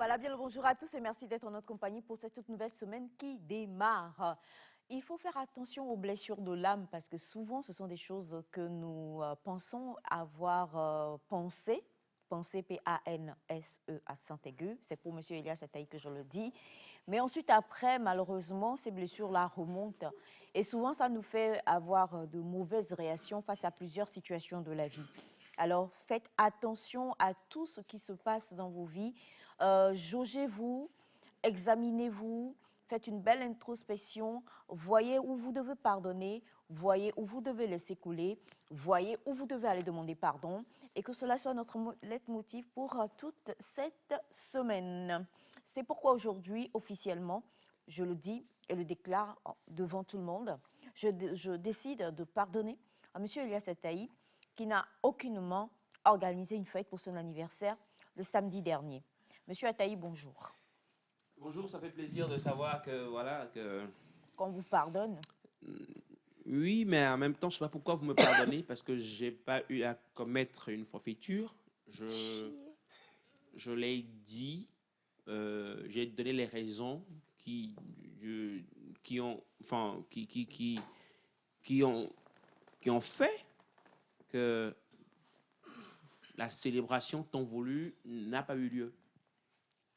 Voilà, bien le bonjour à tous et merci d'être en notre compagnie pour cette toute nouvelle semaine qui démarre. Il faut faire attention aux blessures de l'âme parce que souvent, ce sont des choses que nous pensons avoir pensées. Penser, P-A-N-S-E à Saint-Aigu. C'est pour M. Elias Ataï que je le dis. Mais ensuite, après, malheureusement, ces blessures-là remontent. Et souvent, ça nous fait avoir de mauvaises réactions face à plusieurs situations de la vie. Alors, faites attention à tout ce qui se passe dans vos vies. Jaugez-vous, examinez-vous, faites une belle introspection, voyez où vous devez pardonner, voyez où vous devez laisser couler, voyez où vous devez aller demander pardon et que cela soit notre leitmotiv pour toute cette semaine. C'est pourquoi aujourd'hui, officiellement, je le dis et le déclare devant tout le monde, je décide de pardonner à M. Elias Ataï qui n'a aucunement organisé une fête pour son anniversaire le samedi dernier. Monsieur Ataï, bonjour. Bonjour, ça fait plaisir de savoir que, voilà, que... Qu'on vous pardonne. Oui, mais en même temps, je ne sais pas pourquoi vous me pardonnez, parce que je n'ai pas eu à commettre une forfaiture. Je l'ai dit, j'ai donné les raisons qui ont, enfin, qui ont fait que la célébration tant voulue n'a pas eu lieu.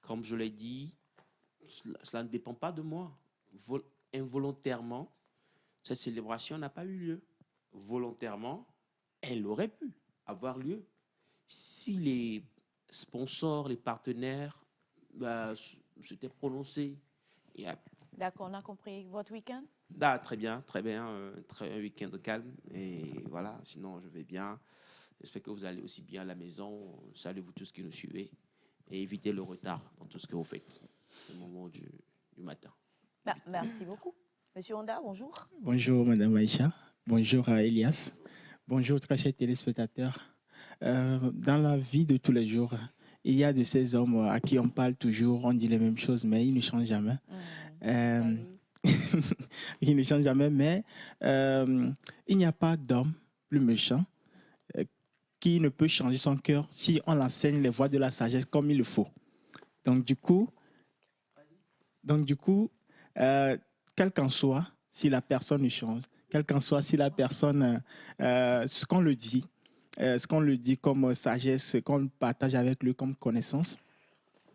Comme je l'ai dit, cela ne dépend pas de moi. Involontairement, cette célébration n'a pas eu lieu. Volontairement, elle aurait pu avoir lieu si les sponsors, les partenaires s'étaient prononcés. D'accord, on a compris votre week-end? Très bien, un week-end calme. Et voilà, sinon je vais bien. J'espère que vous allez aussi bien à la maison. Salut vous tous qui nous suivez. Et évitez le retard dans tout ce que vous faites. C'est le moment du matin. Merci beaucoup. Monsieur Honda, bonjour. Bonjour, Madame Aïcha. Bonjour à Elias. Bonjour, très chers téléspectateurs. Dans la vie de tous les jours, il y a de ces hommes à qui on parle toujours, on dit les mêmes choses, mais ils ne changent jamais. Ils ne changent jamais, mais il n'y a pas d'homme plus méchant qui ne peut changer son cœur si on l'enseigne les voies de la sagesse comme il le faut. Donc, du coup, quel qu'en soit, si la personne change, quel qu'en soit si la personne, ce qu'on le dit comme sagesse, ce qu'on partage avec lui comme connaissance,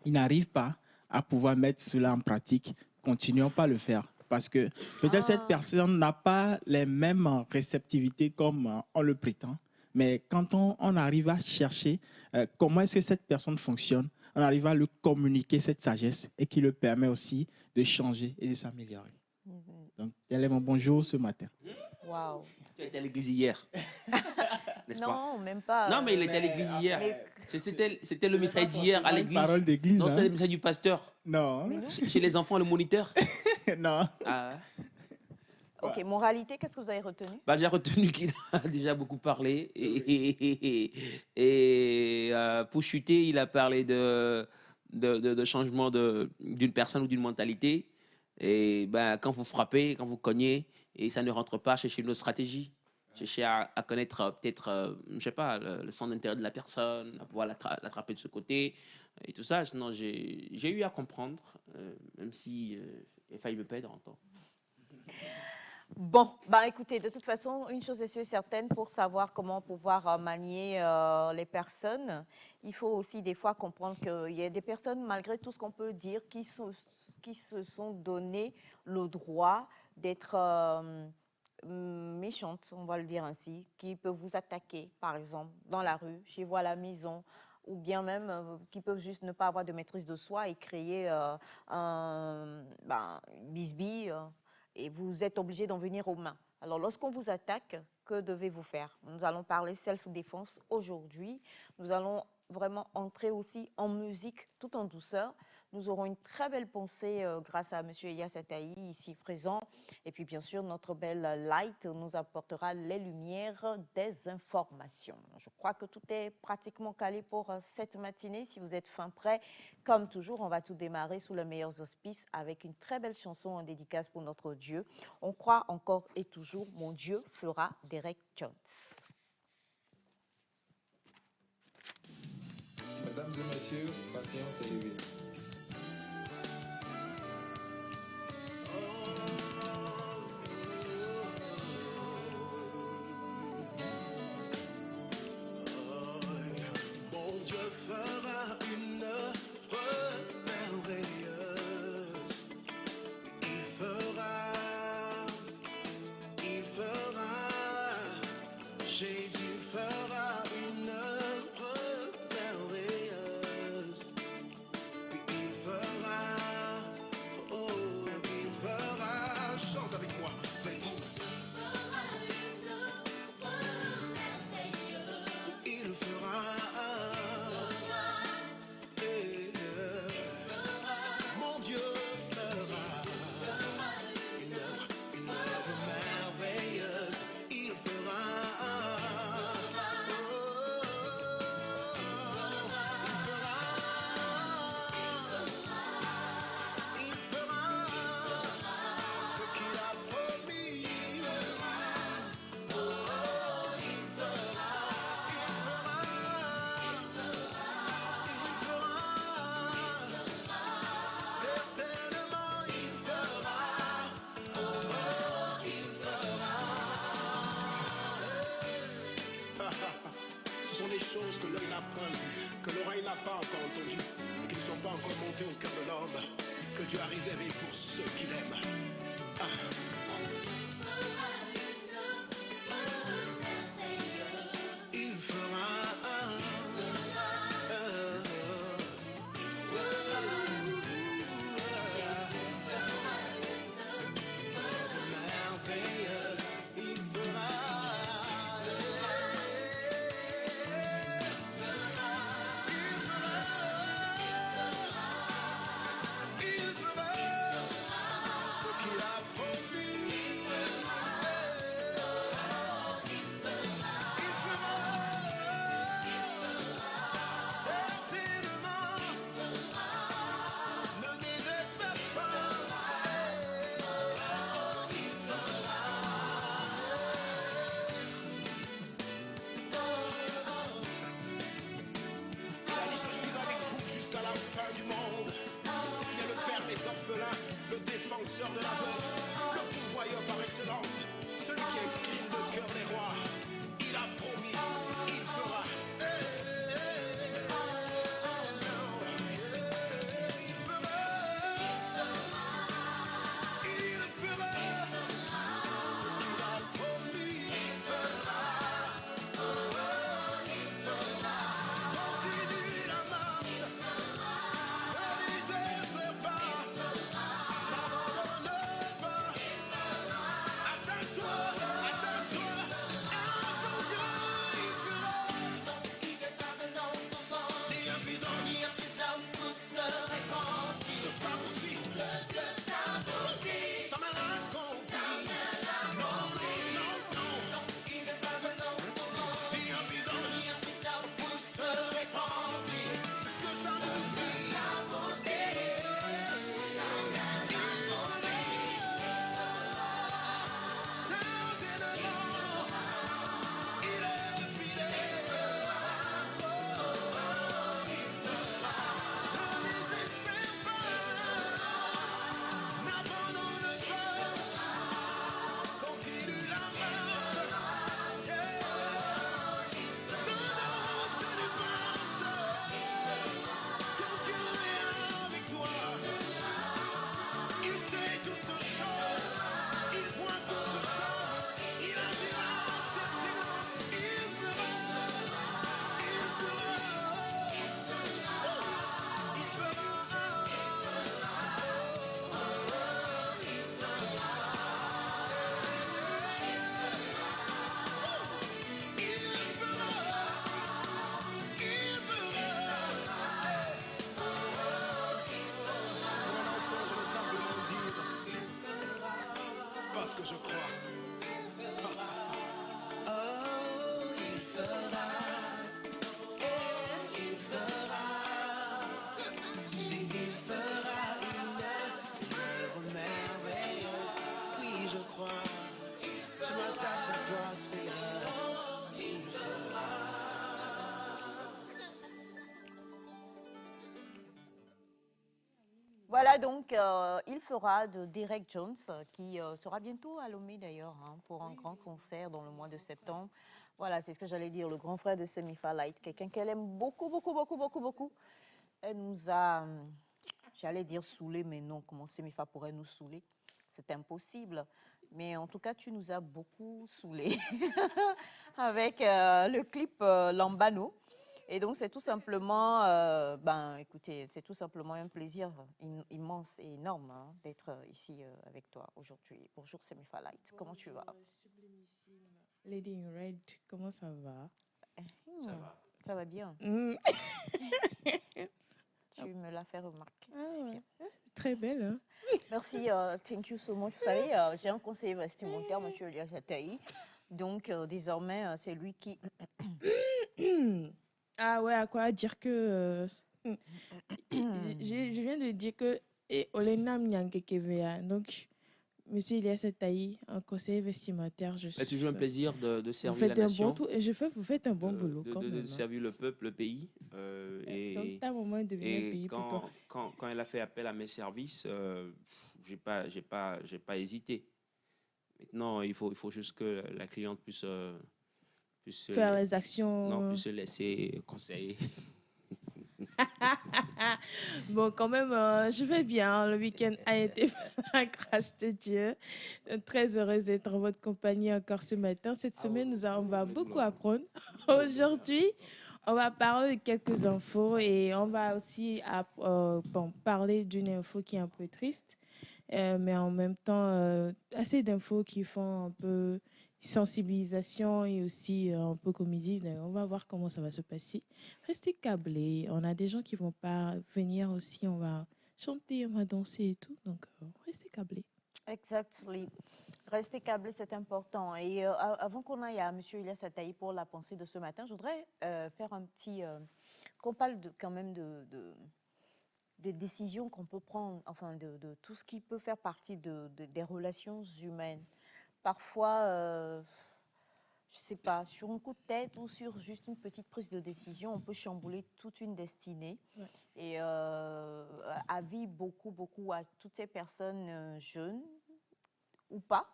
il n'arrive pas à pouvoir mettre cela en pratique. Continuons pas à le faire. Parce que peut-être cette personne n'a pas les mêmes réceptivités comme on le prétend. Mais quand on arrive à chercher comment est-ce que cette personne fonctionne, on arrive à lui communiquer cette sagesse et qui le permet aussi de changer et de s'améliorer. Donc, tel est mon bonjour ce matin. Waouh. Tu étais à l'église hier. Non, même pas. Non, mais il était à l'église hier. C'était le message d'hier à l'église. Parole d'église. Non, c'est le message du pasteur. Non. Chez les enfants, le moniteur. Non. Ok, moralité, qu'est-ce que vous avez retenu? J'ai retenu qu'il a déjà beaucoup parlé. Et pour chuter, il a parlé de changement d'une personne ou d'une mentalité. Et quand vous frappez, quand vous cognez, et ça ne rentre pas, cherchez une autre stratégie. Cherchez à connaître peut-être, je ne sais pas, le centre d'intérêt de la personne, à pouvoir l'attraper de ce côté, et tout ça. Sinon, j'ai eu à comprendre, même si il a failli me perdre en temps. Bon, écoutez, de toute façon, une chose est sûre et certaine, pour savoir comment pouvoir manier les personnes, il faut aussi des fois comprendre qu'il y a des personnes, malgré tout ce qu'on peut dire, qui se sont donné le droit d'être méchantes, on va le dire ainsi, qui peuvent vous attaquer, par exemple, dans la rue, chez vous à la maison, ou bien même qui peuvent juste ne pas avoir de maîtrise de soi et créer un bisbille, et vous êtes obligé d'en venir aux mains. Alors, lorsqu'on vous attaque, que devez-vous faire? Nous allons parler self-défense aujourd'hui. Nous allons vraiment entrer aussi en musique tout en douceur. Nous aurons une très belle pensée grâce à M. Elias Ataï, ici présent. Et puis, bien sûr, notre belle Light nous apportera les lumières des informations. Je crois que tout est pratiquement calé pour cette matinée. Si vous êtes fin prêt, comme toujours, on va tout démarrer sous les meilleurs auspices avec une très belle chanson en dédicace pour notre Dieu. On croit encore et toujours, mon Dieu fera Derek Jones. Mesdames et messieurs, patience élevée. attendus et qui ne sont pas encore montés au cœur de l'homme, que Dieu a réservé pour ceux qu'il aime. Ah. Il fera le défenseur de la veuve, le pourvoyeur par excellence, celui qui incline le cœur des rois. Il a promis, il fera. Parce que je crois. Voilà donc Il fera de Derek Jones qui sera bientôt à Lomé d'ailleurs pour un grand concert dans le mois de septembre. Voilà, c'est ce que j'allais dire, le grand frère de Semifa Light, quelqu'un qu'elle aime beaucoup, beaucoup, beaucoup, beaucoup, beaucoup. Elle nous a, j'allais dire saoulé, mais non, comment Semifa pourrait nous saouler? C'est impossible. Mais en tout cas, tu nous as beaucoup saoulés avec le clip Lambano. Et donc, c'est tout simplement, écoutez, c'est tout simplement un plaisir immense et énorme d'être ici avec toi aujourd'hui. Bonjour Semifa Light, comment tu vas? Sublimissime. Lady in Red, comment ça va? Ça va bien. Tu me l'as fait remarquer. C'est bien. Très belle, hein? Merci, thank you so much. Vous savez, j'ai un conseiller vestimentaire, M. Elias Jataï. Donc, désormais, c'est lui qui... Ah ouais, à quoi dire que... je viens de dire que... Et Olena Mnyangekevea, donc... Monsieur Elias Jataï, un conseiller vestimentaire, je suis... C'est toujours un plaisir de servir vous la faites nation. Vous faites un bon boulot, quand même. De servir le peuple, le pays. Donc, t'as un moment de devenir pays pour toi. Quand elle a fait appel à mes services, j'ai pas hésité. Maintenant, il faut juste que la cliente puisse faire les actions. Non, puisse se laisser conseiller. Bon, quand même, je vais bien. Le week-end a été grâce de Dieu. Très heureuse d'être en votre compagnie encore ce matin. Cette semaine, on va beaucoup apprendre. Aujourd'hui, on va parler de quelques infos et on va aussi parler d'une info qui est un peu triste, mais en même temps, assez d'infos qui font un peu sensibilisation et aussi un peu comédie. Donc, on va voir comment ça va se passer. Restez câblés. On a des gens qui vont pas venir aussi. On va chanter, on va danser et tout. Donc, restez câblés. Exactly. Rester câblé, c'est important. Et avant qu'on aille à M. Ilyas Ataï pour la pensée de ce matin, je voudrais faire un petit... qu'on parle quand même des décisions qu'on peut prendre, enfin de tout ce qui peut faire partie des relations humaines. Parfois, je ne sais pas, sur un coup de tête ou sur juste une petite prise de décision, on peut chambouler toute une destinée. Ouais. Et avis beaucoup à toutes ces personnes jeunes ou pas,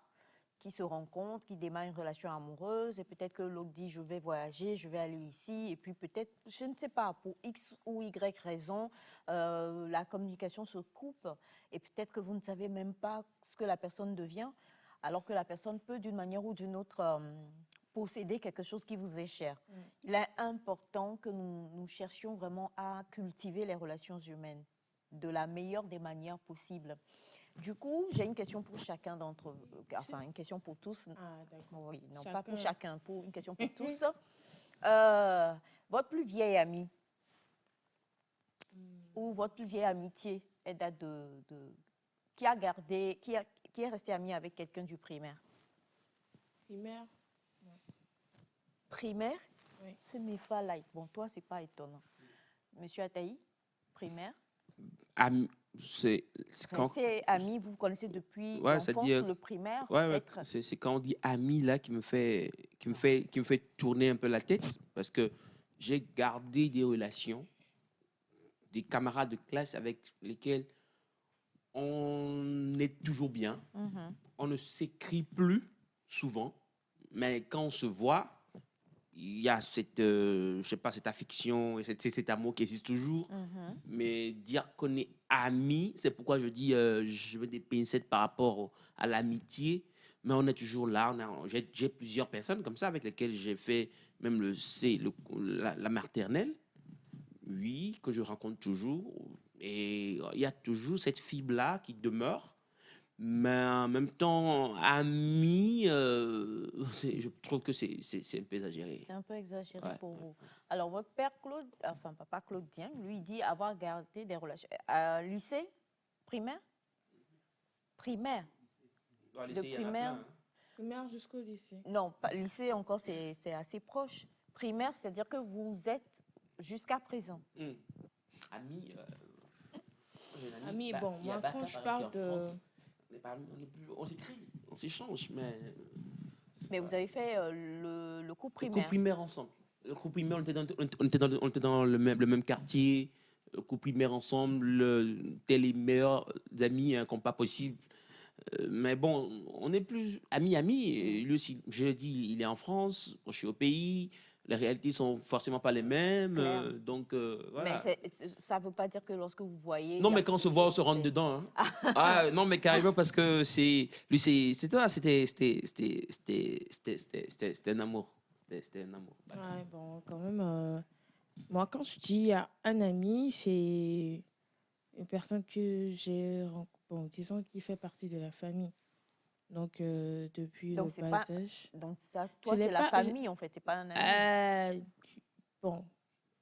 qui se rencontrent, qui démarrent une relation amoureuse, et peut-être que l'autre dit je vais voyager, je vais aller ici, et puis peut-être, je ne sais pas, pour X ou Y raison, la communication se coupe, et peut-être que vous ne savez même pas ce que la personne devient, alors que la personne peut d'une manière ou d'une autre posséder quelque chose qui vous est cher. Il est important que nous cherchions vraiment à cultiver les relations humaines de la meilleure des manières possibles. Du coup, j'ai une question pour chacun d'entre vous, enfin une question pour tous. Ah, d'accord. Oui, non, Chacun. pas pour chacun, pour une question pour tous. Votre plus vieille amie ou votre plus vieille amitié, elle date qui a gardé, qui est resté ami avec quelqu'un du primaire? Primaire. Primaire? Oui. C'est Mifa Light. Bon, toi, c'est pas étonnant. Monsieur Ataï, primaire? C'est quand, Rester ami, vous vous connaissez depuis ouais, l'enfance, c'est-à-dire, le primaire, ouais, peut-être? c'est quand on dit ami là qui me fait tourner un peu la tête parce que j'ai gardé des relations, des camarades de classe avec lesquels on est toujours bien. Mhm. On ne s'écrit plus souvent, mais quand on se voit, il y a cette, je sais pas, cette affection et cet amour qui existe toujours. Mhm. Mais dire qu'on est amis, c'est pourquoi je dis, je mets des pincettes par rapport à l'amitié. Mais on est toujours là. J'ai plusieurs personnes comme ça avec lesquelles j'ai fait même la maternelle. Oui, que je rencontre toujours. Et il y a toujours cette fibre-là qui demeure. Mais en même temps, ami, je trouve que c'est un peu exagéré. C'est un peu exagéré Ouais. pour vous. Alors, votre père Claude, enfin, papa Claudien, lui dit avoir gardé des relations. Lycée? Primaire? Primaire? De primaire? Primaire jusqu'au lycée. Non, pas, lycée encore, c'est assez proche. Primaire, c'est-à-dire que vous êtes jusqu'à présent. Ami, j'ai un Ami, bah, bon, il y a moi, Bata, quand je par parle exemple, qui est en de... France. On s'écrit, on s'échange, mais. Mais vous avez fait le cours Le cours primaire. primaire ensemble. Le cours primaire, on était dans le même quartier. Le cours primaire ensemble, t'es les meilleurs amis hein, qu'on pas possible. Mais bon, on est plus amis. Et lui aussi, je l'ai dit, il est en France, moi, je suis au pays. Les réalités sont forcément pas les mêmes. Clair. Donc, Mais voilà. ça ne veut pas dire que lorsque vous voyez... il Non, y a mais quand on se quelque voit, on chose, se rentre c'est- dedans. Hein. Ah, non, mais carrément parce que c'était un amour. C'était un amour. Ouais, bon, quand même, moi, quand je dis à un ami, c'est une personne que j'ai rencontrée, bon, disons, qui fait partie de la famille. Donc, depuis le Donc, c'est pas... bas âge. Donc, ça, Je toi, l'ai c'est la pas... famille, en fait, c'est pas un ami. bon,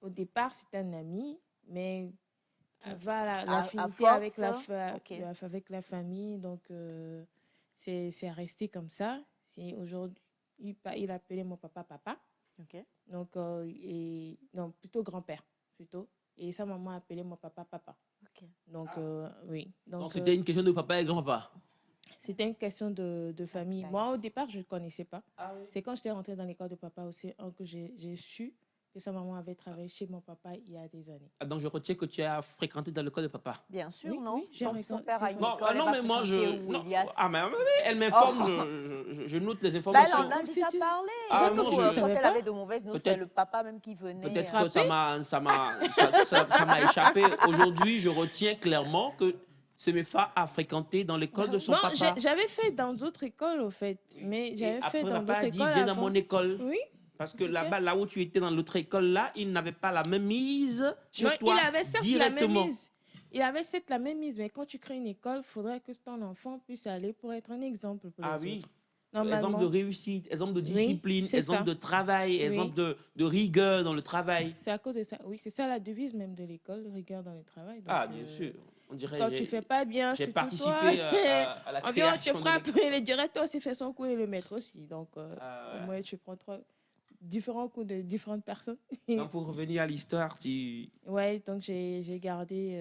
au départ, c'était un ami, mais À l'affinité avec force, ok. avec la famille, donc c'est resté comme ça. Aujourd'hui, il appelait mon papa. Ok. Donc, non, plutôt grand-père, plutôt. Et sa maman appelait mon papa. Ok. Donc, oui. Donc, Donc, c'était une question de papa et grand-papa. c'était une question de famille. taille. Moi, au départ, je ne connaissais pas. Ah oui. C'est quand j'étais rentrée dans l'école de papa aussi que j'ai su que sa maman avait travaillé chez mon papa il y a des années. Ah, donc je retiens que tu as fréquenté dans l'école de papa. Bien sûr, Oui, non? oui, j'ai Son père a une Non, école, elle non, va mais moi, fréquenter où, non, Elias? ah, mais elle m'informe, Oh. je note les Ben, elle informations. en a Si déjà tu- parlé. Ah, Nous, non, je je- savais quand elle pas. avait de mauvaises notes, c'est Peut-être- le papa même qui venait. Peut-être que Frappé? ça m'a échappé. Aujourd'hui, je retiens clairement que Semefa a fréquenté dans l'école de son Bon, papa. j'avais fait dans d'autres écoles, au fait. Mais Et j'avais fait après, dans papa d'autres a dit, écoles viens dans avant. mon école. Oui. Parce que Tout à là-bas, là où tu étais dans l'autre école, là, il n'avait pas la même mise sur Non, toi il avait certes la même directement. mise. Il avait certes la même mise, mais quand tu crées une école, il faudrait que ton enfant puisse aller pour être un exemple pour Ah les oui. autres. Exemple Normalement, de réussite, exemple de Oui, discipline, c'est exemple ça. de travail, Oui. exemple de rigueur dans le travail. c'est à cause de ça. Oui, c'est ça la devise même de l'école, rigueur dans le travail. Donc, Ah, bien sûr. On dirait Quand tu fais pas bien, j'ai surtout participé toi, à la on vient, on te création de frappe, l'école. le directeur aussi fait son coup et le maître aussi. Donc, Ah, au ouais. moins, tu prends différents coups de différentes personnes. Donc, pour revenir à l'histoire, tu... Ouais, donc j'ai gardé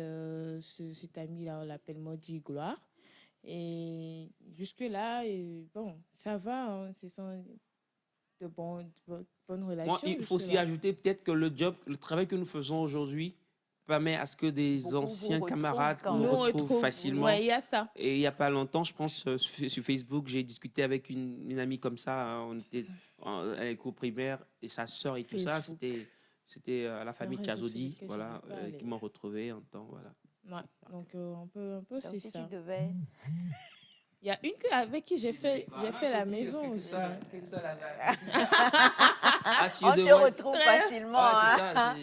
cet ami-là, on l'appelle Maudit Gloire. Et jusque-là, bon, ça va, hein, ce sont de bonnes relations. Moi, il faut aussi jusque-là. ajouter peut-être que le travail que nous faisons aujourd'hui permet à ce que des Beaucoup vous anciens retrouvent camarades quand nous même. retrouvent facilement. Ouais, il y a ça. Et il n'y a pas longtemps, je pense, sur Facebook, j'ai discuté avec une amie comme ça. Hein, on était à l'école primaire et sa sœur et tout ça. Facebook. C'était la C'est un famille réseau sur Chazodi, lequel je voilà, n'ai pas allé. qui m'ont retrouvé en temps. Voilà. Ouais, donc un peu Donc, c'est si ça. tu devais... Il y a une avec qui j'ai fait la maison aussi. hein. On te retrouve Très- facilement. hein.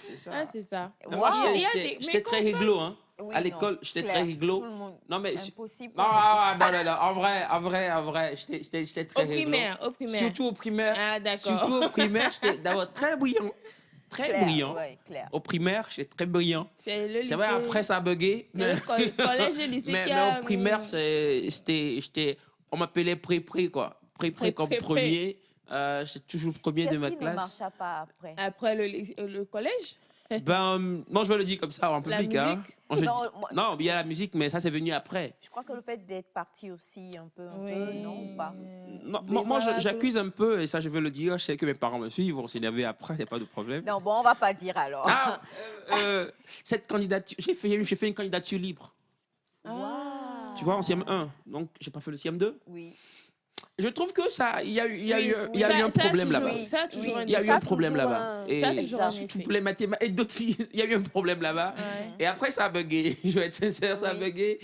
C'est ça. Ah, c'est ça. Mais moi, Wow. Il y a j'étais des- mais j'étais très réglo. Hein. Oui, À non, l'école, j'étais très clair. réglo. Tout le monde. Non, mais... Impossible. Non, impossible. non, en vrai, j'étais très Au réglo. primaire. Surtout au primaire. Ah, d'accord. Surtout au primaire, j'étais d'abord très brillant. Très Clair, brillant. ouais, clair. Au primaire, j'étais très brillant. C'est le lycée. C'est vrai, après, ça a bugué. C'est le collège et lycée mais qui a... au primaire, on m'appelait pré-pré, quoi. Pré-pré comme Pré-pré. premier. J'étais toujours premier de Qu'est-ce ma qui ne classe. marcha pas après? Après le collège, Ben, non, je vais le dire comme ça en La public. Hein. musique? Je dis- Non, moi- non, il y a la musique, mais ça, c'est venu après. Je crois que le fait d'être parti aussi un peu, non, ou pas? Non, Mais moi, voilà, j'accuse un peu, et ça, je veux le dire. Je sais que mes parents me suivent, ils vont s'énerver après, il n'y a pas de problème. Non, bon, on va pas dire alors. Ah, cette candidature, j'ai fait une candidature libre. Wow. Tu vois, en CM1. Donc, j'ai pas fait le CM2. Oui. Je trouve que ça, il y a eu un Ça a problème toujours- là-bas. Ça a toujours Il y a eu Ça un problème toujours là-bas. un- Et Ça a toujours un surtout effet. pour les mathématiques, et d'autres, il y a eu un problème là-bas. Ouais. Et après, ça a bugué. Je vais être sincère, ça a Oui. bugué.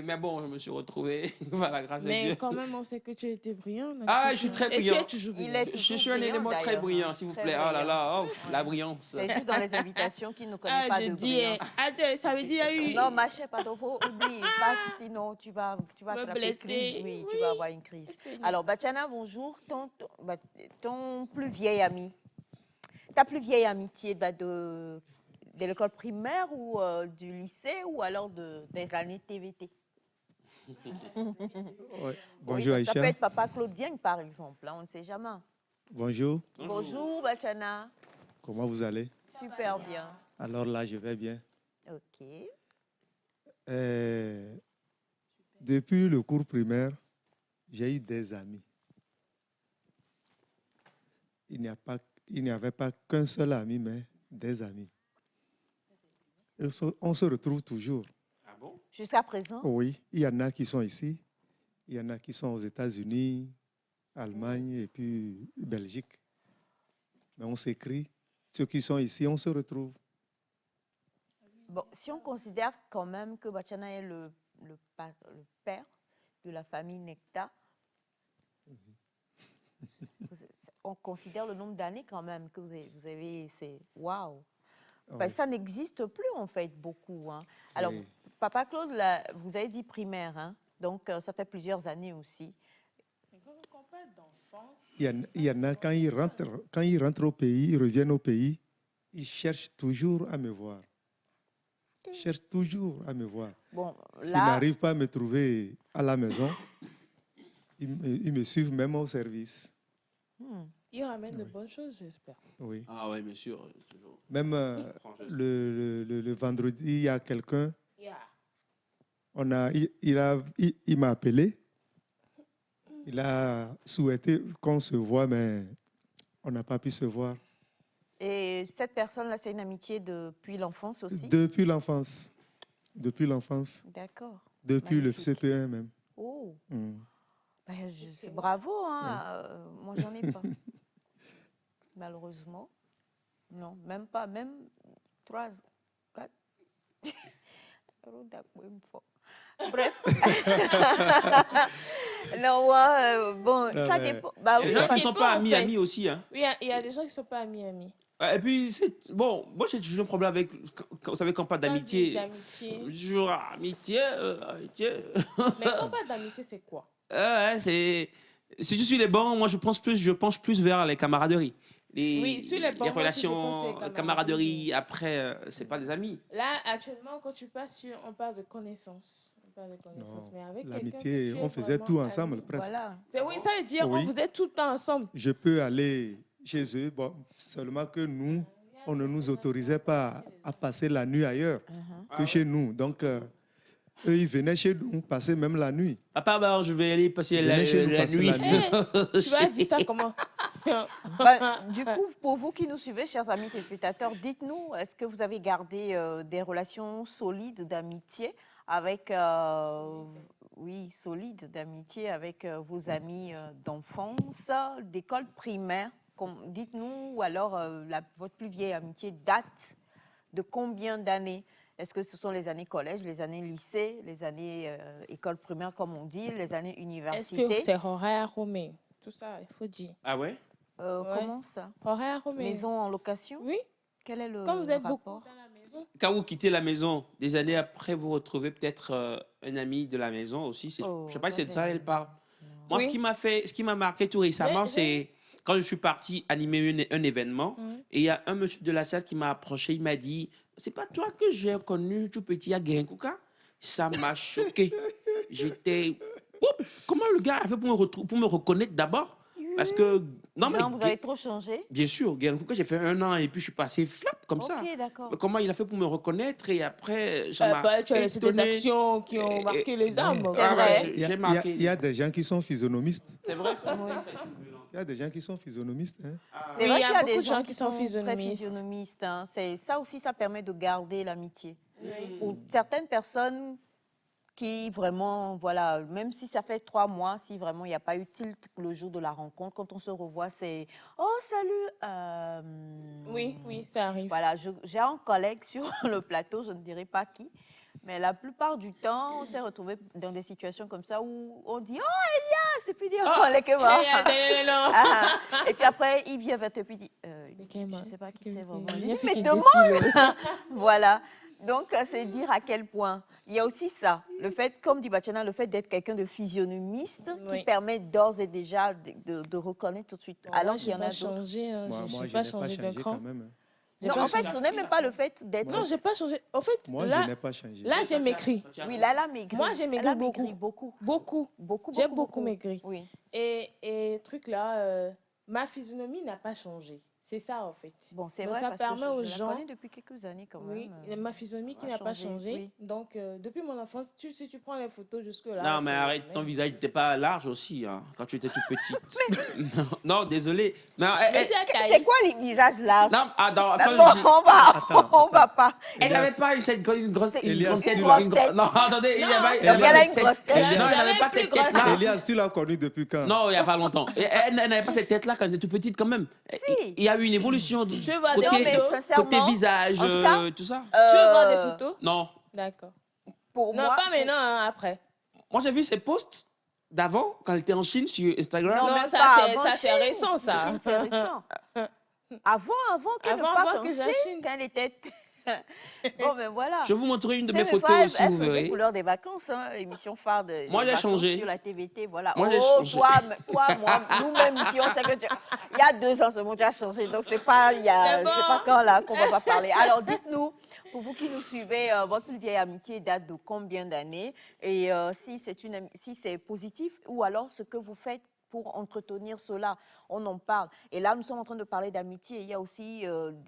Mais bon, je me suis retrouvé, voilà, grâce à Mais Dieu. quand même, on sait que tu étais brillant. Ah, je suis très Et tu brillant. es toujours Il brillant. est Je suis toujours un brillant, élément très d'ailleurs, brillant, hein. s'il vous Très plaît. Oh là brillant. là, la brillance. C'est juste dans les invitations qu'il ne connaît Ah, pas je de dis, brillance. attends, ça veut dire qu'il y a eu... Non, ma chère, pardon, oublie. Passe, sinon tu vas Me attraper blesser. crise. Oui, tu Oui. vas avoir une crise. Seigneur. Alors, Bachana, bonjour. Ton plus vieil ami, ta plus vieille amitié date de l'école primaire ou du lycée ou alors des années TVT? Ouais. Bonjour Oui, ça Aïcha. peut être Papa Claude Dieng, par exemple. Hein, on ne sait jamais. Bonjour. Bonjour, Bachana. Comment vous allez? Super bien. Alors là, je vais bien. OK. Depuis le cours primaire, j'ai eu des amis. Il n'y avait pas qu'un seul ami, mais des amis. Et on se retrouve toujours. Ah bon? Jusqu'à présent? Oui, il y en a qui sont ici, il y en a qui sont aux États-Unis, Allemagne et puis Belgique. Mais on s'écrit. Ceux qui sont ici, on se retrouve. Bon, si on considère quand même que Bachana est le père de la famille Necta, on considère le nombre d'années quand même que vous avez, c'est waouh. Parce que ça n'existe plus en fait beaucoup. Hein. Alors, Oui. Papa Claude, là, vous avez dit primaire, hein? Donc ça fait plusieurs années aussi. Il y en a, quand ils rentrent au pays, ils reviennent au pays, ils cherchent toujours à me voir. Ils cherchent toujours à me voir. Bon, S'ils là, n'arrivent pas à me trouver à la maison, ils me suivent même au service. Il ramène de bonnes choses, j'espère. Oui. Ah oui, bien sûr. Toujours. Même le vendredi, il y a quelqu'un, il m'a appelé. Il a souhaité qu'on se voit, mais on n'a pas pu se voir. Et cette personne-là, c'est une amitié depuis l'enfance aussi? Depuis l'enfance. Depuis l'enfance. D'accord. Depuis Magnifique. le CP1 même. Oh, Mm. ben, c'est bravo, hein. Moi, j'en ai pas. Malheureusement. Non, même pas, même 3, 4. Bref. Non, ouais, bon, Ah ça ouais. dépend. Bah Il y a oui, des gens qui ne Ça sont dépend, pas en amis, fait. amis aussi. Hein. Oui, il y a des gens qui ne sont pas amis. Et puis, bon, moi j'ai toujours un problème avec, vous savez, quand on parle d'amitié. D'amitié. Toujours amitié, amitié. Mais quand on parle d'amitié, c'est quoi? Ouais, si je suis les bons, moi je penche plus vers les camaraderies. Oui, sur les bancs, moi aussi, je pense sur les relations, camaraderies. camaraderie, après, c'est pas des amis. Là, actuellement, quand tu passes sur, on parle de connaissances. On parle de connaissances. Non, Mais avec l'amitié, quelqu'un que tu on es faisait vraiment tout ensemble ami. presque. voilà. Oui, ça veut dire Oui. on faisait tout le temps ensemble. Je peux aller chez eux, bon, seulement que nous, on ne nous autorisait pas à passer la nuit ailleurs que chez nous. Donc, eux, ils venaient chez nous passer même la nuit. Papa, bah, je vais aller passer Ils la, venaient chez nous la passer nuit. la nuit. Tu vas dire ça comment? Du coup, pour vous qui nous suivez, chers amis téléspectateurs, dites-nous, est-ce que vous avez gardé des relations solides d'amitié avec, oui, solides d'amitié avec vos amis d'enfance, d'école primaire? Dites-nous, ou alors votre plus vieille amitié date de combien d'années? Est-ce que ce sont les années collège, les années lycée, les années école primaire, comme on dit, les années Est-ce université? que c'est horaire romain? Tout ça, il faut dire. Ah ouais? Ouais. Comment ça? Horaire romain. Maison en location? Oui. Quel est le Comme vous êtes beaucoup rapport? dans la maison. Quand vous quittez la maison, des années après, vous retrouvez peut-être un ami de la maison aussi. Oh, Je sais pas ça, si c'est de ça c'est- elle parle. Moi, Oui. ce qui m'a marqué tout récemment, Mais- c'est quand je suis parti animer un événement, et il y a un monsieur de la salle qui m'a approché, il m'a dit, c'est pas toi que j'ai connu tout petit à Guérenkouka? Ça m'a choqué. J'étais... Oup, comment le gars a fait pour me reconnaître d'abord? Parce que... Non, mais... Non, vous avez trop changé? Bien sûr, Guérenkouka, j'ai fait 1 an et puis je suis passé flap comme ça. Ok, d'accord. Mais comment il a fait pour me reconnaître et après, ça m'a Bah, tu as laissé des étonné. actions qui ont marqué les âmes. C'est Ah, vrai. ouais, Il y a- j'ai il y a- marqué. il y a des gens qui sont physionomistes. C'est vrai. Il y a des gens qui sont physionomistes. Hein. C'est Oui, vrai il y a qu'il y a beaucoup des de gens gens qui qui sont sont très physionomistes. physionomistes. Hein. Ça aussi, ça permet de garder l'amitié. Pour certaines personnes qui vraiment, voilà, même si ça fait 3 mois, si vraiment il n'y a pas eu tilt le jour de la rencontre, quand on se revoit, c'est « Oh, salut Oui, ça arrive. Voilà, j'ai un collègue sur le plateau, je ne dirai pas qui, mais la plupart du temps, on s'est retrouvés dans des situations comme ça où on dit « Oh, Elias !» et puis il dit « Oh, les Eh, attendez, non. Ah, et puis après, il vient vers toi et puis il dit je ne sais pas qui c'est vraiment. Je dis, mais demande. Voilà. Donc, c'est dire à quel point. Il y a aussi ça, le fait, comme dit Bachana, le fait d'être quelqu'un de physionomiste Oui. qui permet d'ores et déjà de reconnaître tout de suite. Alors qu'il y en a d'autres. changé. Hein. Moi, J'ai je pas n'ai pas changé d'un changé cran. quand même. Hein. J'ai Non, pas en fait, changé. ce n'est même pas le fait d'être. Non, j'ai pas changé. En fait, Moi, je là, n'ai pas changé. là j'ai maigri. Oui, là, elle a maigri. Moi, j'ai maigri Elle a beaucoup. beaucoup. Beaucoup. Beaucoup, J'ai beaucoup maigri. Oui. Et truc là, ma physionomie n'a pas changé. C'est ça, en fait. Bon, c'est Donc, vrai, ça parce permet que aux je la gens... connais depuis quelques années quand Oui, même. ma physionomie qui a n'a pas changé, changé. oui. Donc, depuis mon enfance, si tu prends les photos jusque-là... Non, mais c'est- arrête, ton visage n'était pas large aussi, hein, quand tu étais toute petite. non, désolé. Non, Mais c'est la C'est taille. quoi les visages larges? non, attends, Mais quand bon, je dis- on va pas. Elle n'avait pas une grosse tête. Elias, Une tu grosse l'as- tête. Non, attendez, il Non. avait Donc, elle a une cette- grosse tête. Non, elle J'avais n'avait pas plus cette grosse tête-là. tête. Elias, tu l'as connu depuis quand? Non, il n'y a pas longtemps. Et elle n'avait pas cette tête-là quand elle était toute petite quand même. Si. Il y a eu une évolution. Je veux voir des Non, mais photos. sincèrement, Côté visage, en tout cas, tout ça. Tu veux voir des euh, photos? Non. D'accord. Pour Non, moi, pas maintenant, hein, après. Moi, j'ai vu ses posts d'avant, quand elle était en Chine sur Instagram. Non, même ça, pas c'est- avant ça, c'est Chine. récent, ça. Chine, c'est récent. Avant qu'elle ne Avant parte en que j'aille en Chine, Chine. quand elle était... Bon, ben voilà. Je vais vous montrer une de C'est mes mes photos frères, aussi, elle vous faisait verrez. Couleur des vacances, hein, émission phare de Moi, des j'ai vacances changé. sur la TVT, voilà. Moi, j'ai Oh, changé. toi, moi, nous-mêmes ici, on sait que il y a 2 ans, ce mot, tu as changé. Donc, c'est pas, il y a, C'est je sais bon. pas quand là qu'on va pas parler. Alors, dites-nous, pour vous qui nous suivez, votre plus vieille amitié date de combien d'années? Et si c'est positif, ou alors ce que vous faites pour entretenir cela. On en parle. Et là, nous sommes en train de parler d'amitié. Il y a aussi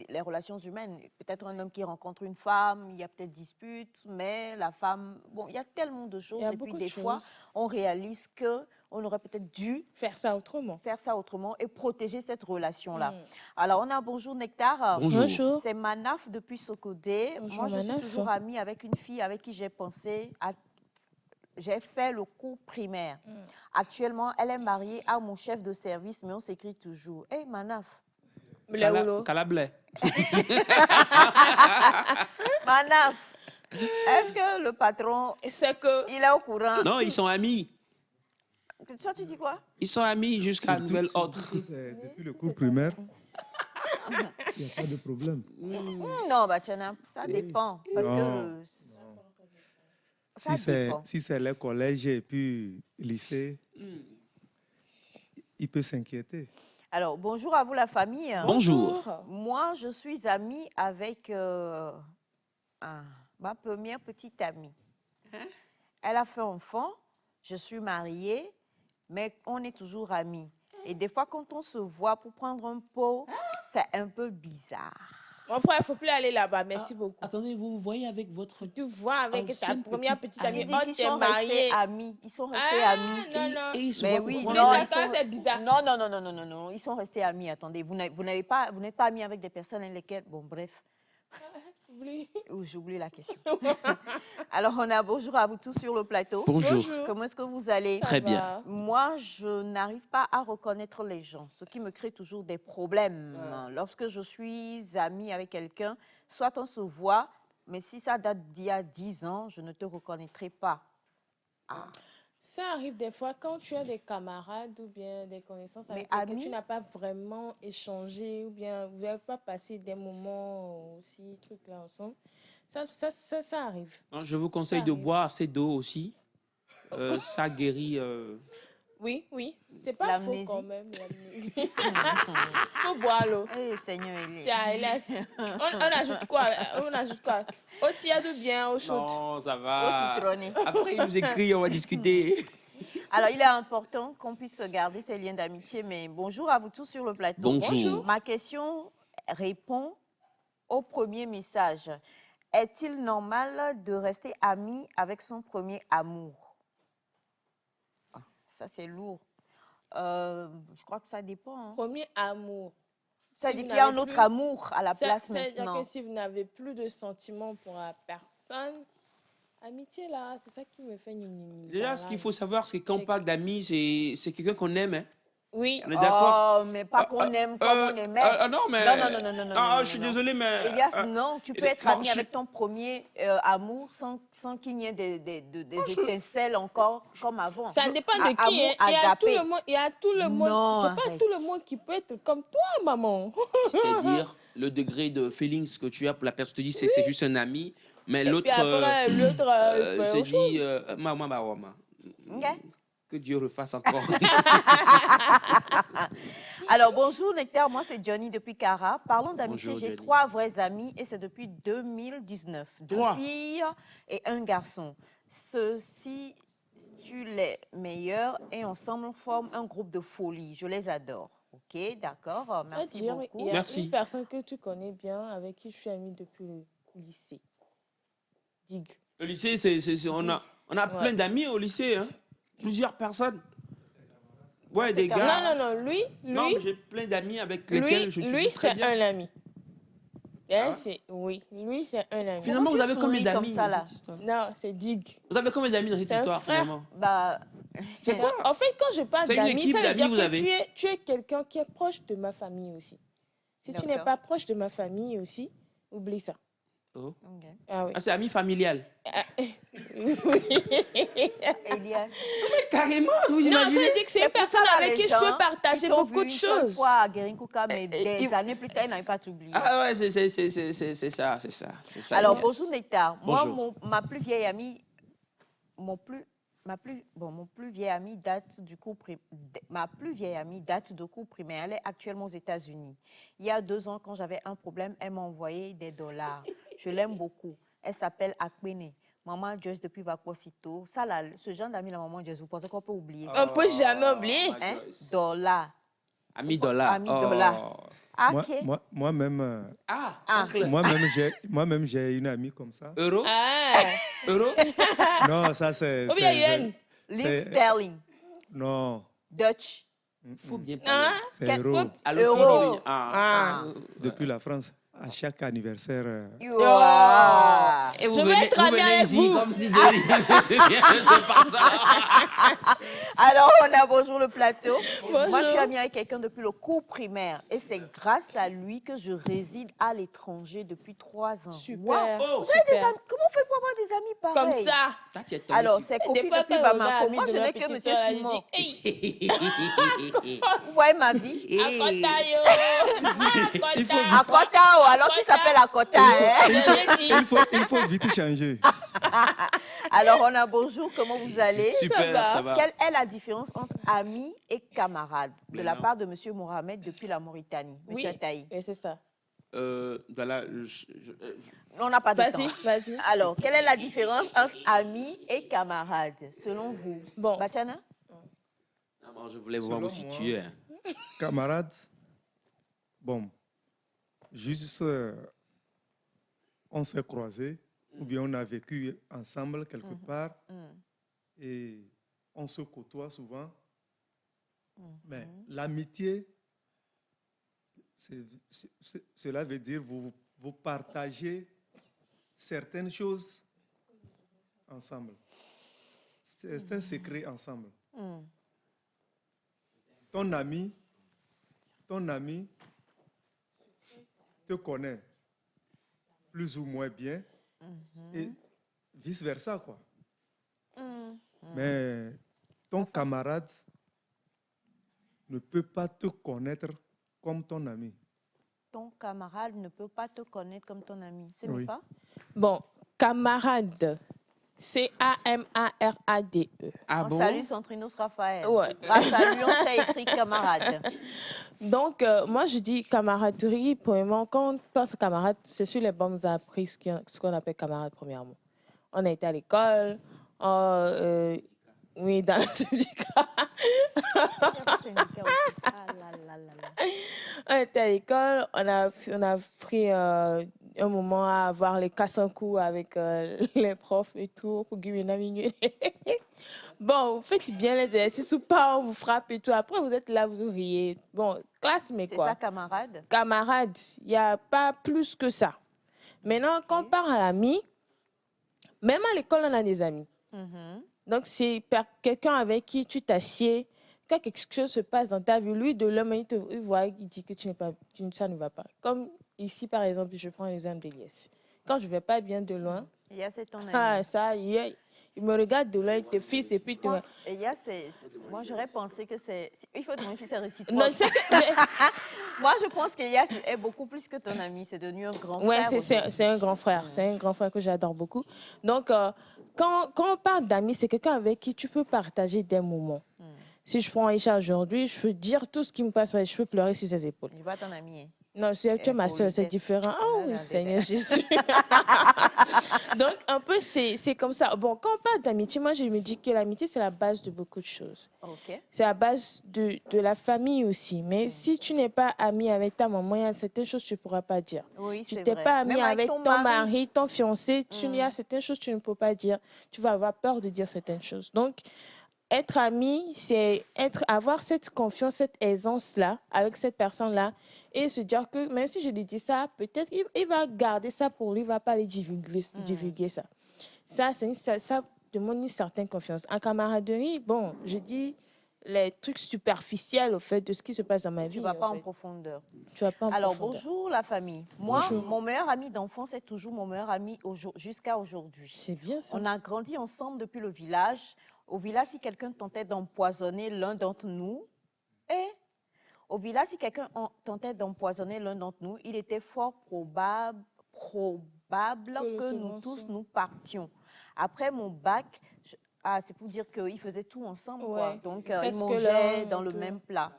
les relations humaines. Peut-être un homme qui rencontre une femme, il y a peut-être dispute, mais la femme... Bon, il y a tellement de choses. Il y a Et puis, beaucoup de des fois, choses. on réalise qu'on aurait peut-être dû Faire ça autrement. faire ça autrement et protéger cette relation-là. Mm. Alors, on a bonjour Nectar. Bonjour. Bonjour. C'est Manaf depuis Sokodé. Bonjour, Moi, je suis Manaf. toujours amie avec une fille avec qui j'ai pensé à... J'ai fait le cours primaire. Actuellement, elle est mariée à mon chef de service, mais on s'écrit toujours. Hé, Manaf. Calablais. Manaf, est-ce que le patron, C'est que il est au courant? Non, ils sont amis. Toi, tu dis quoi? Ils sont amis jusqu'à Surtout- nouvel surtout ordre. que c'est depuis le cours primaire, il n'y a pas de problème. Non, bah, Tchana, ça dépend. Parce Non. que ça dépend. Si c'est le collège et puis lycée, il peut s'inquiéter. Alors, bonjour à vous, la famille. Bonjour. Moi, je suis amie avec ma première petite amie. Elle a fait enfant, je suis mariée, mais on est toujours amis. Et des fois, quand on se voit pour prendre un pot, c'est un peu bizarre. Mon frère, il ne faut plus aller là-bas. Merci beaucoup. Attendez, vous voyez avec votre... Tu vois avec ta Ancienne première petite petite amie, Il dit oh, qu'ils t'es sont restés mariée. amis. Ils sont restés Ah, amis. non, non. Et ils se Mais voient oui, pour non, prendre- ils sont... c'est bizarre. Non, ils sont restés amis. Attendez, vous n'êtes pas amis avec des personnes avec lesquelles... Bon, bref. Oublie. J'oublie la question. Alors, on a bonjour à vous tous sur le plateau. Bonjour. Comment est-ce que vous allez? Très Ça bien. va. Moi, je n'arrive pas à reconnaître les gens, ce qui me crée toujours des problèmes. Lorsque je suis amie avec quelqu'un, soit on se voit, mais si ça date d'il y a 10 ans, je ne te reconnaîtrai pas. Ça arrive des fois quand tu as des camarades ou bien des connaissances Mais avec lesquels amis? tu n'as pas vraiment échangé ou bien vous n'avez pas passé des moments aussi, trucs là ensemble. Ça arrive. Non, je vous conseille Ça de arrive. boire assez d'eau aussi. Ça guérit... Oui, c'est pas faux L'amnésie. quand même, l'amnésie. Faut boire l'eau. Eh, Seigneur, il est... Tiens, hélas. On ajoute quoi? Au tiède ou bien au chaud? Non, ça Au va. citronné. Après, il nous écrit, on va discuter. Alors, il est important qu'on puisse garder ces liens d'amitié, mais bonjour à vous tous sur le plateau. Bonjour. Ma question répond au premier message. Est-il normal de rester ami avec son premier amour? Ah, ça, c'est lourd. Je crois que ça dépend. Hein. Premier amour. Ça Si dit vous qu'il y a un n'avez autre plus- amour à la place C'est-à-dire maintenant. que si vous n'avez plus de sentiments pour la personne, amitié là, c'est ça qui me fait ni. Déjà, ce qu'il faut savoir, c'est que quand on parle d'amis, c'est quelqu'un qu'on aime. Hein. Oui. On est d'accord? Oh, mais pas qu'on aime comme on aimait. Non, mais... Non, Ah, non, je suis non. désolé, mais... Elias, non, tu peux être non, ami je- avec ton premier amour sans qu'il n'y ait des étincelles encore comme avant. Ça dépend de qui. Amour Hein. Il y a tout agapé. le monde. Il y a tout le monde. Non, C'est pas arrête. tout le monde qui peut être comme toi, maman. C'est-à-dire, le degré de feelings que tu as pour la personne, tu dis c'est juste un ami, mais Et l'autre puis après, l'autre, il fait se autre chose. dit, maman, Ok. que Dieu refasse encore. Alors, bonjour Nectar, moi c'est Johnny depuis Cara. Parlons d'amitié, Bonjour, j'ai Johnny. 3 vrais amis et c'est depuis 2019. 2 Trois. filles et un garçon. Ceux-ci, tu les meilleurs et ensemble on forme un groupe de folie. Je les adore. Ok, d'accord, merci dire, beaucoup. Il y a Merci. une personne que tu connais bien, avec qui je suis amie depuis le lycée. Dig. Le lycée, on a Ouais. plein d'amis au lycée, hein. Plusieurs personnes. Ouais, c'est des quand gars. Non, lui, Non, mais j'ai plein d'amis avec lesquels je lui suis très c'est bien. un ami. Elle, Ah. oui, lui, c'est un ami. Finalement, Pourquoi vous tu avez combien souris comme d'amis ça, dans là? cette histoire? Non, c'est Dig. Vous avez combien d'amis dans cette C'est un histoire, frère. finalement? Bah, C'est quoi? En fait, quand je parle C'est une d'amis, équipe ça veut d'amis, dire vous que avez? tu es quelqu'un qui est proche de ma famille aussi. Si tu n'es D'accord. pas proche de ma famille aussi, oublie ça. Oh. ok. Ah oui. Ah, c'est ami familial. Oui. Elias. Carrément, vous Non, ça imaginez? veut dire que c'est une pour personne ça, là, avec les qui je peux gens, partager ils t'ont beaucoup vu de une seule choses. fois à Guerinkuka, mais des années plus tard, ils n'avaient pas oublié. Ah ouais, c'est ça. Alors, Elias. bonjour Nectar. Moi, Bonjour. ma plus vieille amie, mon plus vieil ami date du cours ma plus vieille amie date de cours primaire. Elle est actuellement aux États-Unis. Il y a 2 ans, quand j'avais un problème, elle m'a envoyé des dollars. Je l'aime beaucoup. Elle s'appelle Akpene. Maman Joyce depuis Vacuosito. Ça, là, ce genre d'amis, la maman Joyce, vous pensez qu'on peut oublier ça? On peut jamais oublier. Hein? Dollar. Ami dollar. Ami dollar. Ah, ok. Moi-même, Ah, Ah. oncle. moi-même, j'ai une amie comme ça. Euro? Ah. Euro? Non, ça c'est. Ou bien yuan. Live sterling. Non, Dutch. Faut bien Ah. parler. c'est Quel- euro. Allô, Euro. Sylvie. Ah. Ah. Depuis la France, à chaque anniversaire. Ouah. Et vous Je vais venez- être vous amie venez avec ici vous. Comme si de rien ne se passe. Alors, on a bonjour le plateau. Moi, je suis Bonjour. amie avec quelqu'un depuis le cours primaire. Et c'est grâce à lui que je réside à l'étranger depuis 3 ans. Super. Wow. Oh. Vous avez des Super. amis- Comment on fait pour avoir des amis Comme pareils? ça. Là, tu es tombé Alors, sur- c'est Des Kofi fois, depuis quand on Bamako. regarde Moi, de je ma n'ai que petite Monsieur sœur, elle Simon. dit, hey, Vous voyez ma vie? Akotayo. Akota, oh, alors qui s'appelle Akota, hein? Il faut vite changer. Alors, on a bonjour, comment vous allez? va. ça va. Quelle est la différence entre amis et camarades de la Maintenant. part de Monsieur Mohamed depuis la Mauritanie? Monsieur Oui, Ataï. et c'est ça. Voilà, On n'a pas de Vas-y, temps. vas-y. Alors, quelle est la différence entre amis et camarades, selon vous? Bon. Bachana? non, je voulais voir Selon où situer. moi, Camarades, bon, juste on s'est croisés ou bien on a vécu ensemble quelque part et on se côtoie souvent. Mais l'amitié, cela veut dire vous partagez certaines choses ensemble. C'est un secret ensemble. Ton ami te connaît plus ou moins bien et vice-versa, quoi. Mais ton camarade ne peut pas te connaître comme ton ami. Ton camarade ne peut pas te connaître comme ton ami. C'est Oui. Mifa? Bon, camarade. C-A-M-A-R-A-D-E. Ah On bon? salue Centrinos Raphaël. Ouais. Grâce à lui, on s'est écrit camarade. Donc, moi, je dis camaraderie. Premièrement, quand on pense camarade, c'est sur les bancs, on nous a appris ce qu'on appelle camarade, premièrement. On a été à l'école, oui, dans le syndicat. Il y a pas syndicat aussi. Ah là là là là. On était à l'école, on a pris un moment à avoir les casse-en-coups avec les profs et tout. Pour gagner une minute. Bon, vous faites bien les exercices ou pas, on vous frappe et tout. Après, vous êtes là, vous riez. Bon, classe, mais C'est quoi? ça, camarade? Camarade, il n'y a pas plus que ça. Maintenant, quand on part à l'ami, même à l'école, on a des amis. Donc, c'est quelqu'un avec qui tu t'assieds. Quand quelque chose se passe dans ta vie, lui, de l'homme, il voit, il dit que ça ne va pas. Comme ici, par exemple, je prends l'exemple d'Elias. Quand je ne vais pas bien de loin, C'est ton ami. ça, il me regarde de loin, il te fixe et puis... Moi, j'aurais pensé que c'est... Il faut demander si c'est réciproque. Non, je sais que... Moi, je pense qu'Elias est beaucoup plus que ton ami. C'est devenu un grand frère. Oui, aujourd'hui. c'est un grand frère. C'est un grand frère que j'adore beaucoup. Donc, quand on parle d'amis, c'est quelqu'un avec qui tu peux partager des moments. Si je prends Aïcha aujourd'hui, je peux dire tout ce qui me passe, je peux pleurer sur ses épaules. Il n'est pas ton ami. Hein. Non, tu es ma soeur, c'est politesse. différent. Ah, Oh non, oui, non, Seigneur Jésus. Donc, un peu, c'est comme ça. Bon, quand on parle d'amitié, moi, je me dis que l'amitié, c'est la base de beaucoup de choses. OK. C'est la base de la famille aussi. Mais si tu n'es pas ami avec ta maman, il y a certaines choses que tu ne pourras pas dire. Oui, Tu c'est n'es vrai. pas ami Même avec ton mari, ton fiancé, il y a certaines choses que tu ne peux pas dire. Tu vas avoir peur de dire certaines choses. Donc, être ami, c'est avoir cette confiance, cette aisance-là avec cette personne-là et se dire que même si je lui dis ça, peut-être il va garder ça pour lui, il ne va pas aller divulguer ça. Ça demande une certaine confiance. En camaraderie, bon, je dis les trucs superficiels au fait de ce qui se passe dans ma vie. Tu ne vas pas en fait. profondeur. Tu vas pas en Alors, profondeur. bonjour la famille. Moi, Bonjour. mon meilleur ami d'enfance est toujours mon meilleur ami jusqu'à aujourd'hui. C'est bien ça. On a grandi ensemble depuis le village. Au village, si quelqu'un tentait d'empoisonner l'un d'entre nous, il était fort probable que nous tous nous partions. Après mon bac, c'est pour dire qu'ils faisaient tout ensemble. Quoi. Ouais. Donc, Presque ils mangeaient là, dans le tout. même plat.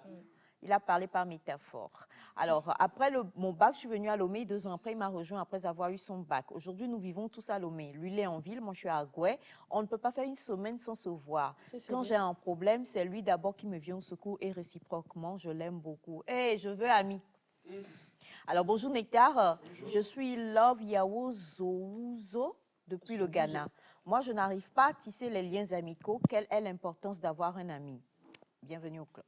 Il a parlé par métaphore. Alors, après mon bac, je suis venue à Lomé. 2 ans après, il m'a rejoint après avoir eu son bac. Aujourd'hui, nous vivons tous à Lomé. Lui, il est en ville, moi, je suis à Agoué. On ne peut pas faire une semaine sans se voir. Quand j'ai un problème, c'est lui d'abord qui me vient au secours et réciproquement, je l'aime beaucoup. Hé, je veux ami. Alors, bonjour Nectar. Je suis Love Yao Zouzo depuis le Ghana. Moi, je n'arrive pas à tisser les liens amicaux. Quelle est l'importance d'avoir un ami? Bienvenue au club.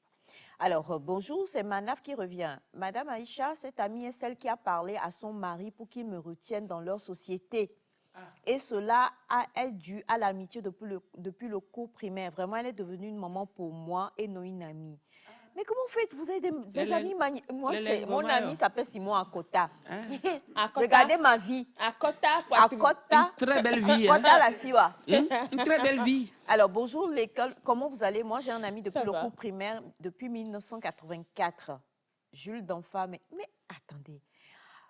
Alors, bonjour, c'est Manaf qui revient. Madame Aïcha, cette amie est celle qui a parlé à son mari pour qu'il me retienne dans leur société. Et cela est dû à l'amitié depuis le cours primaire. Vraiment, elle est devenue une maman pour moi et non une amie. Mais comment vous faites? Vous avez des amis magnifiques. Moi, mon ami s'appelle Simon Akota. Regardez ma vie. Akota, Akota. Très belle vie. Hein? Akota la Siwa. Une très belle vie. Alors, bonjour l'école. Comment vous allez? Moi, j'ai un ami depuis Ça le va. cours primaire, depuis 1984. Jules d'Enfant. Mais attendez.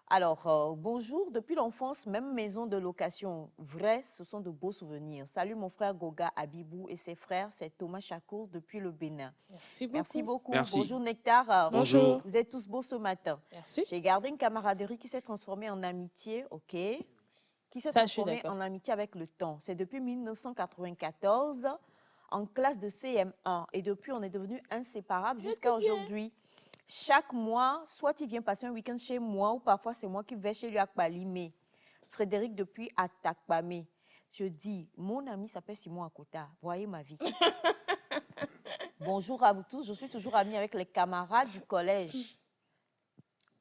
Alors, bonjour, depuis l'enfance, même maison de location. Vrai, ce sont de beaux souvenirs. Salut mon frère Goga Abibou et ses frères, c'est Thomas Chakour depuis le Bénin. Merci beaucoup. Merci beaucoup. Merci. Bonjour Nectar. Bonjour. Vous êtes tous beaux ce matin. Merci. J'ai gardé une camaraderie qui s'est transformée en amitié, ok? Qui s'est Ça, je suis transformée d'accord. en amitié avec le temps. C'est depuis 1994, en classe de CM1. Et depuis, on est devenus inséparables jusqu'à aujourd'hui. Chaque mois, soit il vient passer un week-end chez moi, ou parfois c'est moi qui vais chez lui à Kpalimé. Frédéric depuis à Takpamé. Je dis, mon ami s'appelle Simon Akota. Voyez ma vie. Bonjour à vous tous. Je suis toujours amie avec les camarades du collège.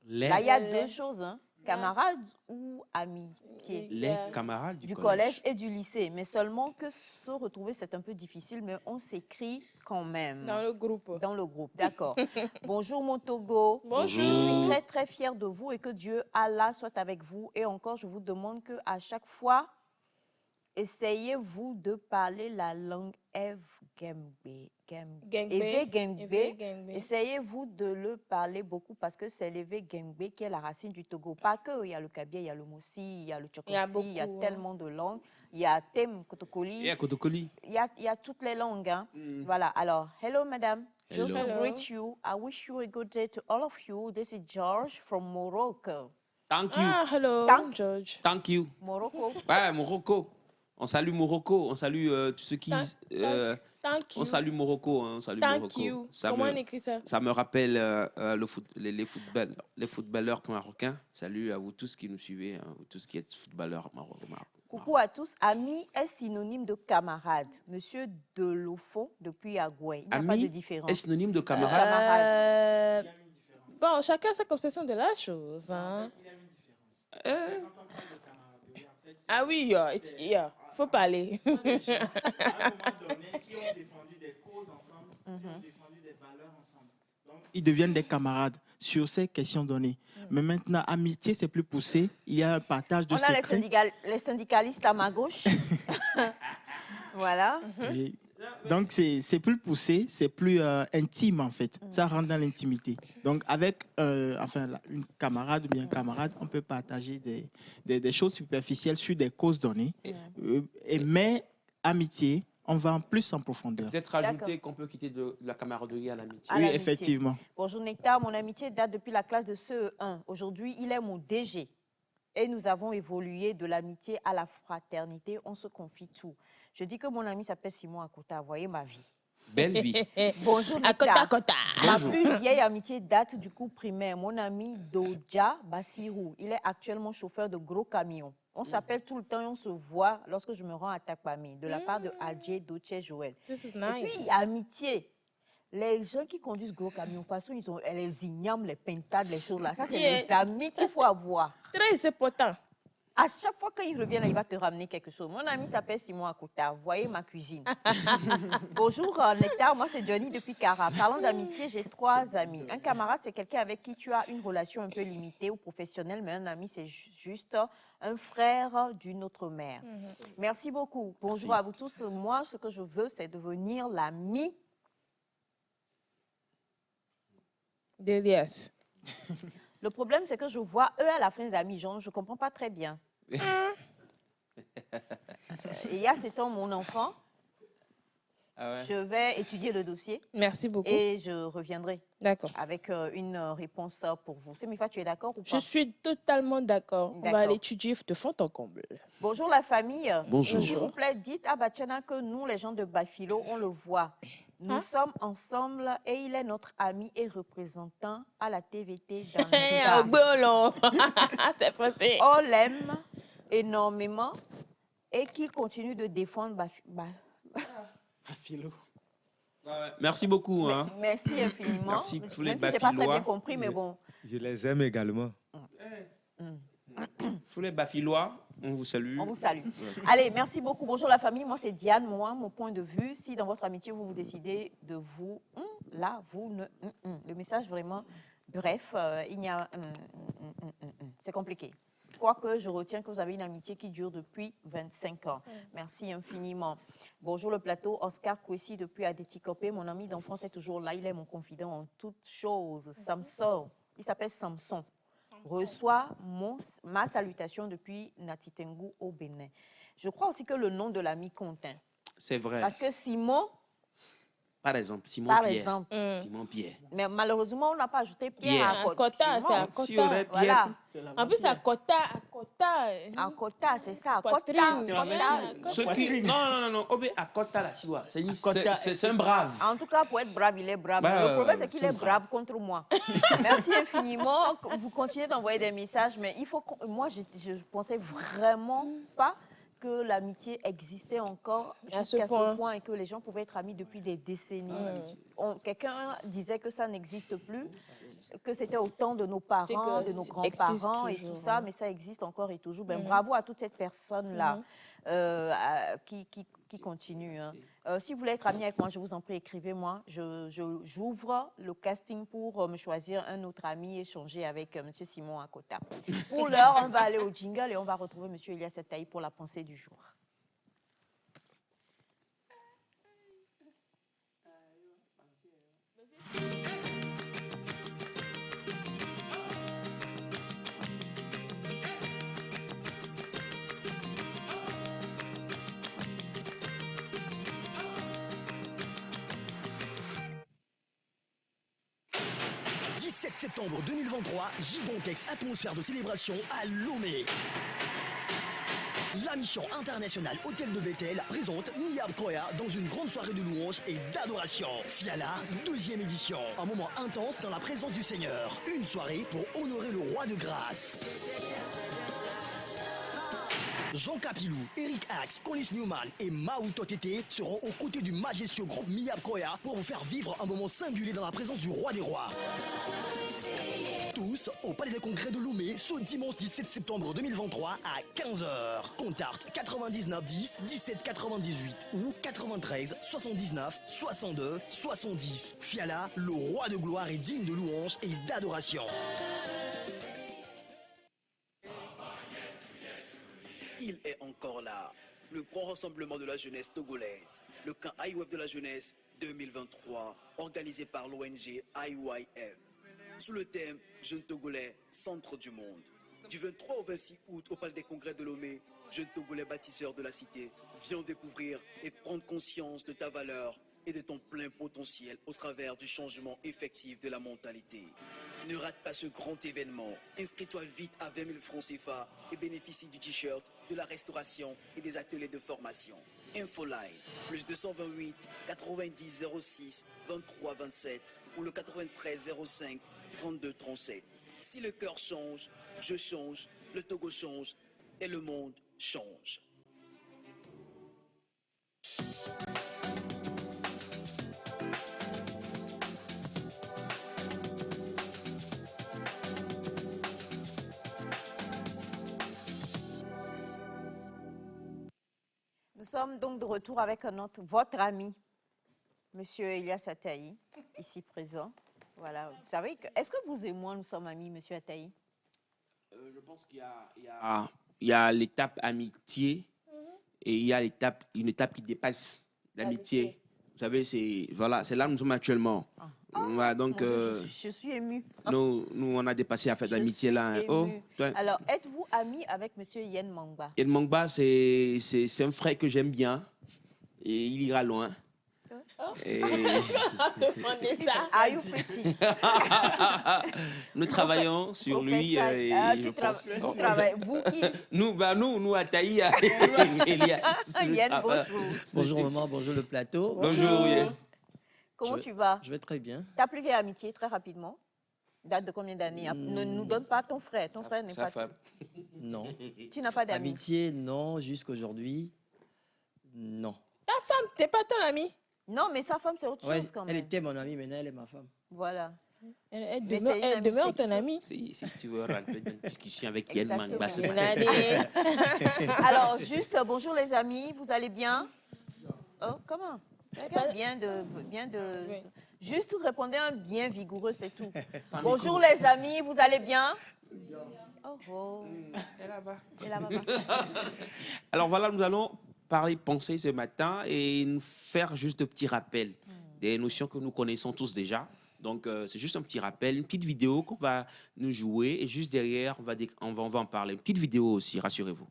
Là, il y a deux choses, hein. Camarades ou amitié. Les camarades Du collège et du lycée. Mais seulement que se retrouver, c'est un peu difficile, mais on s'écrit quand même. Dans le groupe. Dans le groupe, d'accord. Bonjour mon Togo. Bonjour. Je suis très très fière de vous et que Dieu Allah soit avec vous. Et encore, je vous demande que à chaque fois, essayez-vous de parler la langue Eve Gengbe. Essayez-vous de le parler beaucoup parce que c'est l'Eve Gengbe qui est la racine du Togo. Pas que, il y a le Kabia, il y a le Moussi, il y a le Il y a Tchokosi, il y a beaucoup, tellement de langues. Il y a Tem, Kotokoli. Et Kotokoli. Il y a toutes les langues. Hein. Voilà. Alors, hello, madame. Hello. Just to Hello. greet you, I wish you a good day to all of you. This is George from Morocco. Thank you. Ah, hello, Thank- George. Thank you. Morocco. Ouais, Morocco. On salue Morocco. On salue tous ceux qui. Thank you. On salue Morocco. Hein, on salue Thank Morocco. you. Ça Comment me, on écrit ça? ça me rappelle les footballeurs marocains. Salut à vous tous qui nous suivez, hein, vous tous qui êtes footballeurs marocains. Coucou à tous. Ami est synonyme de camarade. Monsieur Delofo depuis Agoué. Il n'y a pas de Ami différence. est synonyme de camarade. Camarade. Bon, chacun a sa conception de la chose. Hein. Ah oui, faut parler. À un moment donné, qui ont défendu des causes ensemble, qui ont défendu des valeurs ensemble. Donc, ils deviennent des camarades sur ces questions données. Mais maintenant, amitié, c'est plus poussé. Il y a un partage de On a secrets. les syndicalistes à ma gauche. Voilà. Et donc, c'est plus poussé, c'est plus intime, en fait. Ça rentre dans l'intimité. Donc, avec une camarade ou bien un camarade, on peut partager des choses superficielles sur des causes données. Mais amitié, on va en plus en profondeur. Peut-être rajouter qu'on peut quitter de la camaraderie à l'amitié. À Oui, l'amitié. effectivement. Bonjour Nectar, mon amitié date depuis la classe de CE1. Aujourd'hui, il est mon DG. Et nous avons évolué de l'amitié à la fraternité. On se confie tout. Je dis que mon ami s'appelle Simon Akota. Voyez ma vie. Belle vie. Bonjour Akota, Nectar. Akota. Ma Bonjour. plus vieille amitié date du cours primaire. Mon ami Doja Bassirou. Il est actuellement chauffeur de gros camions. On s'appelle tout le temps et on se voit lorsque je me rends à Takpami, de la part de Adje Doche Joël. This is Et puis, nice. amitié. Les gens qui conduisent gros camions, de toute façon, ils ont les ignames, les pentades, les choses là. Ça, c'est Yeah. les amis qu'il faut avoir. Très important. À chaque fois qu'il revient là, il va te ramener quelque chose. Mon ami s'appelle Simon Akota. Voyez ma cuisine. Bonjour Nectar, moi c'est Johnny depuis Cara. Parlant d'amitié, j'ai 3 amis. Un camarade, c'est quelqu'un avec qui tu as une relation un peu limitée ou professionnelle, mais un ami, c'est juste un frère d'une autre mère. Merci beaucoup. Bonjour à vous tous. Moi, ce que je veux, c'est devenir l'ami. D'Elias. Le problème, c'est que je vois eux à la fin des amis. Je ne comprends pas très bien. Il y a 7 ans, mon enfant. Ah ouais. Je vais étudier le dossier Merci beaucoup. et je reviendrai. D'accord. avec une réponse pour vous. Semifa, tu es d'accord ou pas? Je suis totalement d'accord. On va D'accord. l'étudier de fond en comble. Bonjour la famille. Bonjour. S'il vous plaît, dites à Batiana que nous, les gens de Bafilo, on le voit. Nous Hein? sommes ensemble et il est notre ami et représentant à la TVT Hey, dans Ogbolo. C'est français. On l'aime énormément et qu'il continue de défendre Philo. Merci beaucoup. Hein. Merci infiniment. Merci tous les Même si je n'ai pas très bien Bafilois. compris, mais bon. Je les aime également. Tous les Bafilois, on vous salue. On vous salue. Allez, merci beaucoup. Bonjour la famille. Moi, c'est Diane. Moi, mon point de vue, si dans votre amitié, vous décidez de vous... là, vous ne... Le message vraiment... Bref, il y a... c'est compliqué. Quoique, je retiens que vous avez une amitié qui dure depuis 25 ans. Merci infiniment. Bonjour le plateau. Oscar Kwesi depuis Adétikopé. Mon ami d'enfance est toujours là. Il est mon confident en toutes choses. Samson. Il s'appelle Samson. Reçoit ma salutation depuis Natitengu au Bénin. Je crois aussi que le nom de l'ami compte. Hein. C'est vrai. Parce que Simon, Par exemple, Simon par Pierre. exemple, Simon Pierre. mais malheureusement, on n'a pas ajouté Pierre Pierre. à À côté. Kota, Simon. c'est à Si on aurait Kota. Pierre. Voilà. En plus, à Kota. À Kota, c'est ça. Poitrine. Kota. Ceux qui... Non. Obé à Kota là, tu vois. C'est un brave. En tout cas, pour être brave, il est brave. Bah, Le problème, c'est qu'il c'est est brave contre moi. Merci infiniment. Vous continuez d'envoyer des messages, mais il faut moi, je pensais vraiment pas que l'amitié existait encore jusqu'à ce point et que les gens pouvaient être amis depuis des décennies. Quelqu'un disait que ça n'existe plus, que c'était au temps de nos parents, de nos grands-parents et tout ça, mais ça existe encore et toujours. Ben, bravo à toute cette personne-là qui continue. Hein. Si vous voulez être ami avec moi, je vous en prie, écrivez-moi. J'ouvre le casting pour me choisir un autre ami et échanger avec M. Simon Akota. Pour l'heure, on va aller au jingle et on va retrouver M. Elias Ataï pour la pensée du jour. « 17 septembre 2023, Gigantex Atmosphère de célébration à Lomé. La mission internationale Hôtel de Bethel présente Niab Koya dans une grande soirée de louanges et d'adoration. Fiala, 2e édition. Un moment intense dans la présence du Seigneur. Une soirée pour honorer le roi de grâce. Jean Capilou, Eric Axe, Colis Newman et Maou Totete seront aux côtés du majestueux groupe Miab Koya pour vous faire vivre un moment singulier dans la présence du roi des rois. Tous au Palais des Congrès de Lomé ce dimanche 17 septembre 2023 à 15h. Contact 99 10 17 98 ou 93 79 62 70. Fiala, le roi de gloire est digne de louange et d'adoration. Il est encore là, le grand rassemblement de la jeunesse togolaise, le camp IWF de la jeunesse 2023, organisé par l'ONG IYF, sous le thème Jeunes Togolais, centre du monde. Du 23 au 26 août au Palais des Congrès de Lomé, Jeunes Togolais bâtisseurs de la cité, viens découvrir et prendre conscience de ta valeur et de ton plein potentiel au travers du changement effectif de la mentalité. Ne rate pas ce grand événement. Inscris-toi vite à 20 000 francs CFA et bénéficie du t-shirt, de la restauration et des ateliers de formation. Infoline, plus 228 90 06 23 27 ou le 93 05 32 37. Si le cœur change, je change, le Togo change et le monde change. Nous sommes donc de retour avec votre ami, M. Elias Ataï, ici présent. Voilà. Vous savez, est-ce que vous et moi, nous sommes amis, M. Ataï? Je pense qu'il y a l'étape amitié et il y a une étape qui dépasse l'amitié. Vous savez, c'est là où nous sommes actuellement. Voilà, donc, je suis émue. nous, on a dépassé la fête d'amitié là. Hein. Oh, alors, êtes-vous ami avec M. Yen Mangba? Yen Mangba, c'est un frère que j'aime bien et il ira loin. Et Demandez ça. Are you pretty? nous travaillons sur lui. Et je tu pense- travailles. Vous qui? nous, à Taïa, Elias. nous Yann, travaillons. bonjour. Bonjour maman, bonjour le plateau. Bonjour, Yann. Comment Je- tu vas? Je vais très bien. Ta plus vieille amitié, très rapidement, date de combien d'années? Ne nous donne pas ton frère. Ton frère n'est Sa pas. femme. Non. Tu n'as pas d'amis. Amitié, non. Jusqu'aujourd'hui, non. T'es pas ton ami. Non, mais sa femme, c'est autre Ouais, chose quand elle même. était mon amie, maintenant elle est ma femme. Voilà. Elle Mais demeure, c'est une elle amitié demeure qui ton se- ami. Si tu veux rentrer dans une discussion avec Yann Exactement. Mangba ce Une matin. année. Alors, juste, bonjour les amis, vous allez bien? Oh, comment? Très bien, bien de. Oui. Juste répondez un bien vigoureux, c'est tout. Bonjour les amis, vous allez bien? Oh, oh. Et là-bas. Alors voilà, nous allons parler pensée ce matin et nous faire juste de petits rappels des notions que nous connaissons tous déjà. Donc, c'est juste un petit rappel, une petite vidéo qu'on va nous jouer et juste derrière, on va en parler. Une petite vidéo aussi, rassurez-vous.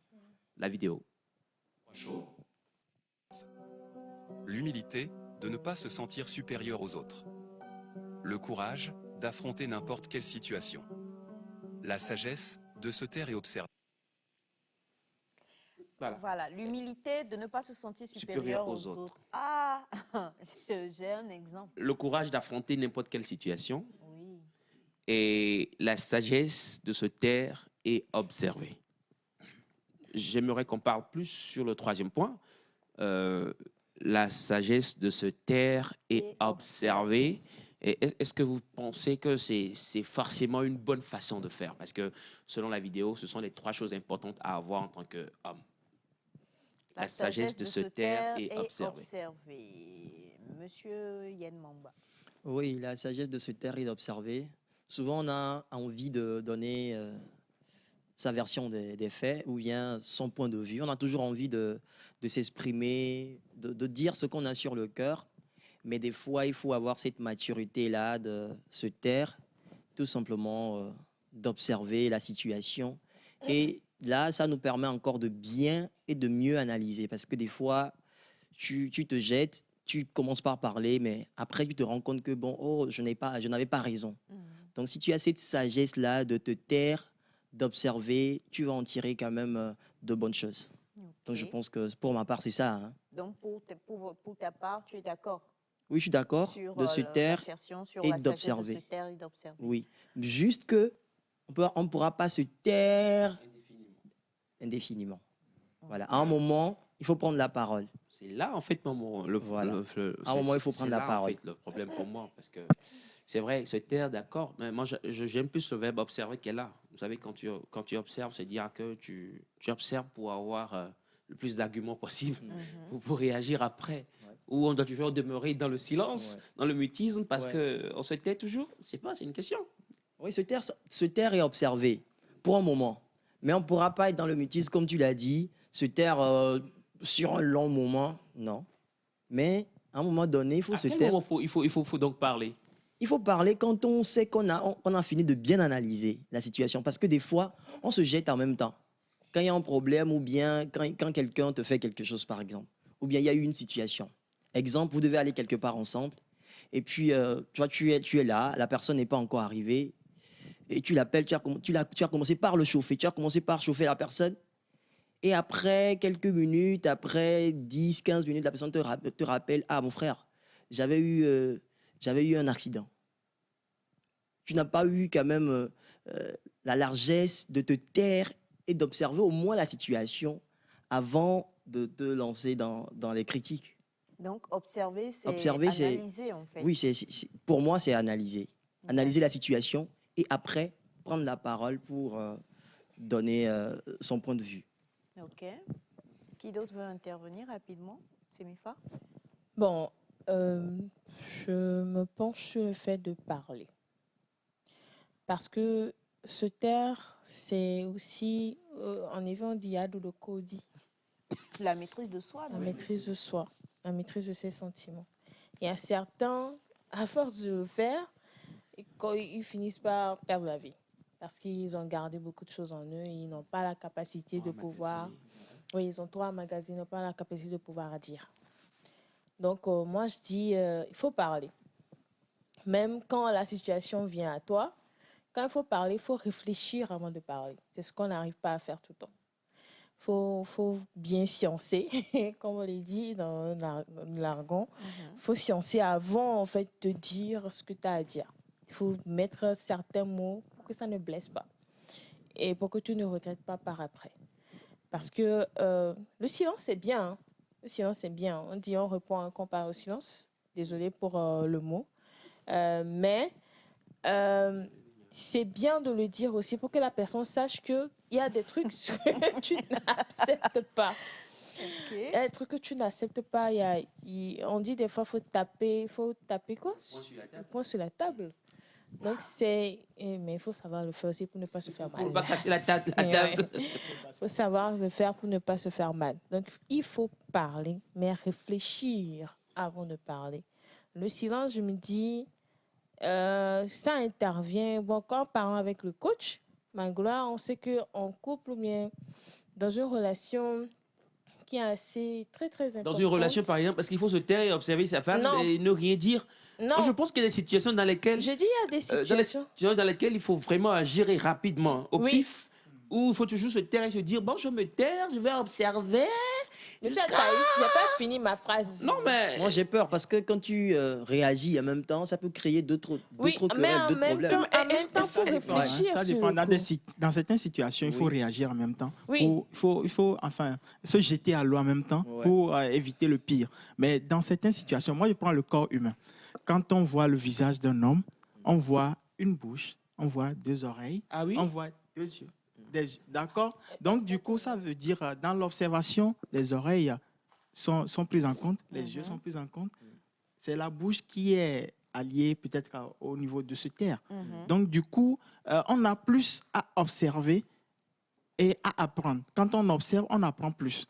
La vidéo. L'humilité de ne pas se sentir supérieur aux autres. Le courage d'affronter n'importe quelle situation. La sagesse de se taire et observer. Voilà, l'humilité de ne pas se sentir supérieur aux autres. Ah, j'ai un exemple. Le courage d'affronter n'importe quelle situation Oui. et la sagesse de se taire et observer. J'aimerais qu'on parle plus sur le troisième point, la sagesse de se taire et observer. Et est-ce que vous pensez que c'est forcément une bonne façon de faire? Parce que selon la vidéo, ce sont les trois choses importantes à avoir en tant qu'homme. La sagesse de se taire et observer. Monsieur Yann Mangba. Oui, la sagesse de se taire et d'observer. Souvent, on a envie de donner sa version des faits ou bien son point de vue. On a toujours envie de s'exprimer, de dire ce qu'on a sur le cœur. Mais des fois, il faut avoir cette maturité-là de se taire, tout simplement d'observer la situation. Et là, ça nous permet encore de bien et de mieux analyser. Parce que des fois, tu te jettes, tu commences par parler, mais après, tu te rends compte que, bon, oh, je n'avais pas raison. Donc, si tu as cette sagesse-là de te taire, d'observer, tu vas en tirer quand même de bonnes choses. Donc, je pense que pour ma part, c'est ça. Hein. Donc, pour ta part, tu es d'accord? Oui, je suis d'accord Sur de se taire et d'observer. d'observer. Oui, juste que on ne pourra pas se taire indéfiniment. Voilà, à un moment, il faut prendre la parole. C'est là, en fait, à un moment, il faut prendre la parole. En fait, le problème pour moi, parce que c'est vrai, se taire, d'accord, mais moi, j'aime plus le verbe observer qu'elle a. Vous savez, quand tu observes, c'est dire que tu observes pour avoir le plus d'arguments possible, pour réagir après. Ou on doit toujours demeurer dans le silence, dans le mutisme, parce qu'on se tait toujours. Je sais pas, c'est une question. Oui, se taire et observer pour un moment. Mais on ne pourra pas être dans le mutisme, comme tu l'as dit, se taire sur un long moment, non. Mais à un moment donné, il faut se taire. À quel moment il faut donc parler? Il faut parler quand on sait qu'on a fini de bien analyser la situation. Parce que des fois, on se jette en même temps. Quand il y a un problème ou bien quand quelqu'un te fait quelque chose, par exemple, ou bien il y a eu une situation. Exemple, vous devez aller quelque part ensemble et puis tu es là, la personne n'est pas encore arrivée et tu l'appelles, tu as commencé par le chauffer, tu as commencé par chauffer la personne et après quelques minutes, après 10, 15 minutes, la personne te rappelle « Ah, mon frère, j'avais eu un accident. » Tu n'as pas eu quand même la largesse de te taire et d'observer au moins la situation avant de te lancer dans les critiques. Donc, observer, c'est analyser, en fait. Oui, pour moi, c'est analyser. Analyser la situation et après, prendre la parole pour donner son point de vue. OK. Qui d'autre veut intervenir rapidement? C'est Mifa? Bon, je me penche sur le fait de parler. Parce que se taire, c'est aussi, en effet, on dit yadu le kodi. La maîtrise de soi. La maîtrise de soi, la maîtrise de ses sentiments. Il y a certains, à force de le faire, ils finissent par perdre la vie. Parce qu'ils ont gardé beaucoup de choses en eux et ils n'ont pas la capacité de pouvoir... Oui, ils ont trop emmagasiné, ils n'ont pas la capacité de pouvoir dire. Donc, moi, je dis, il faut parler. Même quand la situation vient à toi, quand il faut parler, il faut réfléchir avant de parler. C'est ce qu'on n'arrive pas à faire tout le temps. Faut bien sciencer, comme on l'a dit dans le jargon. Il faut sciencer avant, en fait, de dire ce que tu as à dire. Il faut mettre certains mots pour que ça ne blesse pas et pour que tu ne regrettes pas par après. Parce que le silence, c'est bien. Hein. Le silence, c'est bien. On dit on répond qu'on parle au silence. Désolée pour le mot. Mais c'est bien de le dire aussi pour que la personne sache qu'il y a des trucs que tu n'acceptes pas. Il y a des trucs que tu n'acceptes pas. On dit des fois, il faut taper quoi? Le poing sur la table. Donc, mais il faut savoir le faire aussi pour ne pas se faire mal. Pour ne pas casser la table. Il faut savoir le faire pour ne pas se faire mal. Donc, il faut parler, mais réfléchir avant de parler. Le silence, je me dis, ça intervient. Bon, quand parlant avec le coach, Magloire, on sait qu'en couple ou bien dans une relation qui est assez très importante. Dans une relation, par exemple, parce qu'il faut se taire et observer sa femme et ne rien dire. Non. Moi, je pense qu'il y a des situations dans lesquelles... Je dis, il y a des situations... dans lesquelles il faut vraiment agir rapidement, au pif, où il faut toujours se taire et se dire, bon, je me taire, je vais observer. Mais ça, j'ai pas fini ma phrase. Non, mais... Moi, j'ai peur parce que quand tu réagis en même temps, ça peut créer d'autres querelles, d'autres problèmes. En même temps, il faut réfléchir. Ça dépend. Dans certaines situations, il faut réagir en même temps. Il faut enfin, se jeter à l'eau en même temps pour éviter le pire. Mais dans certaines situations, moi, je prends le corps humain. Quand on voit le visage d'un homme, on voit une bouche, on voit deux oreilles, on voit deux yeux. D'accord? Donc, du coup, ça veut dire, dans l'observation, les oreilles sont prises en compte, les yeux sont pris en compte. C'est la bouche qui est alliée peut-être au niveau de ce terre. Donc, du coup, on a plus à observer et à apprendre. Quand on observe, on apprend plus.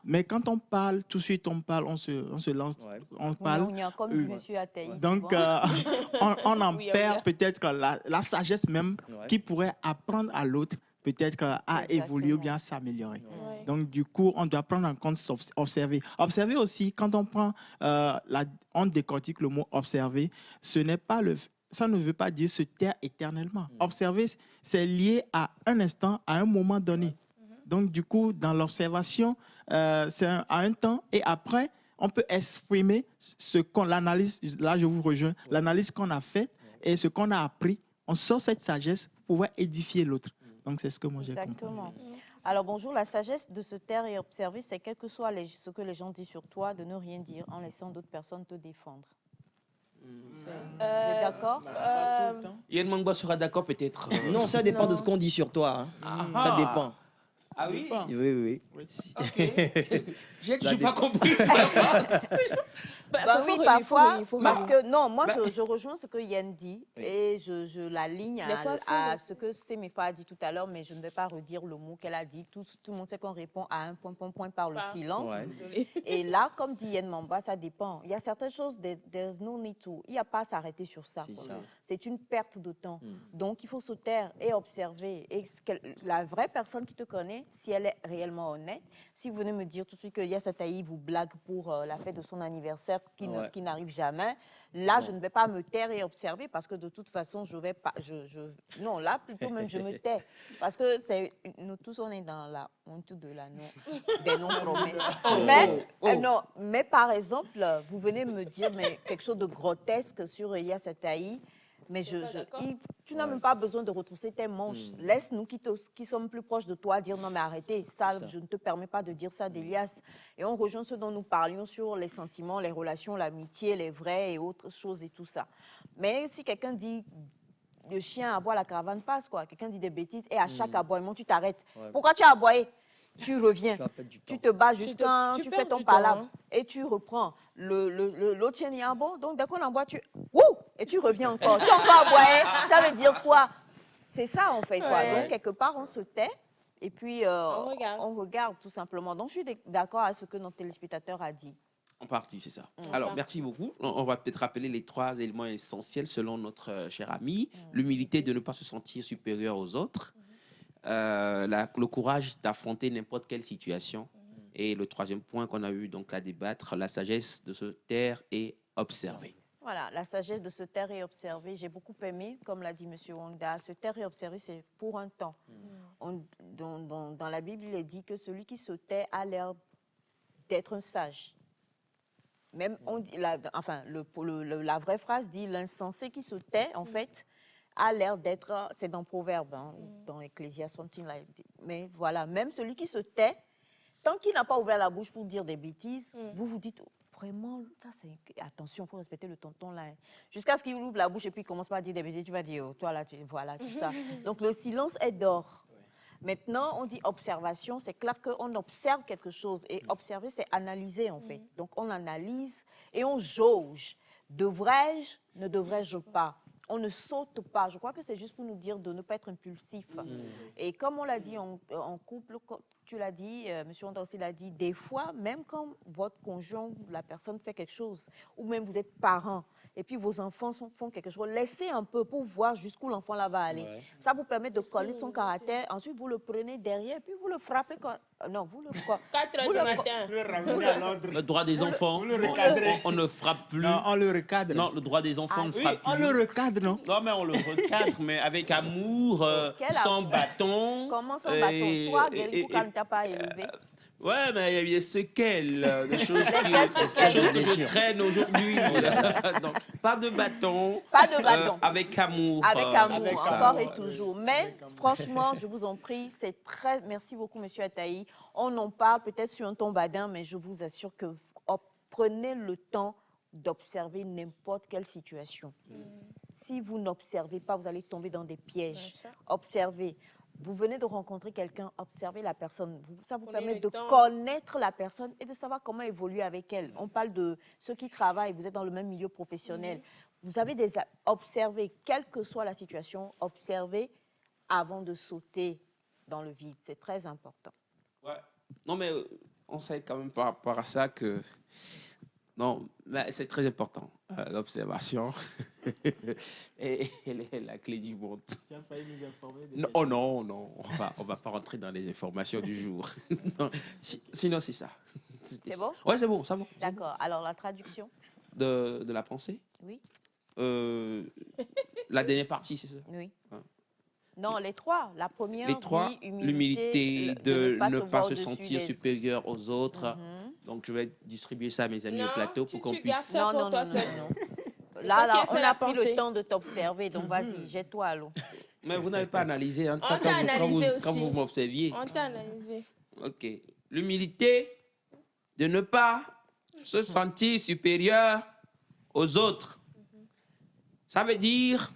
Mais quand on parle, tout de suite, on se lance, on parle. Comme dit M. Attey. Donc, on en perd peut-être la sagesse même qui pourrait apprendre à l'autre peut-être à évoluer ou bien à s'améliorer. Donc, du coup, on doit prendre en compte observer. Observer aussi, quand on prend, on décortique le mot observer, ça ne veut pas dire se taire éternellement. Observer, c'est lié à un instant, à un moment donné. Donc, du coup, dans l'observation, c'est à un temps et après, on peut exprimer l'analyse, là je vous rejoins, l'analyse qu'on a faite et ce qu'on a appris. On sort cette sagesse pour pouvoir édifier l'autre. Donc, c'est ce que moi j'ai compris. Exactement. Alors, bonjour, la sagesse de se taire et observer, c'est quel que soit ce que les gens disent sur toi, de ne rien dire en laissant d'autres personnes te défendre. Vous êtes d'accord? Yann Mangba sera d'accord peut-être. Non, ça dépend de ce qu'on dit sur toi. Hein. Ça dépend. Ah oui? Oui. Ok. J'ai toujours pas compris. Oui, parfois, parce que non, moi je rejoins ce que Yann dit et je l'aligne à ce que Semefa a dit tout à l'heure, mais je ne vais pas redire le mot qu'elle a dit. Tout le monde sait qu'on répond à un point par le silence. Et là, comme dit Yann Mamba, ça dépend. Il y a certaines choses, there's no need to. Il n'y a pas à s'arrêter sur ça. C'est une perte de temps. Donc, il faut se taire et observer. Et la vraie personne qui te connaît, si elle est réellement honnête, si vous venez me dire tout de suite que Yassa Taï vous blague pour la fête de son anniversaire qui n'arrive jamais, là, je ne vais pas me taire et observer parce que de toute façon, je vais pas... non, là, plutôt même, je me tais. Parce que nous tous, on est dans la honte des non-promesses. Mais par exemple, vous venez me dire quelque chose de grotesque sur Yassa Taï. Mais tu n'as même pas besoin de retrousser tes manches. Laisse-nous qui sommes plus proches de toi dire non mais arrêtez, ça je ne te permets pas de dire ça d'Elias. Et on rejoint ce dont nous parlions sur les sentiments, les relations, l'amitié, les vrais et autres choses et tout ça. Mais si quelqu'un dit le chien aboie, la caravane passe quoi, quelqu'un dit des bêtises et à chaque aboiement tu t'arrêtes. Pourquoi tu as aboyé? Tu reviens, tu te bats jusqu'à, tu fais ton palabre et tu reprends. L'autre chien est en bon, donc dès qu'on envoie, et tu reviens encore. Tu as encore aboyé, ça veut dire quoi? C'est ça en fait. Quoi. Donc quelque part, on se tait et puis on regarde tout simplement. Donc je suis d'accord avec ce que notre téléspectateur a dit. En partie, c'est ça. Alors, merci beaucoup. On va peut-être rappeler les 3 éléments essentiels selon notre cher ami. L'humilité de ne pas se sentir supérieur aux autres. Le courage d'affronter n'importe quelle situation Et le troisième point qu'on a eu donc à débattre, la sagesse de se taire et observer. Voilà, la sagesse de se taire et observer. J'ai beaucoup aimé, comme l'a dit M. Wanda, se taire et observer, c'est pour un temps. Dans la Bible, il est dit que celui qui se tait a l'air d'être un sage. Même, on dit, la vraie phrase dit l'insensé qui se tait, en fait, a l'air d'être, c'est dans Proverbe, hein, dans Ecclésiaste, something like that. Mais voilà, même celui qui se tait, tant qu'il n'a pas ouvert la bouche pour dire des bêtises, vous vous dites, vraiment, ça c'est... Attention, il faut respecter le tonton là. Jusqu'à ce qu'il ouvre la bouche et puis il commence pas à dire des bêtises, tu vas dire, oh, toi là, voilà, tout ça. Donc le silence est d'or. Maintenant, on dit observation, c'est clair qu'on observe quelque chose. Et observer, c'est analyser, en fait. Donc, on analyse et on jauge. Devrais-je, ne devrais-je pas? On ne saute pas. Je crois que c'est juste pour nous dire de ne pas être impulsif. Et comme on l'a dit en couple, tu l'as dit, M. Wanda aussi l'a dit, des fois, même quand votre conjoint, la personne fait quelque chose, ou même vous êtes parent, et puis vos enfants font quelque chose, laissez un peu pour voir jusqu'où l'enfant là va aller. Ouais. Ça vous permet de connaître son caractère. Ensuite, vous le prenez derrière, puis vous le frappez. Non, vous le... 4 heures du matin. Le droit des enfants, on ne frappe plus. Non, on le recadre. Non, le droit des enfants, on ne frappe plus. On le recadre, non? Non, mais on le recadre, mais avec amour, sans bâton. Comment sans bâton? Toi, Guéricou, quand tu n'as pas élevé. Ouais, mais il y a des séquelles, des choses que je traîne aujourd'hui. Donc, pas de bâton. Pas de bâton. Avec amour. Avec amour, encore et toujours. Mais franchement, je vous en prie, c'est très... Merci beaucoup, Monsieur Ataï. On en parle peut-être sur un ton badin, mais je vous assure que prenez le temps d'observer n'importe quelle situation. Si vous n'observez pas, vous allez tomber dans des pièges. Observez. Vous venez de rencontrer quelqu'un, observez la personne. Ça vous permet de connaître la personne et de savoir comment évoluer avec elle. On parle de ceux qui travaillent, vous êtes dans le même milieu professionnel. Vous avez observé, quelle que soit la situation, observez avant de sauter dans le vide. C'est très important. Ouais. Non, mais on sait quand même par rapport à ça que... Non, c'est très important, l'observation. et la clé du monde. Tu as failli nous informer de non. On va pas rentrer dans les informations du jour. Non, sinon, c'est ça. C'est bon? Oui, c'est bon, ça va. D'accord. Alors, la traduction? De la pensée? Oui. La dernière partie, c'est ça? Oui. Non, les trois. La première dit l'humilité de ne pas se sentir supérieur aux autres. Donc, je vais distribuer ça à mes amis au plateau pour qu'on puisse... Non. Là, on a pris le temps de t'observer, donc vas-y, jette-toi à l'eau. Mais vous n'avez pas analysé, hein, quand vous m'observiez. On t'a analysé. OK. L'humilité de ne pas se sentir supérieur aux autres. Ça veut dire...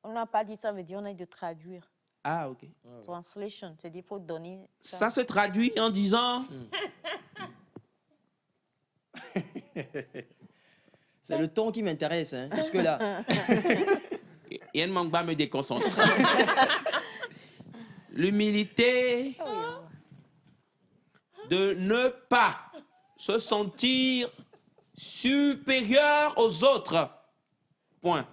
On n'a pas dit ça, veut dire on a de traduire. Ah, OK. Translation, c'est-à-dire qu'il faut donner ça. Ça se traduit en disant... C'est le ton qui m'intéresse, hein, jusque-là. Il ne manque pas à me déconcentrer. L'humilité de ne pas se sentir supérieur aux autres. Point.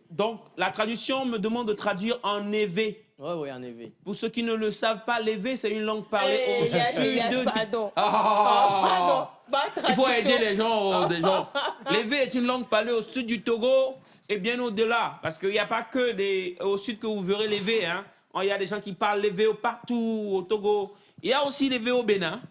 Donc, la traduction me demande de traduire en évé. Oui, en évé. Pour ceux qui ne le savent pas, l'évé, c'est une langue parlée au sud de... Pardon. Pardon. Il faut aider les gens. L'évé est une langue parlée au sud du Togo et bien au-delà. Parce qu'il n'y a pas que au sud que vous verrez l'évé. Hein. Il y a des gens qui parlent l'évé partout au Togo. Il y a aussi l'évé au Bénin.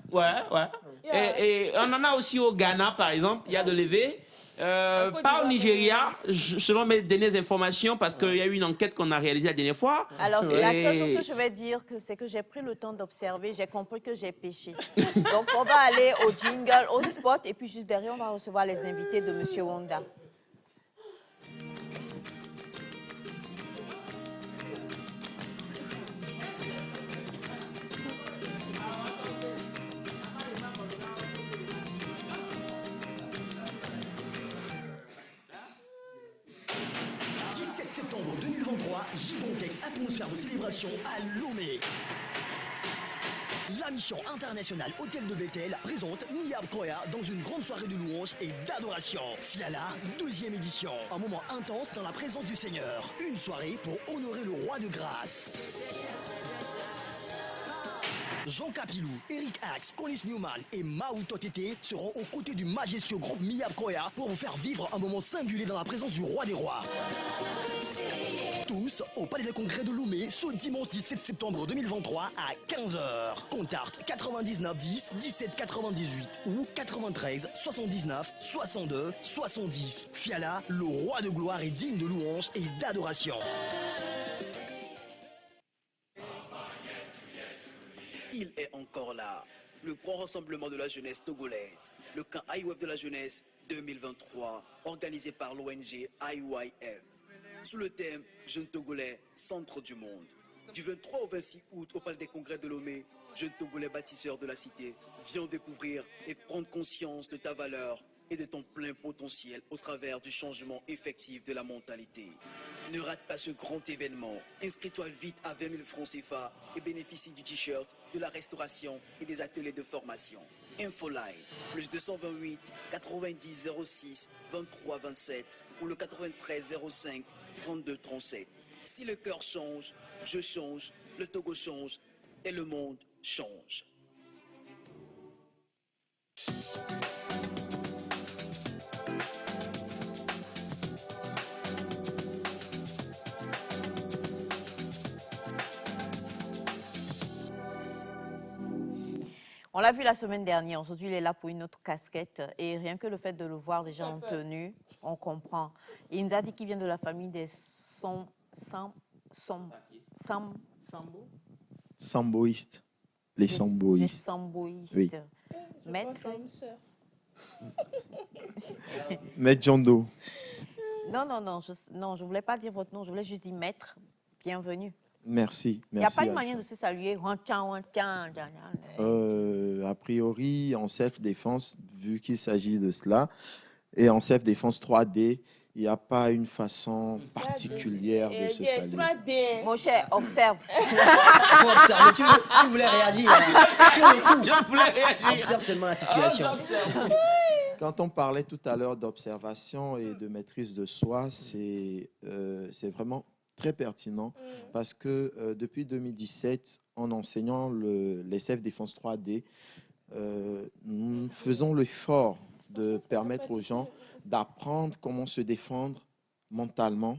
Et on en a aussi au Ghana, par exemple. Il y a de l'évé. Pas au Nigeria, selon mes dernières informations, parce qu'il y a eu une enquête qu'on a réalisée la dernière fois. Alors, la seule chose que je vais dire, c'est que j'ai pris le temps d'observer, j'ai compris que j'ai péché. Donc, on va aller au jingle, au spot, et puis juste derrière, on va recevoir les invités de M. Wanda. Septembre 2023, Gidontex Atmosphère de célébration à Lomé. La mission internationale Hôtel de Bethel présente Niab Koya dans une grande soirée de louanges et d'adoration. Fiala, 2e édition. Un moment intense dans la présence du Seigneur. Une soirée pour honorer le roi de grâce. Jean Capilou, Eric Axe, Conis Newman et Mao Totete seront aux côtés du majestueux groupe Miyab Koya pour vous faire vivre un moment singulier dans la présence du roi des rois. Tous au Palais des Congrès de Lomé ce dimanche 17 septembre 2023 à 15h. Contact 99 10 17 98 ou 93 79 62 70. Fiala, le roi de gloire est digne de louange et d'adoration. Il est encore là. Le grand rassemblement de la jeunesse togolaise. Le camp IWF de la jeunesse 2023, organisé par l'ONG IYF. Sous le thème Jeunes Togolais, centre du monde. Du 23 au 26 août au Palais des Congrès de Lomé, jeunes Togolais bâtisseurs de la cité, viens découvrir et prendre conscience de ta valeur et de ton plein potentiel au travers du changement effectif de la mentalité. Ne rate pas ce grand événement. Inscris-toi vite à 20 000 francs CFA et bénéficie du t-shirt, de la restauration et des ateliers de formation. Info live, plus 228 90 06 23 27 ou le 93 05 32 37. Si le cœur change, je change, le Togo change et le monde change. On l'a vu la semaine dernière. Aujourd'hui, il est là pour une autre casquette. Et rien que le fait de le voir déjà en tenue, on comprend. Et il nous a dit qu'il vient de la famille des Samboïstes. Les samboïstes. Les samboïstes. Oui. Maître. Maître John Doe. Non, je voulais pas dire votre nom. Je voulais juste dire maître. Bienvenue. Merci. Il n'y a pas une manière de se saluer. A priori, en self-défense, vu qu'il s'agit de cela, et en self-défense 3D, il n'y a pas une façon particulière de se saluer. Mon cher, observe. Tu voulais réagir. Sur le coup. Je voulais réagir. Observe seulement la situation. Quand on parlait tout à l'heure d'observation et de maîtrise de soi, c'est vraiment très pertinent parce que depuis 2017, en enseignant les self-défense 3D, nous faisons l'effort de permettre aux gens d'apprendre comment se défendre mentalement,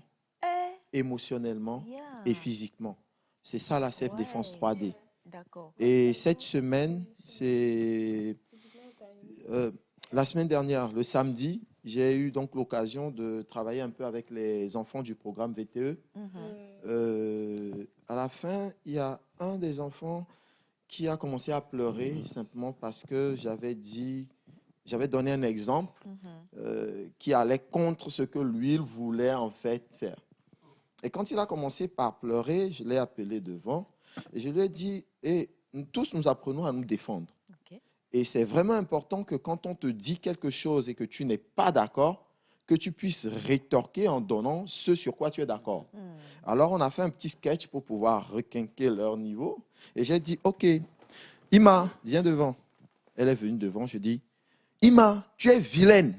émotionnellement et physiquement. C'est ça la self-défense 3D. D'accord. Et cette semaine, c'est la semaine dernière, le samedi, j'ai eu donc l'occasion de travailler un peu avec les enfants du programme VTE. À la fin, il y a un des enfants qui a commencé à pleurer simplement parce que j'avais donné un exemple qui allait contre ce que lui, il voulait en fait faire. Et quand il a commencé par pleurer, je l'ai appelé devant et je lui ai dit, tous nous apprenons à nous défendre. Et c'est vraiment important que quand on te dit quelque chose et que tu n'es pas d'accord, que tu puisses rétorquer en donnant ce sur quoi tu es d'accord. Alors, on a fait un petit sketch pour pouvoir requinquer leur niveau. Et j'ai dit, OK, Ima, viens devant. Elle est venue devant, je dis, Ima, tu es vilaine.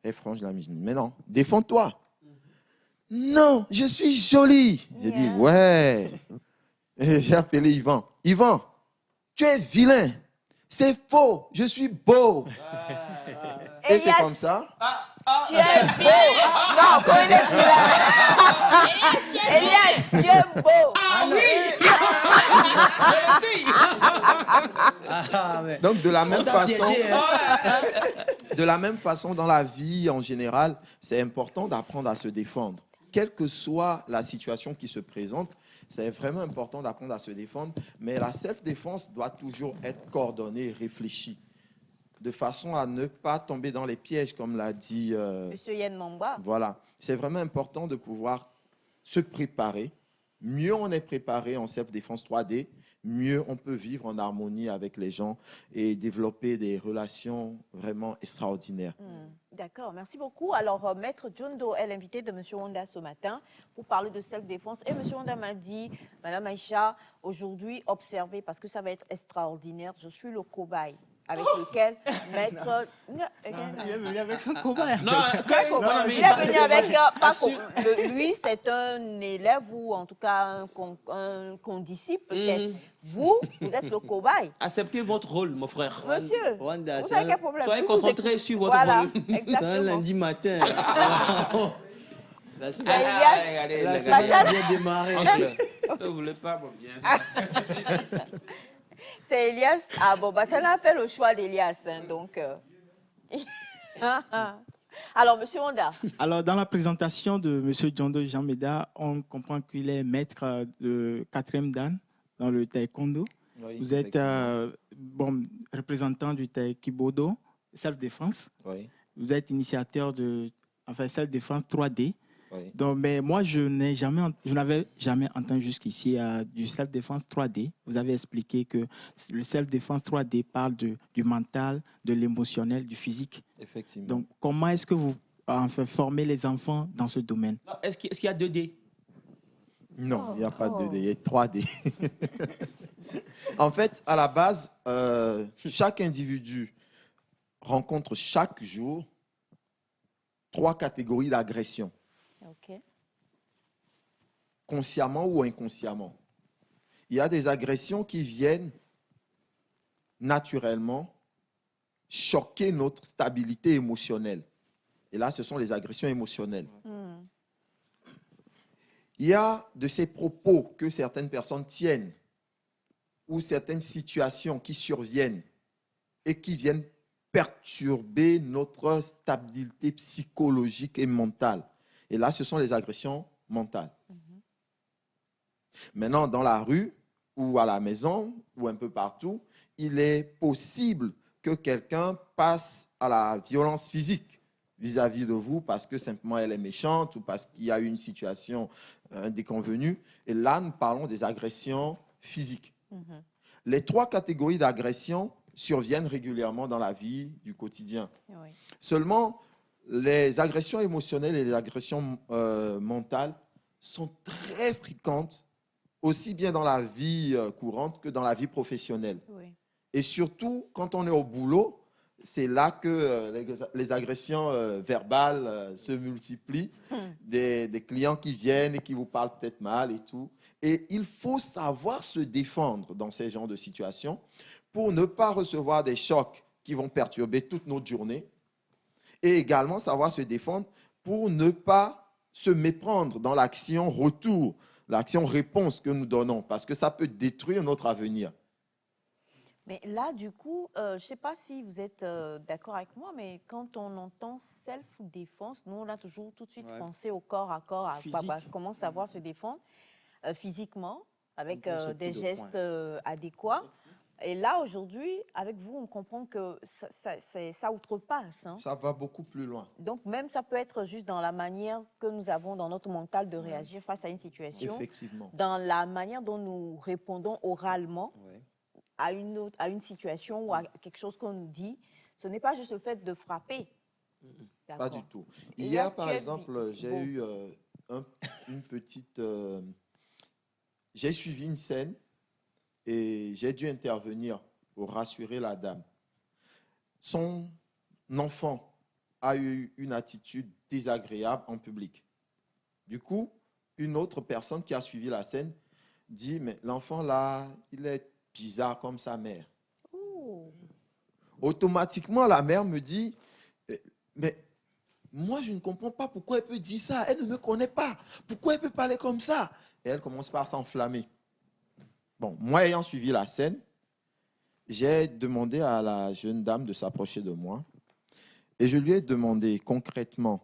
Elle frange la mise. Mais non, défends-toi. Non, je suis jolie. J'ai dit, ouais. Et j'ai appelé Yvan. Yvan, tu es vilain. C'est faux, je suis beau. Et c'est comme ça. Tu es beau. Non, quand il est vilain. Elias, tu es beau. Ah oui. Donc de la même façon, dans la vie en général, c'est important d'apprendre à se défendre. Quelle que soit la situation qui se présente, c'est vraiment important d'apprendre à se défendre, mais la self-défense doit toujours être coordonnée et réfléchie, de façon à ne pas tomber dans les pièges, comme l'a dit... Monsieur Yen Mamba. Voilà. C'est vraiment important de pouvoir se préparer. Mieux on est préparé en self-défense 3D, mieux on peut vivre en harmonie avec les gens et développer des relations vraiment extraordinaires. D'accord, merci beaucoup. Alors, Maître John Doe est l'invité de M. Honda ce matin pour parler de self-défense. Et M. Honda m'a dit, Madame Aïcha, aujourd'hui, observez, parce que ça va être extraordinaire, je suis le cobaye. avec lequel maître... Il est venu avec son cobaye. Non, Il est venu avec... lui, c'est un élève ou en tout cas un condisciple peut-être. Vous êtes le cobaye. acceptez votre rôle, mon frère. Monsieur, Wanda, vous c'est avez un, quel problème? Soyez Vous concentrés écoutez. sur votre Voilà, rôle. c'est un exactement. lundi matin. Là, c'est C'est Elias. Regardez, la les semaine gars. a bien démarré. Ne voulez pas, bon, bien. C'est Elias. Ah bon, Batala a fait le choix d'Elias, hein, donc... Alors, monsieur Wanda. Alors, dans la présentation de M. Djondo Jean Meda, on comprend qu'il est maître de 4e dan dans le taekwondo. Oui, Vous êtes effectivement. représentant du taekwondo, self-défense. Oui, Vous êtes initiateur de self-défense 3D. oui. Donc, mais moi, je n'avais jamais entendu jusqu'ici du self-défense 3D. Vous avez expliqué que le self-défense 3D parle du mental, de l'émotionnel, du physique. Effectivement. Donc, comment est-ce que vous formez les enfants dans ce domaine? Est-ce qu'il y a 2D? Non, il n'y a pas de 2D, il y a 3D. En fait, à la base, chaque individu rencontre chaque jour 3 catégories d'agression, OK. consciemment ou inconsciemment. Il y a des agressions qui viennent naturellement choquer notre stabilité émotionnelle. Et là, ce sont les agressions émotionnelles. Il y a de ces propos que certaines personnes tiennent ou certaines situations qui surviennent et qui viennent perturber notre stabilité psychologique et mentale. Et là, ce sont les agressions mentales. Maintenant, dans la rue ou à la maison ou un peu partout, il est possible que quelqu'un passe à la violence physique vis-à-vis de vous parce que simplement elle est méchante ou parce qu'il y a eu une situation déconvenue. Et là, nous parlons des agressions physiques. Les 3 catégories d'agressions surviennent régulièrement dans la vie du quotidien. Oui. Seulement, les agressions émotionnelles et les agressions mentales sont très fréquentes, aussi bien dans la vie courante que dans la vie professionnelle. Oui. Et surtout, quand on est au boulot, c'est là que les agressions verbales se multiplient. Des clients qui viennent et qui vous parlent peut-être mal et tout. Et il faut savoir se défendre dans ces genres de situations pour ne pas recevoir des chocs qui vont perturber toute notre journée. Et également savoir se défendre pour ne pas se méprendre dans l'action retour, l'action réponse que nous donnons, parce que ça peut détruire notre avenir. Mais là, du coup, je ne sais pas si vous êtes d'accord avec moi, mais quand on entend self-défense, nous, on a toujours tout de suite pensé au corps à corps, à comment savoir se défendre physiquement, avec des gestes adéquats. Et là, aujourd'hui, avec vous, on comprend que ça outrepasse. Hein. Ça va beaucoup plus loin. Donc, même ça peut être juste dans la manière que nous avons dans notre mental de réagir face à une situation. Effectivement. Dans la manière dont nous répondons oralement à une situation ou à quelque chose qu'on nous dit. Ce n'est pas juste le fait de frapper. Pas du tout. Et Hier, là, par exemple, j'ai eu une petite... j'ai suivi une scène et j'ai dû intervenir pour rassurer la dame. Son enfant a eu une attitude désagréable en public. Du coup, une autre personne qui a suivi la scène dit, mais l'enfant là, il est bizarre comme sa mère. Oh. Automatiquement, la mère me dit, mais moi, je ne comprends pas pourquoi elle peut dire ça. Elle ne me connaît pas. Pourquoi elle peut parler comme ça? Et elle commence par s'enflammer. Bon, moi, ayant suivi la scène, j'ai demandé à la jeune dame de s'approcher de moi et je lui ai demandé concrètement,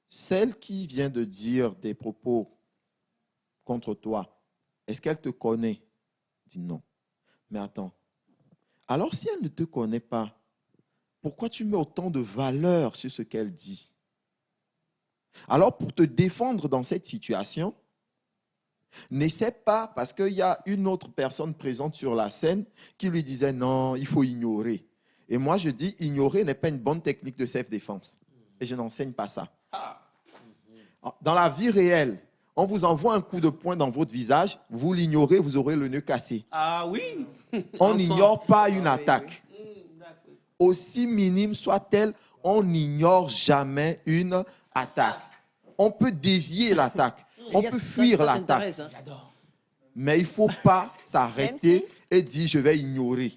celle qui vient de dire des propos contre toi, est-ce qu'elle te connaît? Elle dit non. Mais attends, alors si elle ne te connaît pas, pourquoi tu mets autant de valeur sur ce qu'elle dit? Alors pour te défendre dans cette situation, n'essaie pas, parce qu'il y a une autre personne présente sur la scène qui lui disait non, il faut ignorer. Et moi je dis, ignorer n'est pas une bonne technique de self-défense. Et je n'enseigne pas ça. Dans la vie réelle, on vous envoie un coup de poing dans votre visage, vous l'ignorez, vous aurez le nez cassé. Ah oui. On n'ignore pas une attaque. aussi minime soit-elle, on n'ignore jamais une attaque. On peut dévier l'attaque, on Elias, peut fuir ça l'attaque. t'intéresse, hein? Mais il ne faut pas s'arrêter et dire je vais ignorer.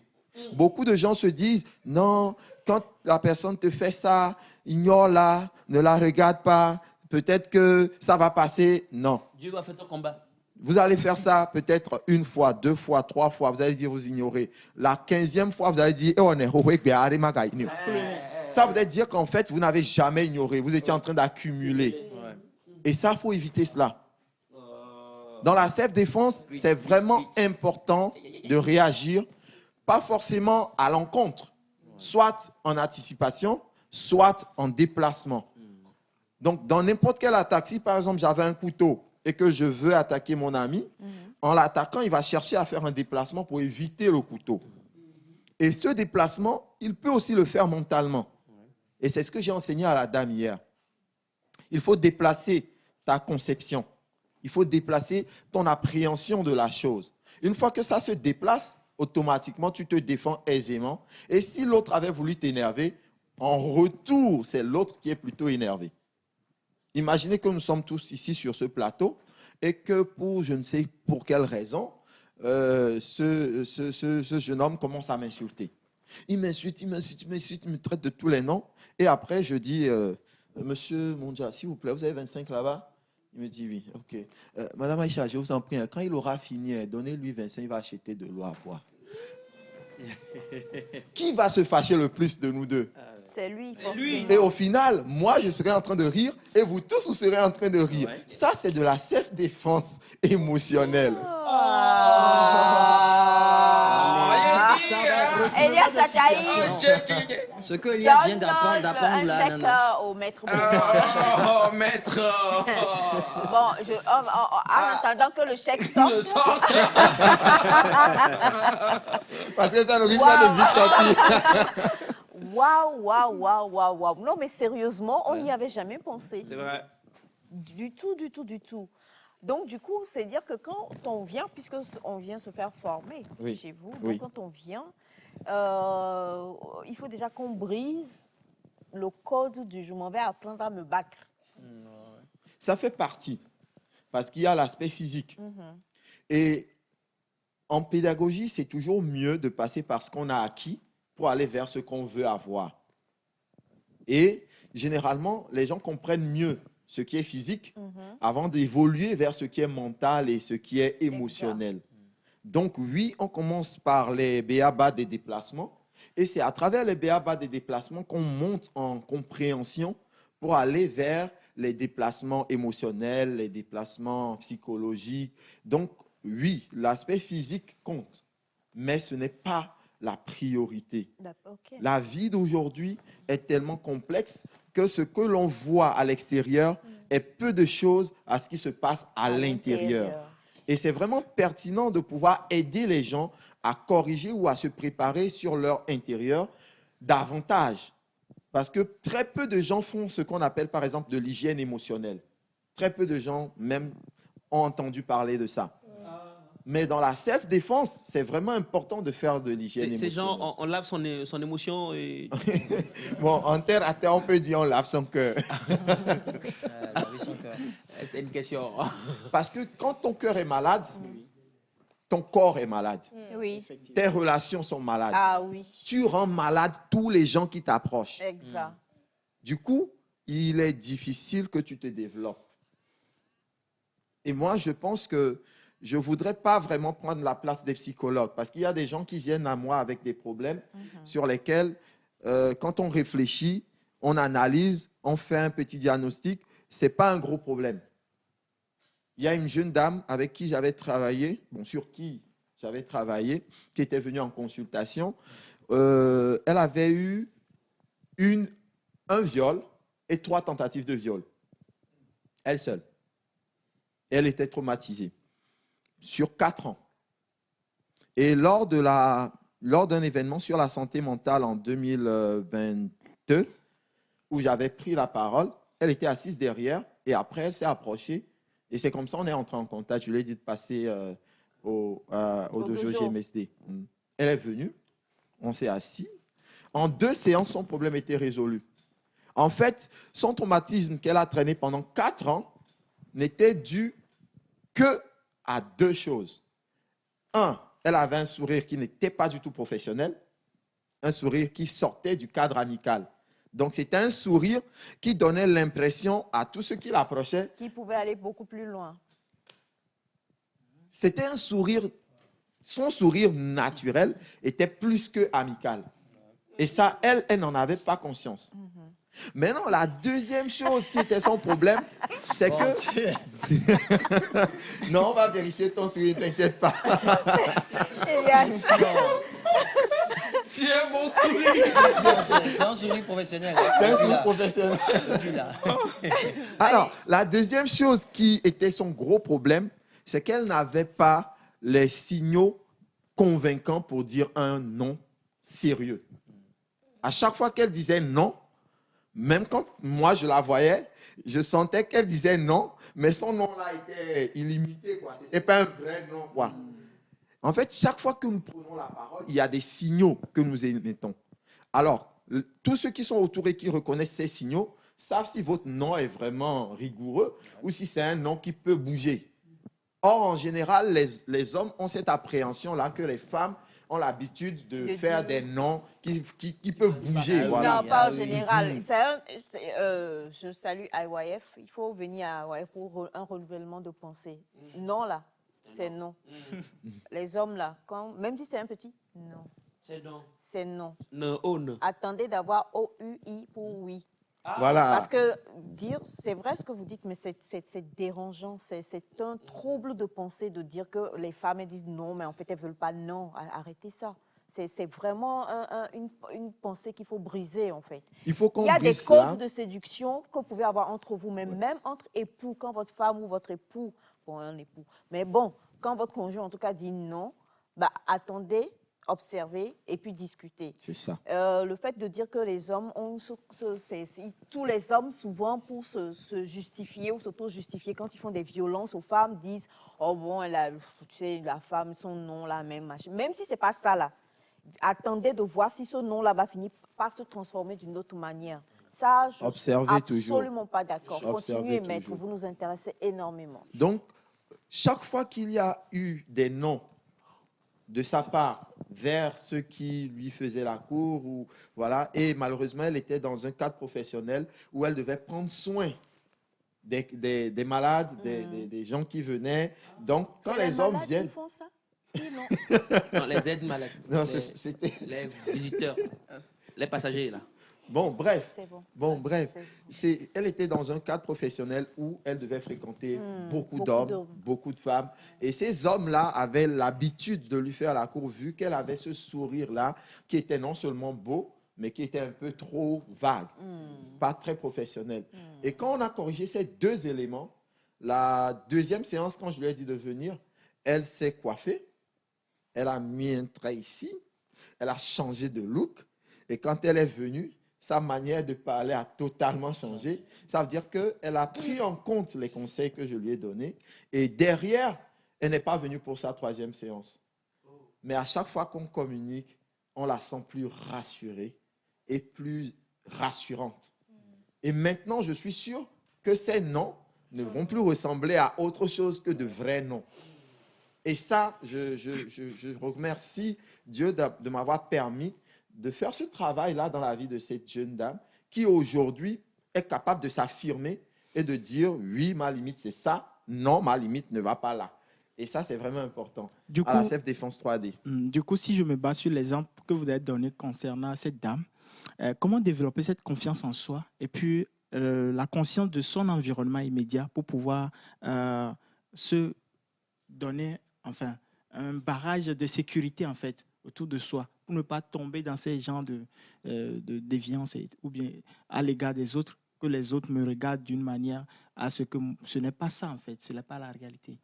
Beaucoup de gens se disent non, quand la personne te fait ça, ignore-la, ne la regarde pas, peut-être que ça va passer. Non. Dieu va faire ton combat. Vous allez faire ça peut-être une fois, 2 fois, 3 fois, vous allez dire vous ignorez. La 15e fois, vous allez dire ça veut dire qu'en fait, vous n'avez jamais ignoré, vous étiez en train d'accumuler. Et ça, il faut éviter cela. Dans la self-défense, c'est vraiment important de réagir, pas forcément à l'encontre, soit en anticipation, soit en déplacement. Donc, dans n'importe quelle attaque, si par exemple j'avais un couteau et que je veux attaquer mon ami, en l'attaquant, il va chercher à faire un déplacement pour éviter le couteau. Et ce déplacement, il peut aussi le faire mentalement. Et c'est ce que j'ai enseigné à la dame hier. Il faut déplacer ta conception. Il faut déplacer ton appréhension de la chose. Une fois que ça se déplace, automatiquement, tu te défends aisément. Et si l'autre avait voulu t'énerver, en retour, c'est l'autre qui est plutôt énervé. Imaginez que nous sommes tous ici sur ce plateau et que pour je ne sais pour quelle raison, ce jeune homme commence à m'insulter. Il m'insulte, il me traite de tous les noms. Et après, je dis, monsieur Mondja, s'il vous plaît, vous avez 25 là-bas? Il me dit oui, ok. Madame Aïcha, je vous en prie, quand il aura fini, donnez-lui 25, il va acheter de l'eau à boire. Qui va se fâcher le plus de nous deux? C'est lui, Et au final, moi, je serai en train de rire et vous tous, vous serez en train de rire. Ouais. Ça, c'est de la self-défense émotionnelle. Elias Zakaï. Ce que Elias vient d'apprendre un là. chèque au maître. Oh, maître. Bon, en attendant que le chèque sorte. Parce que ça ne risque pas de vite sortir. Waouh. Non, mais sérieusement, on n'y avait jamais pensé. C'est vrai. Du tout. Donc, du coup, c'est dire que quand on vient, puisque on vient se faire former chez vous, donc quand on vient, il faut déjà qu'on brise le code du je m'en vais apprendre à me battre. Ça fait partie, parce qu'il y a l'aspect physique. Et en pédagogie, c'est toujours mieux de passer par ce qu'on a acquis pour aller vers ce qu'on veut avoir. Et généralement, les gens comprennent mieux ce qui est physique avant d'évoluer vers ce qui est mental et ce qui est émotionnel. Donc oui, on commence par les b.a.-ba des déplacements et c'est à travers les b.a.-ba des déplacements qu'on monte en compréhension pour aller vers les déplacements émotionnels, les déplacements psychologiques. Donc oui, l'aspect physique compte, mais ce n'est pas la priorité. La vie d'aujourd'hui est tellement complexe que ce que l'on voit à l'extérieur est peu de choses à ce qui se passe à l'intérieur. Et c'est vraiment pertinent de pouvoir aider les gens à corriger ou à se préparer sur leur intérieur davantage. Parce que très peu de gens font ce qu'on appelle par exemple de l'hygiène émotionnelle. Très peu de gens même ont entendu parler de ça. Mais dans la self-défense, c'est vraiment important de faire de l'hygiène émotionnelle. Ces gens, on lave son émotion et... Bon, en terre à terre, on peut dire on lave son cœur. C'est une question. Parce que quand ton cœur est malade, ton corps est malade. Oui. Tes relations sont malades. Ah oui. Tu rends malade tous les gens qui t'approchent. Exact. Du coup, il est difficile que tu te développes. Et moi, je pense que je ne voudrais pas vraiment prendre la place des psychologues parce qu'il y a des gens qui viennent à moi avec des problèmes sur lesquels, quand on réfléchit, on analyse, on fait un petit diagnostic, ce n'est pas un gros problème. Il y a une jeune dame avec qui j'avais travaillé, sur qui j'avais travaillé, qui était venue en consultation. Elle avait eu un viol et 3 tentatives de viol. Elle seule. Elle était traumatisée. Sur 4 ans. Et lors d'un événement sur la santé mentale en 2022, où j'avais pris la parole, elle était assise derrière et après elle s'est approchée et c'est comme ça qu'on est entré en contact. Je lui ai dit de passer au dojo GMSD. Elle est venue, on s'est assis. En 2 séances, son problème était résolu. En fait, son traumatisme qu'elle a traîné pendant 4 ans n'était dû que à 2 choses. 1, elle avait un sourire qui n'était pas du tout professionnel, un sourire qui sortait du cadre amical. Donc, c'était un sourire qui donnait l'impression à tous ceux qui l'approchaient. Qui pouvait aller beaucoup plus loin. C'était un sourire, son sourire naturel était plus que amical. Et ça, elle n'en avait pas conscience. Maintenant, la deuxième chose qui était son problème, c'est que... Non, on va vérifier ton sourire, ne t'inquiète pas. J'ai un bon sourire. C'est un sourire professionnel. C'est un sourire professionnel. Alors, la deuxième chose qui était son gros problème, c'est qu'elle n'avait pas les signaux convaincants pour dire un non sérieux. À chaque fois qu'elle disait non, même quand moi je la voyais, je sentais qu'elle disait non, mais son non-là était illimité. Ce n'était pas un vrai non. Quoi. En fait, chaque fois que nous prenons la parole, il y a des signaux que nous émettons. Alors, tous ceux qui sont autour et qui reconnaissent ces signaux savent si votre non est vraiment rigoureux ou si c'est un non qui peut bouger. Or, en général, les hommes ont cette appréhension-là que les femmes ont l'habitude de faire des noms qui peuvent bouger. Voilà. Non, pas en général. Je salue IYF. Il faut venir à IYF pour un renouvellement de pensée. Non, là, c'est non. Les hommes, là, même si c'est un petit, non. C'est non. C'est non. Non, oh non. Attendez d'avoir OUI pour oui. Voilà. Parce que dire, c'est vrai ce que vous dites, mais c'est dérangeant. C'est un trouble de pensée de dire que les femmes elles disent non, mais en fait, elles ne veulent pas non. Arrêtez ça. C'est vraiment une pensée qu'il faut briser, en fait. Il faut qu'on Il y a des brise cela. codes de séduction que vous pouvez avoir entre vous-même, même entre époux, quand votre femme ou votre époux, bon, un époux, mais bon, quand votre conjoint, en tout cas, dit non, bah, attendez, observer et puis discuter. C'est ça. Le fait de dire que les hommes ont... tous les hommes, souvent, pour se justifier ou s'auto-justifier, quand ils font des violences aux femmes, disent « Oh bon, tu sais, la femme, son nom, là, même machin. » Même si ce n'est pas ça, là. Attendez de voir si ce nom-là va finir par se transformer d'une autre manière. Ça, je ne suis absolument pas d'accord. Continuez, maître, vous nous intéressez énormément. Donc, chaque fois qu'il y a eu des noms de sa part vers ceux qui lui faisaient la cour, ou, voilà, et malheureusement, elle était dans un cadre professionnel où elle devait prendre soin des malades, des gens qui venaient. Donc, quand les hommes viennent... Qui font ça? Oui, non. Non, les aides malades. Non, c'était... Les visiteurs, les passagers, là. Bon, bref. Bon. Elle était dans un cadre professionnel où elle devait fréquenter beaucoup d'hommes, beaucoup de femmes. Et ces hommes-là avaient l'habitude de lui faire la cour, vu qu'elle avait ce sourire-là, qui était non seulement beau, mais qui était un peu trop vague, pas très professionnel. Et quand on a corrigé ces 2 éléments, la deuxième séance, quand je lui ai dit de venir, elle s'est coiffée, elle a mis un trait ici, elle a changé de look. Et quand elle est venue, sa manière de parler a totalement changé. Ça veut dire qu'elle a pris en compte les conseils que je lui ai donnés. Et derrière, elle n'est pas venue pour sa 3e séance. Mais à chaque fois qu'on communique, on la sent plus rassurée et plus rassurante. Et maintenant, je suis sûr que ces noms ne vont plus ressembler à autre chose que de vrais noms. Et ça, je remercie Dieu de m'avoir permis de faire ce travail-là dans la vie de cette jeune dame qui aujourd'hui est capable de s'affirmer et de dire oui, ma limite c'est ça, non, ma limite ne va pas là. Et ça, c'est vraiment important à la Self Défense 3D. Du coup, si je me base sur l'exemple que vous avez donné concernant cette dame, comment développer cette confiance en soi et puis la conscience de son environnement immédiat pour pouvoir se donner enfin, un barrage de sécurité en fait, autour de soi, pour ne pas tomber dans ces genres de déviance ou bien à l'égard des autres, que les autres me regardent d'une manière à ce que ce n'est pas ça en fait, ce n'est pas la réalité.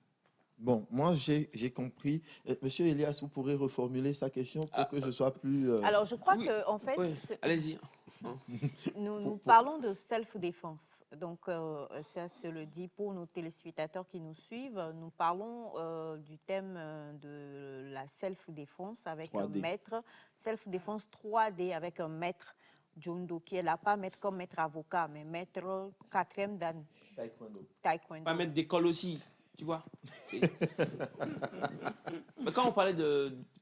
Bon, moi j'ai compris. Monsieur Elias, vous pourrez reformuler sa question pour que je sois plus... Alors je crois que en fait... Oui. Allez-y. Nous parlons de self-défense. Donc, ça se le dit pour nos téléspectateurs qui nous suivent. Nous parlons du thème de la self-défense avec un 3D. maître. Self-défense 3D avec un maître Jundo qui est là, pas maître comme maître avocat, mais maître 4e dan taekwondo. Pas mettre d'école aussi, tu vois. Mais quand on parlait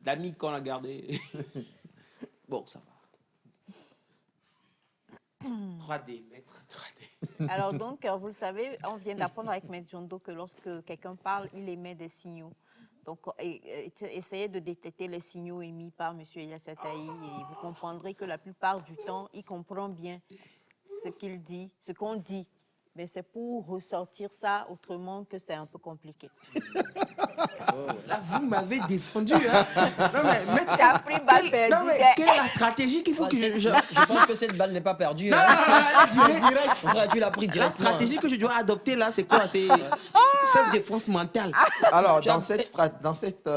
d'amis qu'on a gardés, bon, ça va. 3D, maître 3D. Alors donc, vous le savez, on vient d'apprendre avec Maître Jundo que lorsque quelqu'un parle, il émet des signaux. Donc, essayez de détecter les signaux émis par M. Elias Ataï et vous comprendrez que la plupart du temps, il comprend bien ce qu'il dit, ce qu'on dit. Mais c'est pour ressortir ça autrement que c'est un peu compliqué. Là, vous m'avez descendu. Hein. Non, mais maître, tu as pris balle perdue. Non, mais quelle est la stratégie qu'il faut que je pense que cette balle n'est pas perdue. Non, hein. direct. Frère, tu l'as pris La directement. stratégie que je dois adopter là, c'est quoi? C'est self-défense mentale. Alors, dans cette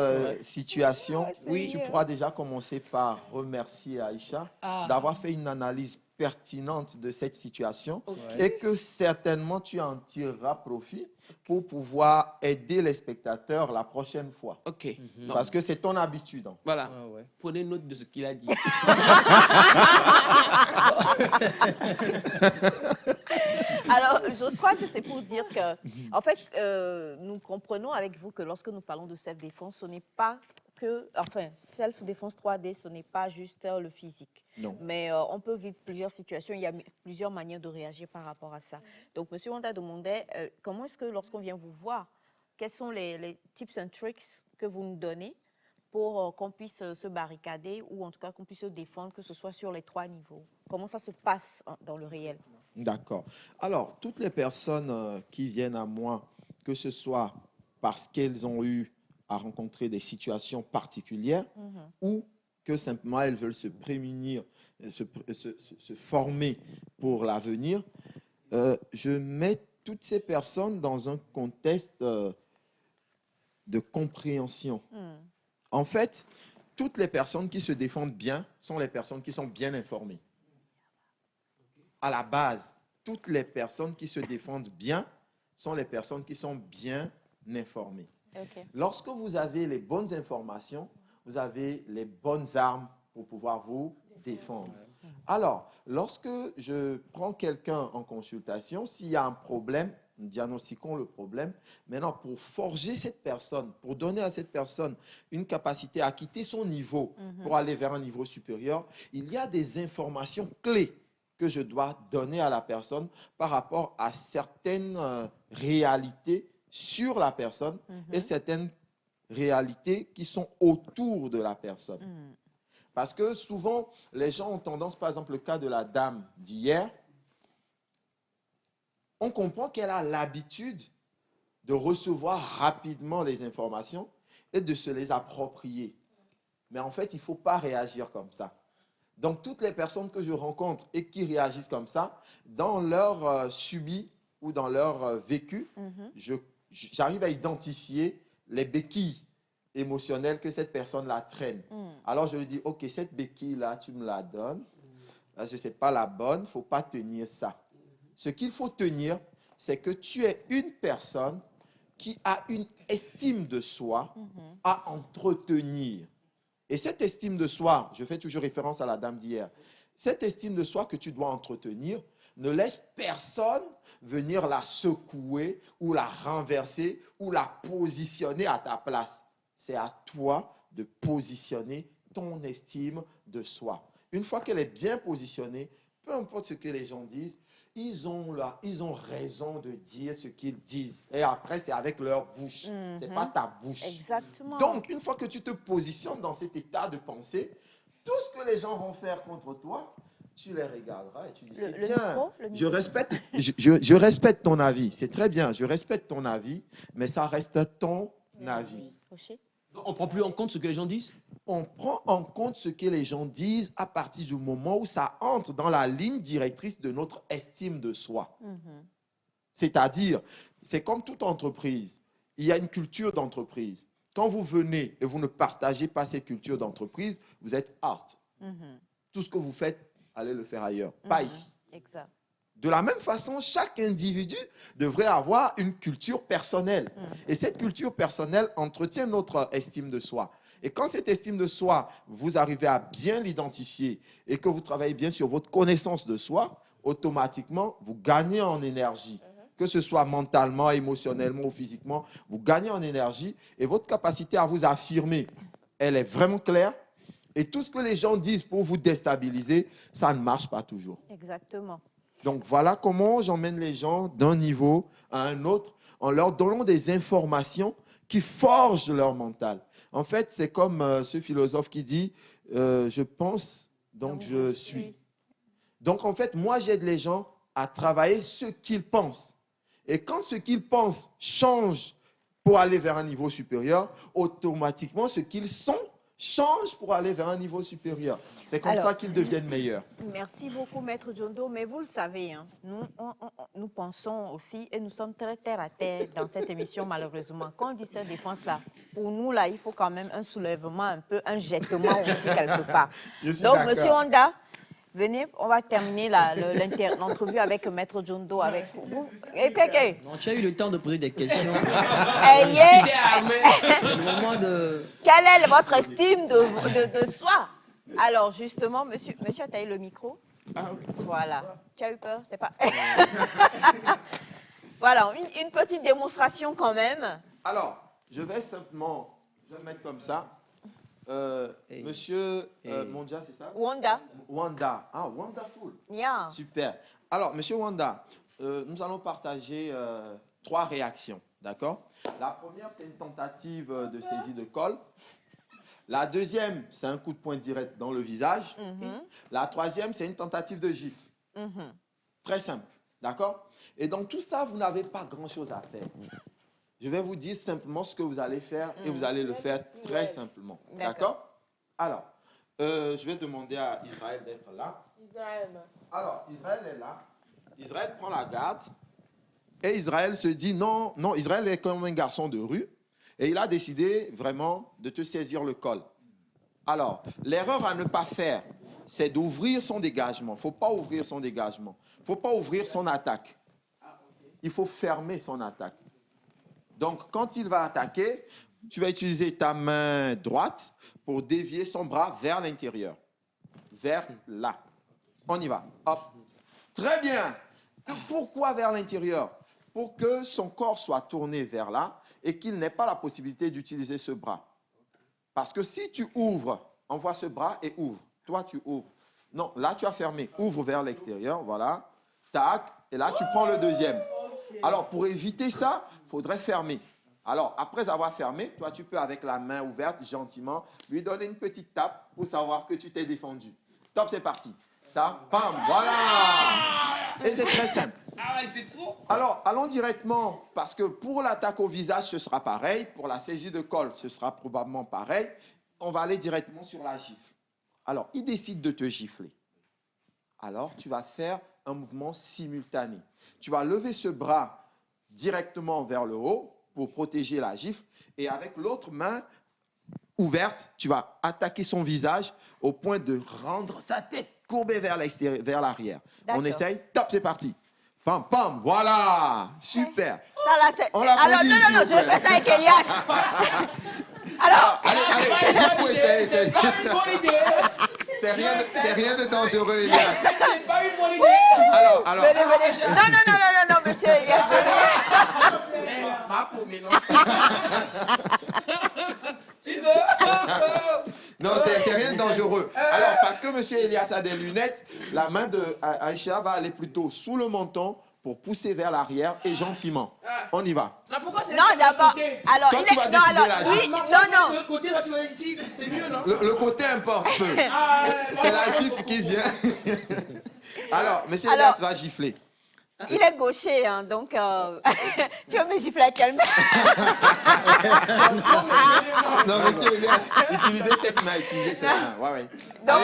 situation, oui, tu pourras déjà commencer par remercier Aïcha d'avoir fait une analyse pertinente de cette situation et que certainement tu en tireras profit pour pouvoir aider les spectateurs la prochaine fois. Ok. Parce que c'est ton habitude. Hein. Voilà. Prenez note de ce qu'il a dit. Alors, je crois que c'est pour dire que, en fait, nous comprenons avec vous que lorsque nous parlons de self-défense, ce n'est pas que, enfin, self-défense 3D, ce n'est pas juste le physique. Non. Mais on peut vivre plusieurs situations, il y a plusieurs manières de réagir par rapport à ça. Donc, M. Honda demandait, comment est-ce que lorsqu'on vient vous voir, quels sont les tips and tricks que vous nous donnez pour qu'on puisse se barricader ou en tout cas qu'on puisse se défendre, que ce soit sur les 3 niveaux? Comment ça se passe dans le réel? D'accord. Alors, toutes les personnes qui viennent à moi, que ce soit parce qu'elles ont eu à rencontrer des situations particulières ou que simplement elles veulent se prémunir, se former pour l'avenir, je mets toutes ces personnes dans un contexte de compréhension. En fait, toutes les personnes qui se défendent bien sont les personnes qui sont bien informées. À la base, toutes les personnes qui se défendent bien sont les personnes qui sont bien informées. Okay. Lorsque vous avez les bonnes informations, vous avez les bonnes armes pour pouvoir vous défendre. Alors, lorsque je prends quelqu'un en consultation, s'il y a un problème, nous diagnostiquons le problème. Maintenant, pour forger cette personne, pour donner à cette personne une capacité à quitter son niveau pour aller vers un niveau supérieur, il y a des informations clés que je dois donner à la personne par rapport à certaines réalités sur la personne et certaines réalités qui sont autour de la personne. Parce que souvent, les gens ont tendance, par exemple, le cas de la dame d'hier, on comprend qu'elle a l'habitude de recevoir rapidement les informations et de se les approprier. Mais en fait, il ne faut pas réagir comme ça. Donc, toutes les personnes que je rencontre et qui réagissent comme ça, dans leur subi ou dans leur vécu, j'arrive à identifier les béquilles émotionnelles que cette personne-là traîne. Alors, je lui dis, OK, cette béquille-là, tu me la donnes, parce que ce n'est pas la bonne, il ne faut pas tenir ça. Ce qu'il faut tenir, c'est que tu es une personne qui a une estime de soi à entretenir. Et cette estime de soi, je fais toujours référence à la dame d'hier, cette estime de soi que tu dois entretenir, ne laisse personne venir la secouer ou la renverser ou la positionner à ta place. C'est à toi de positionner ton estime de soi. Une fois qu'elle est bien positionnée, peu importe ce que les gens disent, ils ont raison de dire ce qu'ils disent. Et après, c'est avec leur bouche. Ce n'est pas ta bouche. Exactement. Donc, une fois que tu te positionnes dans cet état de pensée, tout ce que les gens vont faire contre toi, tu les regarderas et tu dis, c'est bien. Je respecte ton avis. C'est très bien, je respecte ton avis, mais ça reste ton avis. On ne prend plus en compte ce que les gens disent? On prend en compte ce que les gens disent à partir du moment où ça entre dans la ligne directrice de notre estime de soi. C'est-à-dire, c'est comme toute entreprise. Il y a une culture d'entreprise. Quand vous venez et vous ne partagez pas cette culture d'entreprise, vous êtes out. Tout ce que vous faites allez le faire ailleurs, pas ici. Exact. De la même façon, chaque individu devrait avoir une culture personnelle. Et cette culture personnelle entretient notre estime de soi. Et quand cette estime de soi, vous arrivez à bien l'identifier et que vous travaillez bien sur votre connaissance de soi, automatiquement, vous gagnez en énergie. Que ce soit mentalement, émotionnellement ou physiquement, vous gagnez en énergie et votre capacité à vous affirmer, elle est vraiment claire. Et tout ce que les gens disent pour vous déstabiliser, ça ne marche pas toujours. Exactement. Donc, voilà comment j'emmène les gens d'un niveau à un autre en leur donnant des informations qui forgent leur mental. En fait, c'est comme ce philosophe qui dit je pense, donc je suis. Donc, en fait, moi, j'aide les gens à travailler ce qu'ils pensent. Et quand ce qu'ils pensent change pour aller vers un niveau supérieur, automatiquement, ce qu'ils sont change pour aller vers un niveau supérieur. C'est comme ça qu'ils deviennent meilleurs. Merci beaucoup, Maître Djondo. Mais vous le savez, hein, nous pensons aussi et nous sommes très terre à terre dans cette émission, malheureusement. Quand on dit cette défense-là, pour nous, là, il faut quand même un soulèvement, un peu, un jettement aussi quelque part. Donc, Monsieur Honda, venez, on va terminer l'entrevue avec Maître Djondo, avec vous. Non, tu as eu le temps de poser des questions. C'est le moment de... Quelle est votre estime de soi? Alors, justement, monsieur tu as eu le micro? Voilà. Tu as eu peur? C'est pas... Voilà, une petite démonstration quand même. Alors, je vais simplement, je vais me mettre comme ça. Monsieur Mondia, c'est ça? Wanda. Wanda. Ah, wonderful. Yeah. Super. Alors, monsieur Wanda, nous allons partager 3 réactions, d'accord? La première, c'est une tentative de saisie de colle. La deuxième, c'est un coup de poing direct dans le visage. La troisième, c'est une tentative de gifle. Très simple, d'accord? Et dans tout ça, vous n'avez pas grand-chose à faire. Je vais vous dire simplement ce que vous allez faire et vous allez le faire très simplement. D'accord? Alors, je vais demander à Israël d'être là. Alors, Israël est là. Israël prend la garde. Et Israël se dit non, non, Israël est comme un garçon de rue. Et il a décidé vraiment de te saisir le col. Alors, l'erreur à ne pas faire, c'est d'ouvrir son dégagement. Il ne faut pas ouvrir son dégagement. Il ne faut pas ouvrir son attaque. Il faut fermer son attaque. Donc, quand il va attaquer, tu vas utiliser ta main droite pour dévier son bras vers l'intérieur. Vers là. On y va. Hop. Très bien. Pourquoi vers l'intérieur? Pour que son corps soit tourné vers là et qu'il n'ait pas la possibilité d'utiliser ce bras. Parce que si tu ouvres, envoie ce bras et ouvre. Toi, tu ouvres. Non, là, tu as fermé. Ouvre vers l'extérieur, voilà. Tac. Et là, tu prends le deuxième. Alors, pour éviter ça, il faudrait fermer. Alors, après avoir fermé, toi, tu peux, avec la main ouverte, gentiment, lui donner une petite tape pour savoir que tu t'es défendu. Top, c'est parti. Tape, pam, voilà. Et c'est très simple. Ah ouais, c'est trop. Alors, allons directement, parce que pour l'attaque au visage, ce sera pareil. Pour la saisie de col, ce sera probablement pareil. On va aller directement sur la gifle. Alors, il décide de te gifler. Alors, tu vas faire un mouvement simultané. Tu vas lever ce bras directement vers le haut pour protéger la gifle. Et avec l'autre main ouverte, tu vas attaquer son visage au point de rendre sa tête courbée vers l'extérieur, vers l'arrière. On essaye. Top, c'est parti. Pam, pam, voilà. Super. Ça là, c'est... Alors, non, je vais faire ça avec Elias. Alors, allez, c'est pas une bonne idée. C'est rien de dangereux, Elias. C'est pas une bonne idée. Alors. Venez. Non, monsieur Elias, venez. Ma pauvre, non. Non, c'est rien de dangereux. Alors, parce que monsieur Elias a des lunettes, la main de Aïcha va aller plutôt sous le menton pour pousser vers l'arrière et gentiment. On y va. Non, d'abord. Alors, toi, tu vas décider la gifle. Oui, non. Le côté, là, tu vas ici, c'est mieux, non? Le côté importe peu. C'est la gifle qui vient. Alors, monsieur Elias va gifler. Il est gaucher, hein, donc tu veux me gifler à quelle main? Non, monsieur Elias, utilisez cette main, Ouais. Donc,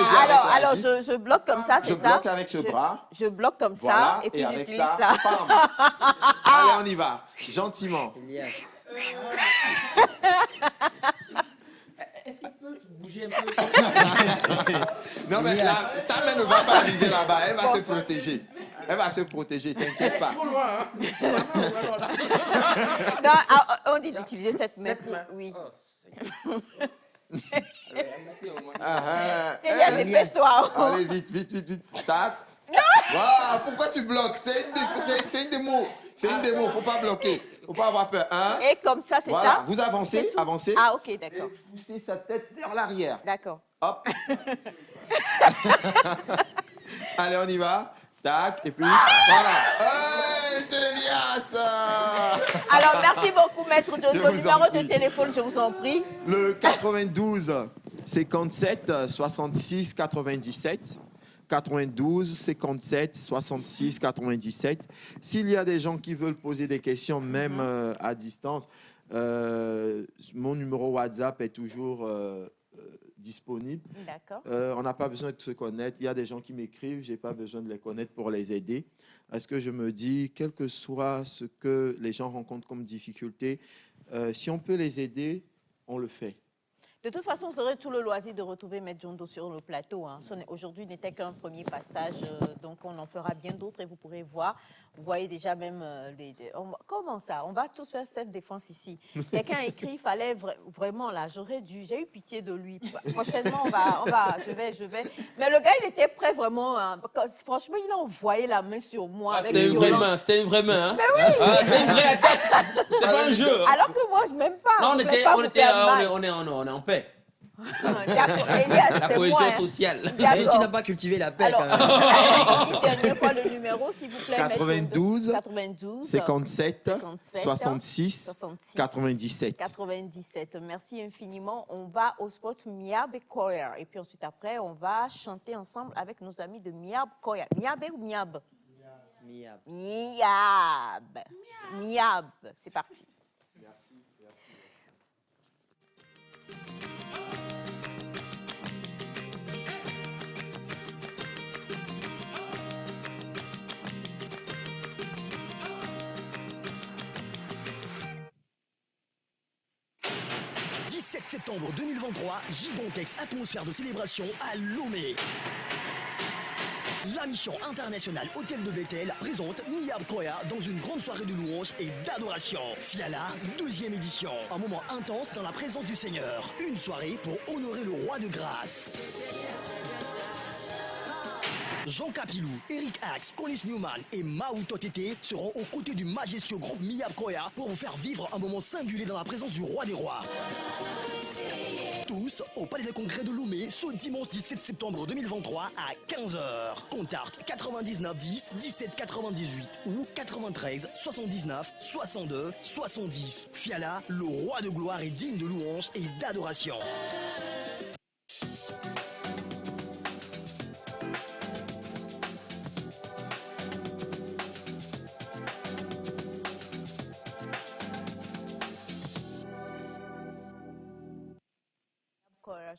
alors je bloque comme ça, c'est ça? Je bloque avec ce bras. Je bloque comme voilà, ça, et puis avec j'utilise ça. ça. Allez, on y va, gentiment. Est-ce qu'il peut bouger un peu? Non, mais ta main ne va pas arriver là-bas. Elle va se protéger. Elle va se protéger, t'inquiète pas. Trop loin, hein. Non, on dit d'utiliser cette main. Oui. Dépêche-toi. Allez, vite. Tac. Wow, pourquoi tu bloques? C'est une démo. C'est une démo, faut pas bloquer. Faut pas avoir peur. Hein? Et comme ça, c'est Voilà. ça? Vous avancez, avancez. Ah, ok, d'accord. Et poussez sa tête vers l'arrière. D'accord. Hop. Allez, on y va. Tac, et puis voilà. Hey, génial ça. Alors, merci beaucoup, Maître John. Je Ton vous en numéro de prie. téléphone, je vous en prie. Le 92 57 66 97. 92 57 66 97. S'il y a des gens qui veulent poser des questions, même à distance, mon numéro WhatsApp est toujours disponible. D'accord. On n'a pas besoin de se connaître. Il y a des gens qui m'écrivent, je n'ai pas besoin de les connaître pour les aider. Parce que je me dis, quel que soit ce que les gens rencontrent comme difficulté, si on peut les aider, on le fait. De toute façon, vous aurez tout le loisir de retrouver Maître John Doe sur le plateau. Hein. Aujourd'hui n'était qu'un premier passage, donc on en fera bien d'autres et vous pourrez voir. Vous voyez déjà même... comment ça? On va tous faire cette défense ici. Quelqu'un a écrit, il fallait vraiment, là, j'ai eu pitié de lui. Prochainement, je vais. Mais le gars, il était prêt vraiment. Hein, franchement, il a envoyé la main sur moi. C'était une vraie main, c'était une vraie main. Hein? Mais oui! C'était une vraie attaque. C'était pas un jeu. Alors que moi, je m'aime pas. Non, on est en paix. Elias, La cohésion moi, hein. sociale. Mais tu n'as pas cultivé la paix Alors, quand même. une dernière fois le numéro, s'il vous plaît. 92 92 57 66 97. 97. Merci infiniment. On va au spot Miab et Choir. Et puis ensuite, après, on va chanter ensemble avec nos amis de Miab Choir. Miab ou Miab? Miab. Miab. Miab. C'est parti. Merci. 17 septembre 2023, Gigantex Atmosphère de célébration à Lomé. La mission internationale Hôtel de Bethel présente Miab Koya dans une grande soirée de louanges et d'adoration. Fiala, 2e édition. Un moment intense dans la présence du Seigneur. Une soirée pour honorer le roi de grâce. Jean Capilou, Eric Axe, Colis Newman et Maou Totete seront aux côtés du majestueux groupe Miab Koya pour vous faire vivre un moment singulier dans la présence du roi des rois. Tous au Palais des Congrès de Lomé ce dimanche 17 septembre 2023 à 15h. Contact 99 10 17 98 ou 93 79 62 70. Fiala, le roi de gloire est digne de louange et d'adoration.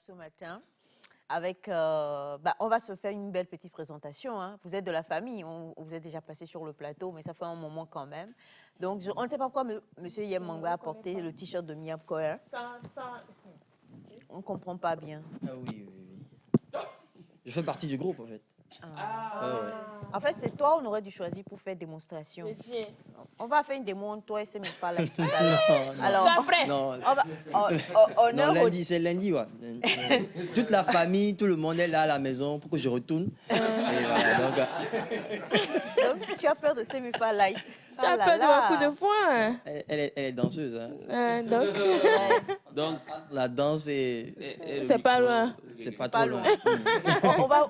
Ce matin avec on va se faire une belle petite présentation, hein. Vous êtes de la famille, vous êtes déjà passé sur le plateau, mais ça fait un moment quand même. Donc on ne sait pas pourquoi monsieur Yemangba a porté le t-shirt de Miab Koya. On ne comprend pas bien. Ah oui. Je fais partie du groupe en fait. Ouais. En fait, c'est toi on aurait dû choisir pour faire démonstration. On va faire une démo, toi et c'est mes pas là tout à l'heure. Alors, non, lundi, c'est lundi, ouais. Toute la famille, tout le monde est là à la maison pour que je retourne. Et voilà, donc, tu as peur de ces pas light. Tu as peur d'un coup de poing. Elle est danseuse. Hein. Donc, la danse c'est pas loin. C'est pas trop loin.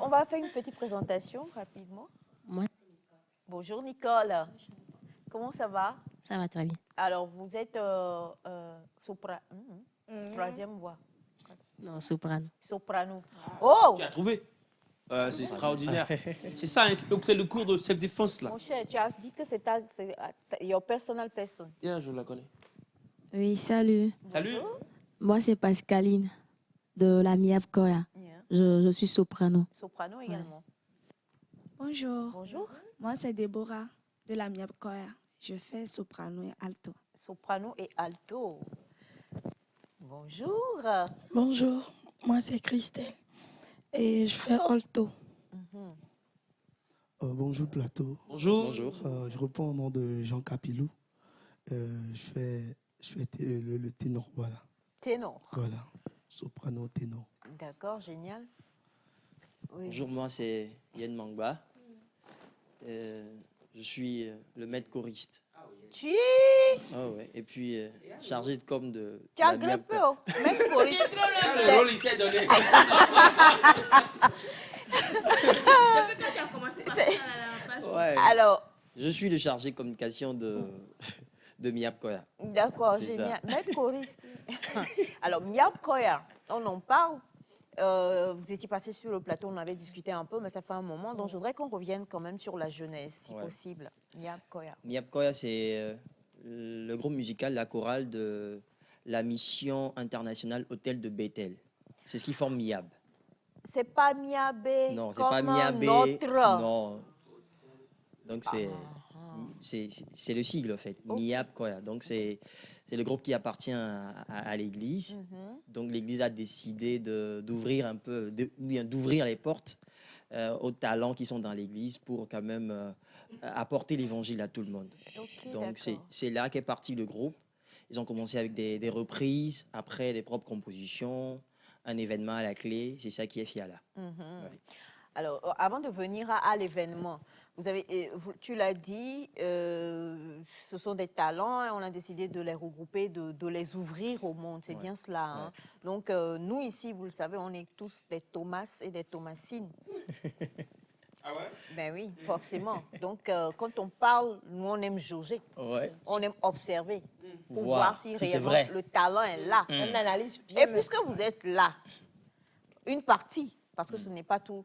on va faire une petite présentation rapidement. Moi, c'est Nicole. Bonjour Nicole. Comment ça va? Ça va très bien. Alors, vous êtes troisième voix. Non, soprano. Soprano. Oh! Tu as trouvé? C'est extraordinaire. C'est ça, hein, c'est le cours de self-défense là. Mon cher, tu as dit que c'est your personal person. Bien, je la connais. Oui, salut. Salut. Moi, c'est Pascaline de la Miab Koya. Yeah. Je suis soprano. Soprano également. Bonjour. Bonjour. Moi, c'est Déborah de la Miab Koya. Je fais soprano et alto. Soprano et alto. Bonjour. Bonjour. Moi, c'est Christelle Et je fais alto. Bonjour plateau. Bonjour. Je réponds au nom de Jean Capilou. Je fais le ténor, voilà. Ténor. Voilà, soprano, ténor. D'accord, génial. Oui. Bonjour, moi c'est Yann Mangba. Je suis le maître choriste. Tu Ouais. Et puis chargé de com de. Tu as grimpé au maître choriste. Le rôle, il s'est donné. Ouais. Alors, je suis le chargé de communication de Miap Koya. d'accord, C'est génial. ça. Maître choriste. Alors, Miap Koya, on en parle. Vous étiez passé sur le plateau, on avait discuté un peu, mais ça fait un moment. Donc, je voudrais qu'on revienne quand même sur la jeunesse, si Ouais. possible. Miap Koya. Miap Koya, c'est le groupe musical, la chorale de la mission internationale Hôtel de Bethel. C'est ce qui forme Miab. C'est pas Miabé. Non, c'est comme pas Miabé. Notre. Non. Donc c'est le sigle en fait, Miab Koya. Donc c'est le groupe qui appartient à l'église. Donc l'église a décidé d'ouvrir un peu, d'ouvrir les portes aux talents qui sont dans l'église pour quand même apporter l'évangile à tout le monde. Ok, Donc d'accord. c'est là qu'est parti le groupe. Ils ont commencé avec des reprises, après des propres compositions, un événement à la clé. C'est ça qui est Fiala. Alors, avant de venir à l'événement, tu l'as dit, ce sont des talents et on a décidé de les regrouper, de les ouvrir au monde. C'est bien cela. Hein? Donc, nous ici, vous le savez, on est tous des Thomas et des Thomasines. Ah ouais? Ben oui, forcément. Donc, quand on parle, nous, on aime jauger. Ouais. On aime observer pour Voir voir si si c'est réellement vrai. le talent est là. On analyse bien. Et puisque vous êtes là, une partie, parce que ce n'est pas tout.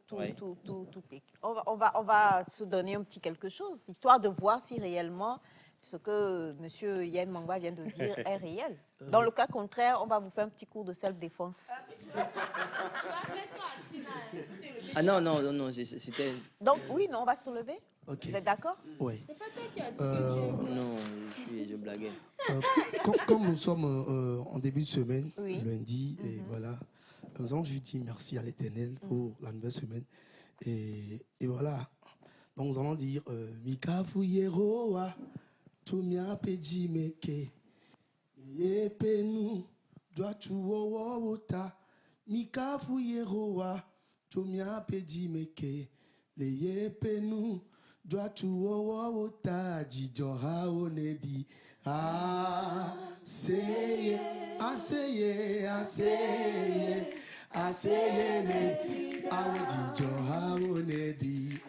On va se donner un petit quelque chose, histoire de voir si réellement ce que M. Yann Mangba vient de dire est réel. Dans le cas contraire, on va vous faire un petit cours de self-défense. Ah non, c'était... Donc, oui, non, on va se lever. Ok. Vous êtes d'accord? Oui. Non, je blaguais. Comme nous sommes en début de semaine, Oui. lundi, et voilà, nous allons juste dire merci à l'Éternel pour la nouvelle semaine. Et voilà. Donc nous allons dire Mika Fuyeroa, Tumia Pedi Meke, Yepenu, Dwachuo Wota, Mika Fuyeroa, Tumia Pedi Meke, Le Yepenu, Dwachuo Wota, Dijora Onedi. Aseye, nedi, awujijo awonedi.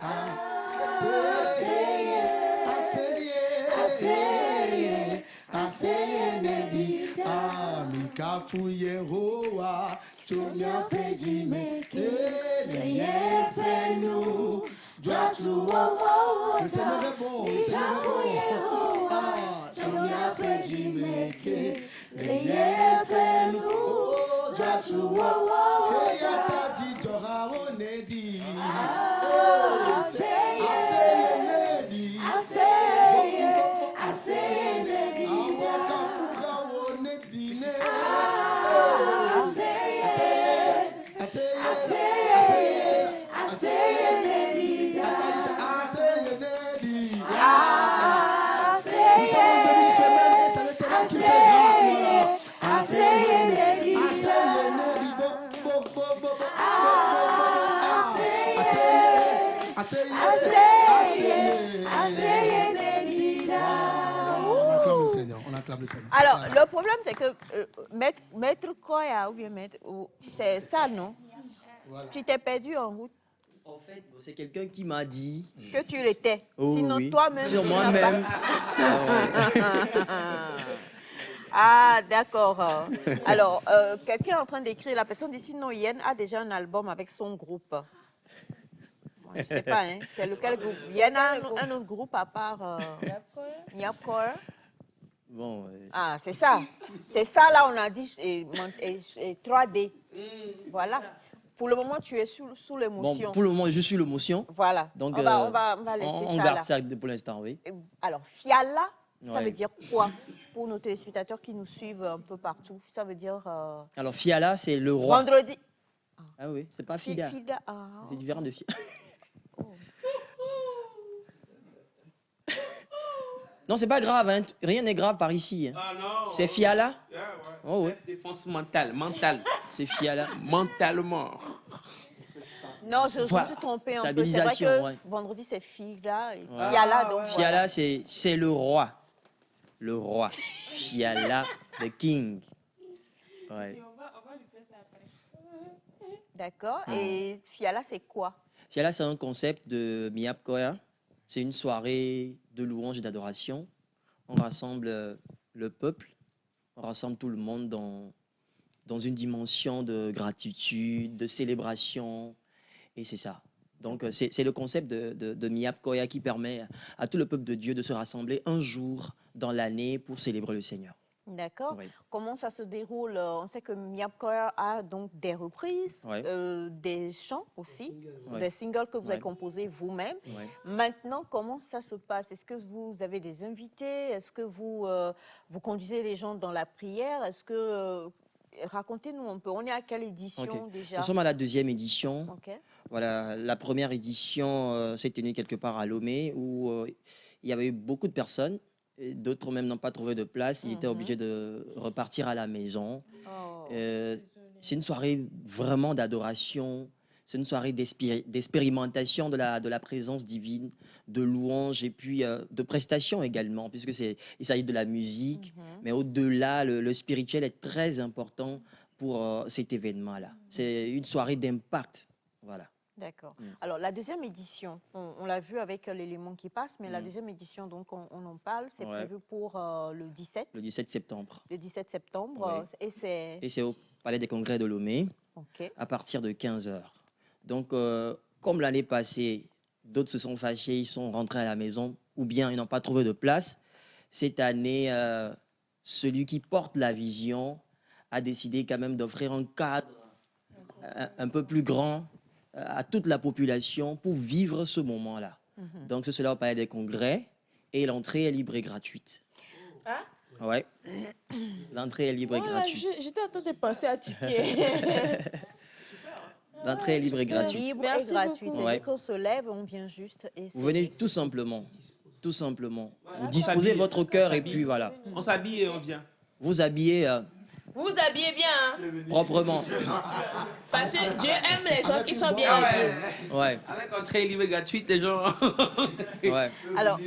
Aseye, nedi, amika fún Yehowa, tómiá péjì meke, leye fenu, dwatu wowo, c'est bon. Tómiá péjì meke, leye fenu, dwatu wowo, eyata jíjọ awonedi. Aseye, nedi, aseye, nedi, awakafuka wonedi ne. Aseye, nedi, aseye, nedi. Nous sommes en début de semaine et c'est l'Éternel qui fait grâce, voilà. Aseye, nedi, on acclame le Seigneur. Alors, le problème, c'est que maître Koya, ou bien maître, c'est ça, non? Voilà. Tu t'es perdu en route. En fait, c'est quelqu'un qui m'a dit... Que tu l'étais. Oh, Sinon, oui. toi-même... Sur tu n'as moi-même. Ah, d'accord. Alors, quelqu'un est en train d'écrire, la personne dit, sinon, Yen a déjà un album avec son groupe. Bon, je ne sais pas, hein. C'est lequel groupe? Yen a un autre groupe à part Miap Koya. Bon, Ah, c'est ça. C'est ça, là, on a dit, et 3D. Voilà. Pour le moment, tu es sous l'émotion. bon, pour le moment, je suis l'émotion. Voilà. Donc, on va laisser on ça garde là. ça pour l'instant, oui. Alors, Fiala, ça Ouais. veut dire quoi? Pour nos téléspectateurs qui nous suivent un peu partout, ça veut dire... Alors, Fiala, c'est le roi. Vendredi. Ah oui, c'est pas Fida. Fida, C'est différent de Fida. Non, c'est pas grave, hein. Rien n'est grave par ici. Hein. Ah non. C'est Fiala? Oh oui. Défense mentale. C'est Fiala. Mentalement. Non, je me Voilà. suis trompée un peu. C'est vrai Stabilisation, que ouais. vendredi, c'est Fida et Ouais. Fiala. Donc, Fiala, c'est le roi. Le roi. Fiala, the king. Ouais. D'accord. Et Fiala, c'est quoi? Fiala, c'est un concept de Miap Koya. C'est une soirée de louange et d'adoration. On rassemble le peuple, on rassemble tout le monde dans une dimension de gratitude, de célébration. Et c'est ça. Donc, c'est le concept de Miap Koya qui permet à tout le peuple de Dieu de se rassembler un jour dans l'année pour célébrer le Seigneur. D'accord. Oui. Comment ça se déroule? On sait que Miap Koya a donc des reprises, Ouais. des chants aussi, Ouais. des singles que vous avez Ouais. composés vous-même. Ouais. Maintenant, comment ça se passe? Est-ce que vous avez des invités? Est-ce que vous conduisez les gens dans la prière? Est-ce que racontez-nous un peu. On est à quelle édition Ok. déjà? Nous sommes à la 2e édition. Ok. Voilà, la première édition s'est tenue quelque part à Lomé où il y avait eu beaucoup de personnes. Et d'autres même n'ont pas trouvé de place. Ils étaient obligés de repartir à la maison. C'est une soirée vraiment d'adoration. C'est une soirée d'expérimentation de la présence divine, de louange et puis de prestation également, puisque il s'agit de la musique. Mais au-delà, le spirituel est très important pour cet événement-là. C'est une soirée d'impact. Voilà. D'accord. Alors, la deuxième édition, on l'a vu avec l'élément qui passe, mais la deuxième édition, donc on en parle, c'est Ouais. prévu pour le 17. Le 17 septembre. Le 17 septembre. Oui. Et c'est... Et c'est au Palais des Congrès de Lomé, Ok. à partir de 15 h. Donc, comme l'année passée, d'autres se sont fâchés, ils sont rentrés à la maison, ou bien ils n'ont pas trouvé de place. Cette année, celui qui porte la vision a décidé quand même d'offrir un cadre un peu plus grand à toute la population pour vivre ce moment-là. Donc, c'est cela au Palais des Congrès, et l'entrée est libre et gratuite. Ah? Ouais. L'entrée est libre et Voilà, gratuite. j'étais en train de penser à ticket. L'entrée est libre et gratuite. Libre Merci et gratuit. beaucoup. C'est-à-dire Ouais. qu'on se lève, on vient juste. Et Vous venez tout simplement. Tout simplement. Vous disposez votre cœur et puis voilà. On s'habille et on vient. Vous habillez Vous vous habillez bien, hein? proprement. Parce que Dieu aime les gens qui sont bien habillés. Ouais. Avec entrée libre et gratuite, les gens. Ouais. Alors,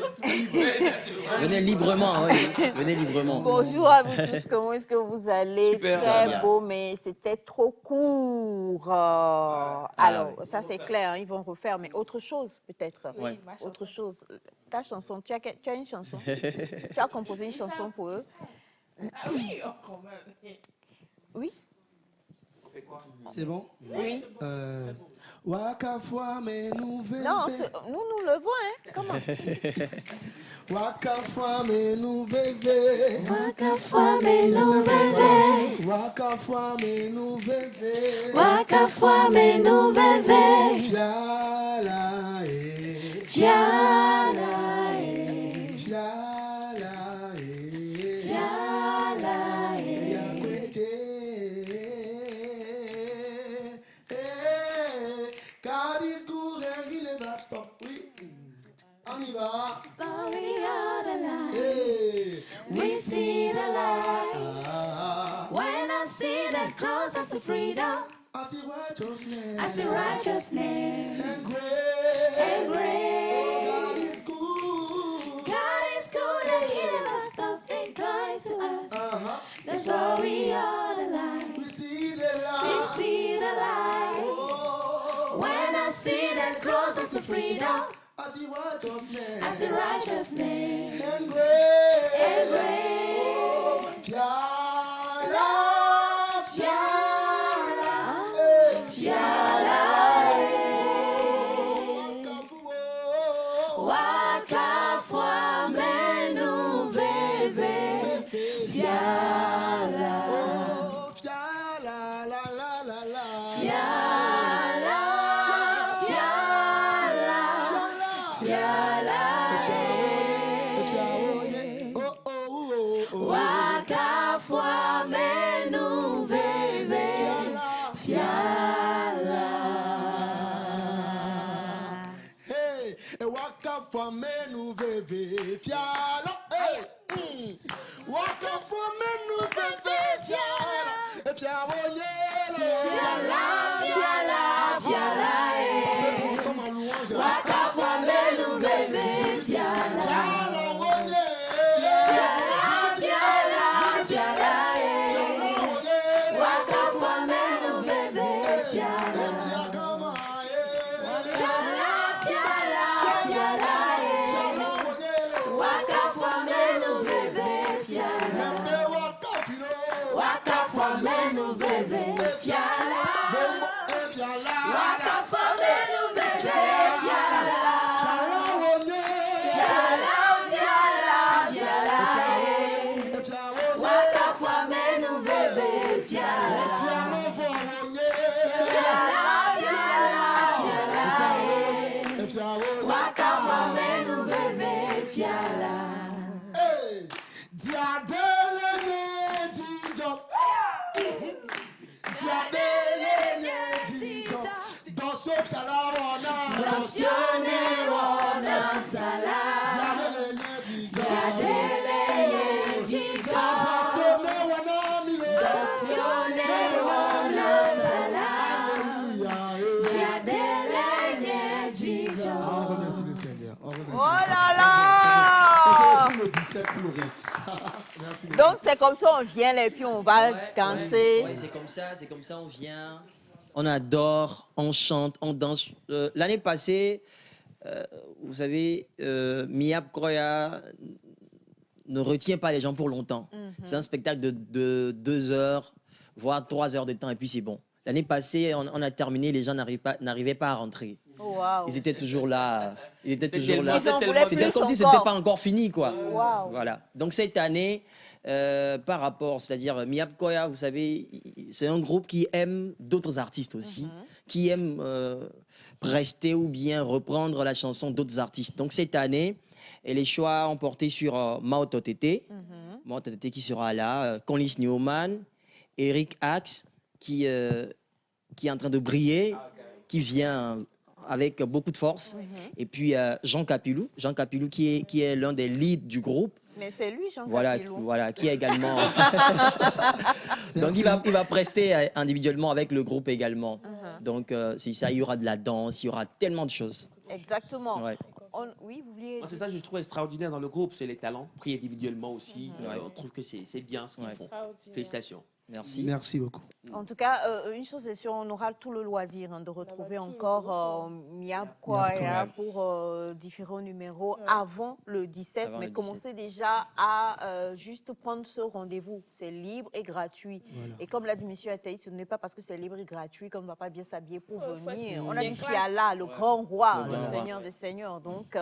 Venez librement, oui. Venez librement. bonjour à vous tous. Comment est-ce que vous allez? Super. Très Bien. beau, mais c'était trop court. Alors, ça c'est clair, hein, ils vont refaire. Mais autre chose, peut-être. Ouais. Autre chose. Ta chanson, tu as une chanson. Tu as composé une chanson pour eux. Oui, quand même. Oui. C'est bon? Oui. Waka fois mais nous Non, nous le voix, hein. Comment? Waka fois mais nous bébé. Waka fois mais nous bébé. Waka fois mais nous bébé. Waka fois mais nous bébé. Fiala Fiala Fiala Fiala God is good and he never stop. Oui. On y va. Story of the light. Hey. We see the light. When I see the cross, I see freedom. I see righteousness. I see righteousness. And grace. And grace. God is good. God is good and He never stops being kind to us. The story of the light. We see the light. We see the light. Oh. When I see the cross, I see freedom. I see righteousness. I see righteousness. And grace. And grace. Fiala. Fiala. Waka fois mais nous bébé. Fiala. Fiala. La la la la. Fiala. Fiala. Fiala. Waka fois mais nous bébé. Fiala. E waka fame nou veve fiala. Waka fame nou veve fiala. E fiawonyele. Fiala, fiala, fiala, Ça fait pour nous sommes en louange. Waka fame nou veve fiala. Fiala, wonye. Fiala, fiala, fiala, Waka fame nou veve fiala. Fiala, fiala, fiala, Waka fame nou veve fiala. Waka fame nou veve fiala. Waka fame nou veve fiala. Fiala, fiala, fiala, Waka fame nou veve fiala. Fiala, fiala, fiala, Waka fame nou veve fiala. Diadele ne jijo. Diadele ne jijo. Doso fiala wona. Dosione wona tala. Diadele ne jijo. Diadele ne jijo. Dosione wona mile. Dosione wona tala. Diadele ne jijo. On remercie le Seigneur. On remercie Oh le Seigneur. là là! Le 17 pour le reste. Merci. Donc c'est comme ça, on vient là et puis on va danser. Ouais, c'est comme ça, on vient, on adore, on chante, on danse. L'année passée, vous savez, Miap Koya ne retient pas les gens pour longtemps. C'est un spectacle de 2 heures, voire 3 heures de temps, et puis c'est bon. L'année passée, on a terminé, les gens n'arrivaient pas à rentrer. Oh, wow. Ils étaient toujours là. Ils étaient toujours tellement- là. Ils en voulaient C'était plus comme si c'était encore. pas encore fini, quoi. Wow. Voilà. Donc cette année, par rapport, c'est-à-dire Miap Koya, vous savez, c'est un groupe qui aime d'autres artistes aussi, qui aime prester ou bien reprendre la chanson d'autres artistes. Donc cette année, et les choix ont porté sur Mao Totete, Mao Totete qui sera là, Conlis Newman, Eric Axe qui est en train de briller, qui vient avec beaucoup de force, et puis Jean Capilou qui est l'un des leads du groupe. Mais c'est lui, Jean Voilà, Capilou. voilà, qui est également. Donc il va prester individuellement avec le groupe également. Donc c'est ça, il y aura de la danse, il y aura tellement de choses. Exactement. Ouais. Oui, vous vouliez. Moi, c'est ça que je trouve extraordinaire dans le groupe, c'est les talents pris individuellement aussi. On trouve que c'est bien ce qu'ils font. Félicitations. Merci. Merci beaucoup. En tout cas, une chose est sûre, on aura tout le loisir de retrouver encore Miap Koya pour différents numéros avant le 17. Avant mais le 17. commencez déjà à juste prendre ce rendez-vous. C'est libre et gratuit. Voilà. Et comme l'a dit M. Ataïd, ce n'est pas parce que c'est libre et gratuit qu'on ne va pas bien s'habiller pour venir. On a Les dit classes. Fiala, le grand roi, Voilà. le Seigneur des Seigneurs. Donc,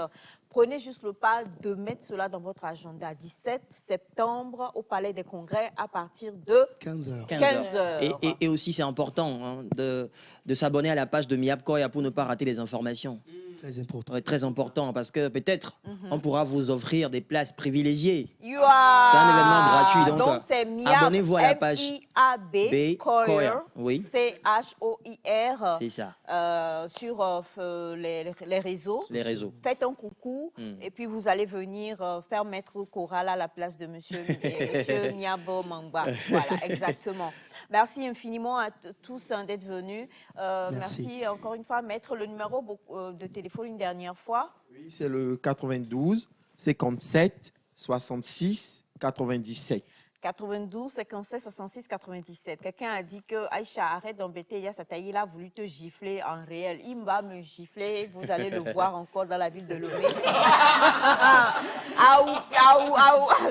prenez juste le pas de mettre cela dans votre agenda. 17 septembre au Palais des Congrès à partir de 15 heures. 15 heures. Et aussi, c'est important de s'abonner à la page de Miap Koya pour ne pas rater les informations. Très important. Ouais, très important, parce que peut-être on pourra vous offrir des places privilégiées. You are- C'est un événement gratuit, donc, c'est Miap, abonnez-vous à la page M-I-A-B, Koya, Koya, oui. C-H-O-I-R, C'est ça. sur les réseaux. Les réseaux. Faites un coucou et puis vous allez venir faire maître choral à la place de monsieur Niabo Mangba. Voilà, exactement. Merci infiniment à tous d'être venus. Merci encore une fois. Mettre le numéro de téléphone une dernière fois. Oui, c'est le 92 57 66 97. 92 57 66 97. Quelqu'un a dit que Aïcha, arrête d'embêter Yassataï, il a voulu te gifler en réel. Il va me gifler, vous allez le voir encore dans la ville de Lomé.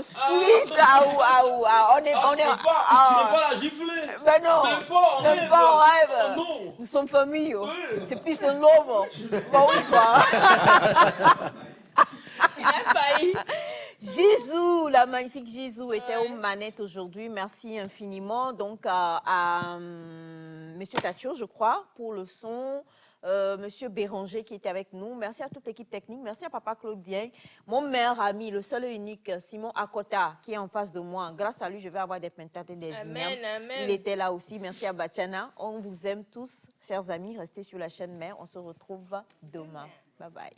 Squeeze, on est Je ne pas la gifler. Mais non, Même pas en rêve. non. Nous sommes famille. C'est plus un lobe. Bon, oui, quoi. Il a failli. Jésus, la magnifique Jésus était aux manettes aujourd'hui. Merci infiniment. Donc, à Monsieur Tacho, je crois, pour le son. Monsieur Béranger qui était avec nous. Merci à toute l'équipe technique. Merci à Papa Claudien. Mon meilleur ami, le seul et unique, Simon Akota, qui est en face de moi. Grâce à lui, je vais avoir des pentates et des Amen, ignames. amen. Il était là aussi. Merci à Bachana. On vous aime tous, chers amis. Restez sur la chaîne mère. On se retrouve demain. Bye bye.